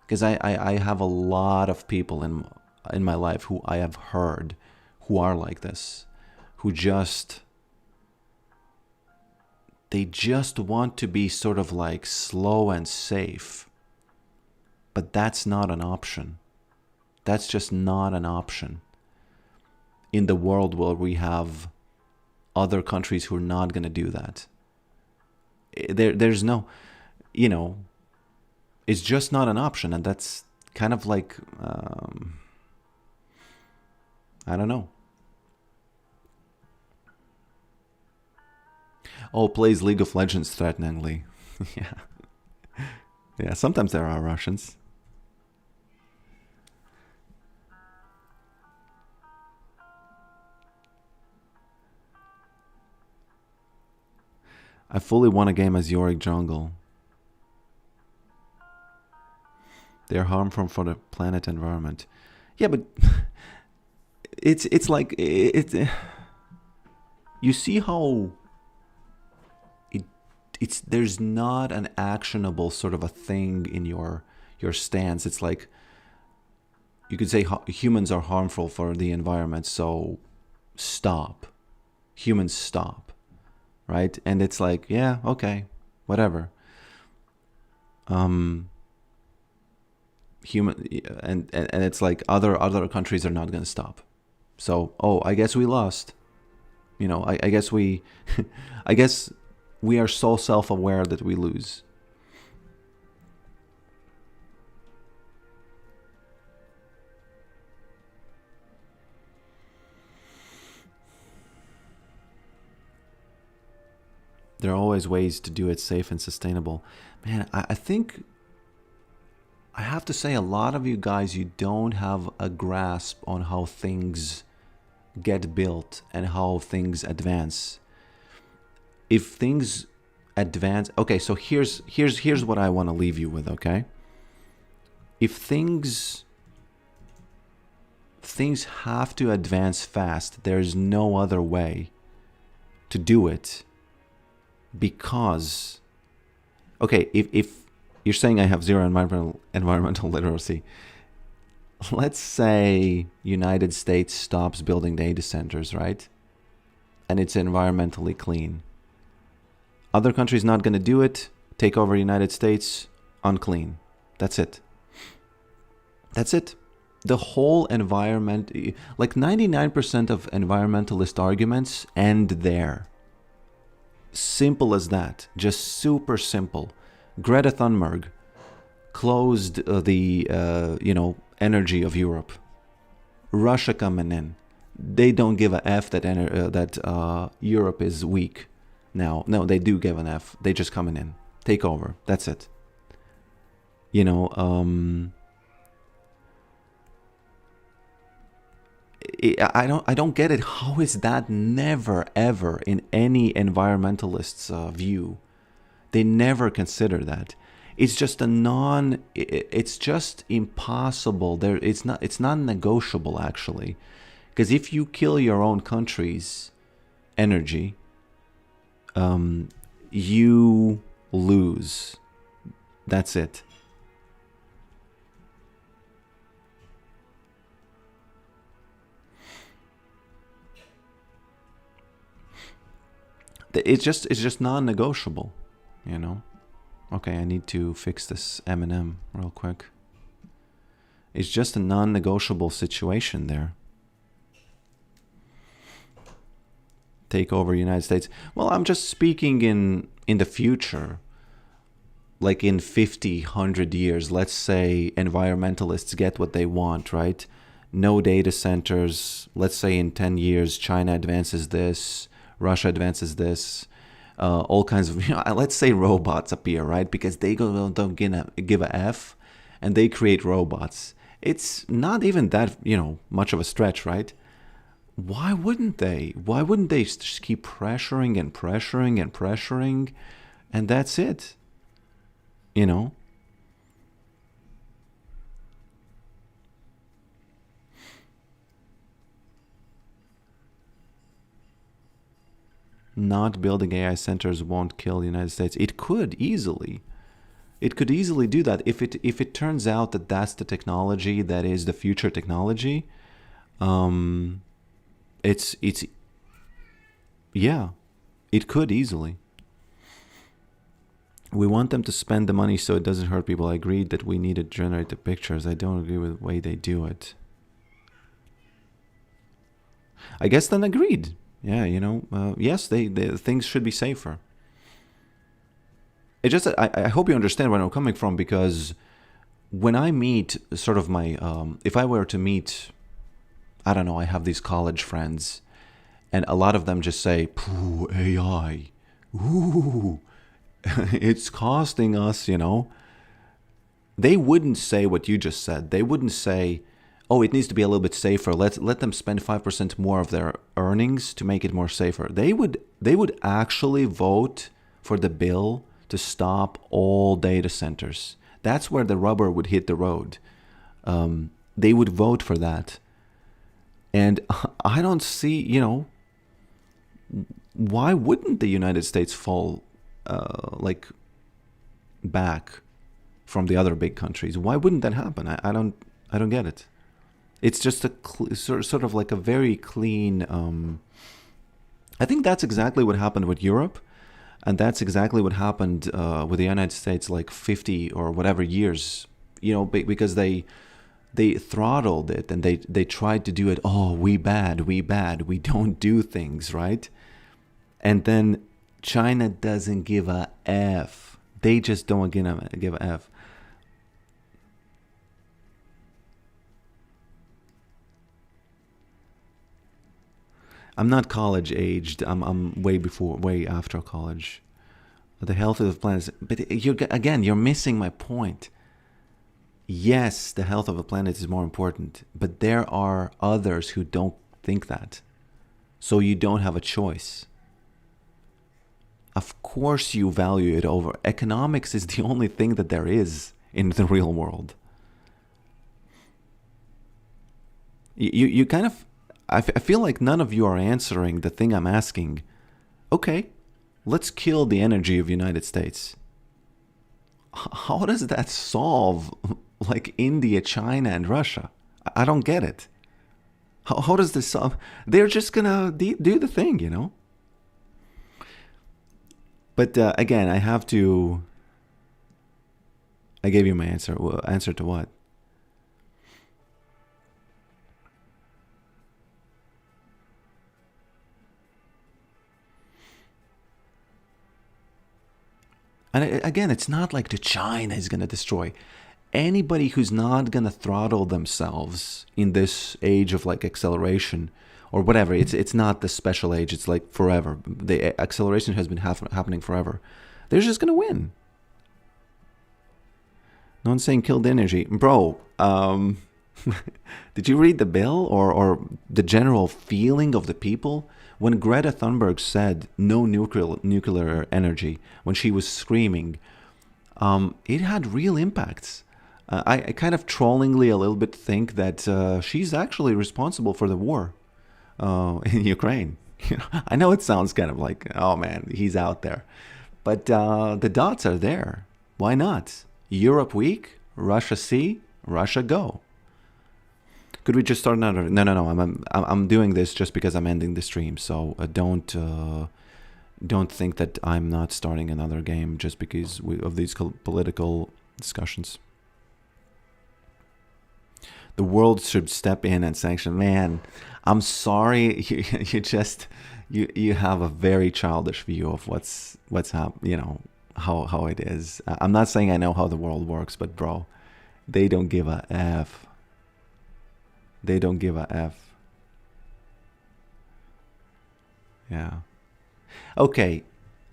Because I have a lot of people in my life who I have heard who are like this, who they just want to be sort of like slow and safe. But that's not an option. That's just not an option in the world where we have other countries who are not going to do that. There's no, it's just not an option. And that's kind of like, I don't know. Oh, plays League of Legends threateningly. Yeah. Yeah, sometimes there are Russians. I fully want a game as Yorick jungle. They're harmful for the planet environment. Yeah, but it's like you see how it's there's not an actionable sort of a thing in your stance. It's like you could say humans are harmful for the environment, so stop. Humans stop. Right? And it's like, yeah, okay, whatever. Human and it's like other countries are not going to stop. So, I guess we lost. I guess we I guess we are so self-aware that we lose. There are always ways to do it safe and sustainable. Man, I think I have to say a lot of you guys, you don't have a grasp on how things get built and how things advance. If things advance, okay, so here's what I want to leave you with, okay? If things have to advance fast, there's no other way to do it. Because, okay, if you're saying I have zero environmental literacy, let's say United States stops building data centers, right? And it's environmentally clean. Other countries not going to do it, take over United States, unclean. That's it. That's it. The whole environment, like 99% of environmentalist arguments end there. Simple as that. Just super simple. Greta Thunberg closed the energy of Europe. Russia coming in. They don't give a F that Europe is weak now. No, they do give an F. They just coming in. Take over. That's it. I don't get it. How is that never ever in any environmentalist's view? They never consider that. It's just it's just impossible. It's not negotiable actually, because if you kill your own country's energy, you lose. That's it. It's just non-negotiable, Okay, I need to fix this M&M real quick. It's just a non-negotiable situation there. Take over United States. Well, I'm just speaking in the future. Like in 50, 100 years, let's say environmentalists get what they want, right? No data centers. Let's say in 10 years, China advances this. Russia advances this, all kinds of, let's say robots appear, right? Because they don't give a F, and they create robots. It's not even that, much of a stretch, right? Why wouldn't they? Why wouldn't they just keep pressuring and pressuring and pressuring, and that's it? not building AI centers won't kill the United States. It could easily. It could easily do that if it turns out that that's the technology that is the future technology. It's yeah, it could easily. We want them to spend the money so it doesn't hurt people. I agreed that we need to generate the pictures. I don't agree with the way they do it. I guess then agreed. Yeah, yes, they things should be safer. It just, I hope you understand where I'm coming from, because when I meet sort of my, if I were to meet, I don't know, I have these college friends, and a lot of them just say, "Pooh, AI, ooh, it's costing us," They wouldn't say what you just said. They wouldn't say, "Oh, it needs to be a little bit safer. Let them spend 5% more of their earnings to make it more safer." They would actually vote for the bill to stop all data centers. That's where the rubber would hit the road. They would vote for that. And I don't see, why wouldn't the United States fall back from the other big countries? Why wouldn't that happen? I don't get it. It's just a sort of like a very clean. I think that's exactly what happened with Europe, and that's exactly what happened with the United States, like 50 or whatever years. Because they throttled it and they tried to do it. Oh, we bad, we don't do things right. And then China doesn't give a F. They just don't give a F. I'm not college aged. I'm way after college. The health of the planet. But you're missing my point. Yes, the health of the planet is more important, but there are others who don't think that. So you don't have a choice. Of course you value it over. Economics is the only thing that there is in the real world. You kind of, I feel like none of you are answering the thing I'm asking. Okay, let's kill the energy of the United States. How does that solve like India, China, and Russia? I don't get it. How does this solve? They're just gonna do the thing, But again, I have to. I gave you my answer. Answer to what? And again, it's not like the China is going to destroy. Anybody who's not going to throttle themselves in this age of like acceleration or whatever, it's not the special age, it's like forever. The acceleration has been happening forever. They're just going to win. No one's saying kill the energy. Bro, did you read the bill or the general feeling of the people? When Greta Thunberg said no nuclear energy, when she was screaming, it had real impacts. I kind of trollingly a little bit think that she's actually responsible for the war in Ukraine. I know it sounds kind of like, oh man, he's out there. But the dots are there. Why not? Europe weak, Russia see, Russia go. Could we just start another? No. I'm doing this just because I'm ending the stream. So don't think that I'm not starting another game just because of these political discussions. The world should step in and sanction. Man, I'm sorry. You have a very childish view of what's happening. How it is. I'm not saying I know how the world works, but bro, they don't give a F. They don't give a F. Yeah. Okay.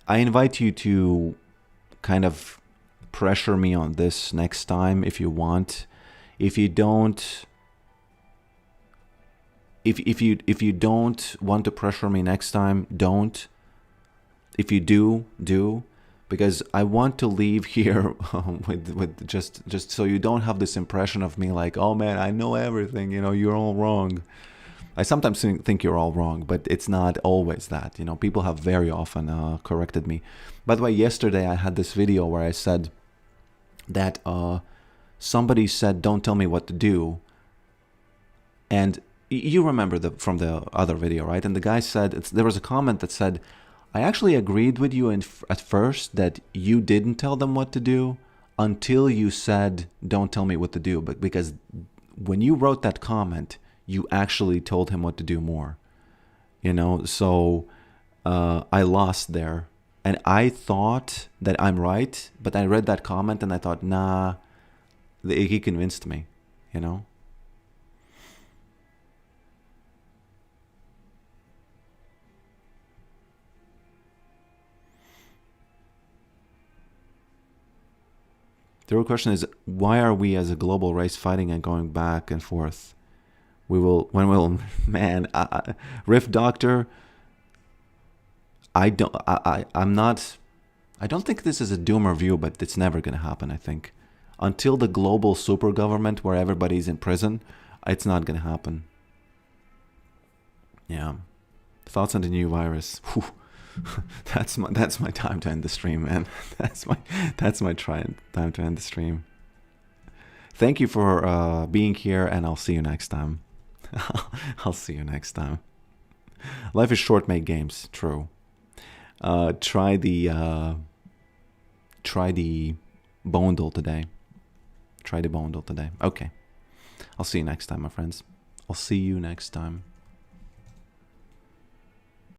I invite you to kind of pressure me on this next time if you want. If you don't if you don't want to pressure me next time, don't. If you do. Because I want to leave here with just so you don't have this impression of me like, oh man, I know everything, you're all wrong. I sometimes think you're all wrong, but it's not always that. You know, people have very often corrected me. By the way, yesterday I had this video where I said that somebody said, "Don't tell me what to do," and you remember from the other video, right? And the guy said, there was a comment that said, "I actually agreed with you at first that you didn't tell them what to do until you said, 'Don't tell me what to do.' But because when you wrote that comment, you actually told him what to do more, you know? So I lost there. And I thought that I'm right, but I read that comment and I thought, nah, he convinced me, you know? The real question is, why are we as a global race fighting and going back and forth? Man, Rift Doctor, I don't think this is a doomer view, but it's never going to happen, I think. Until the global super government where everybody's in prison, it's not going to happen. Yeah. Thoughts on the new virus. Whew. That's my time to end the stream, man. That's my time to end the stream. Thank you for being here, and I'll see you next time. I'll see you next time. Life is short, make games. True. Try the Boondle today. Try the Boondle today. Okay. I'll see you next time, my friends. I'll see you next time.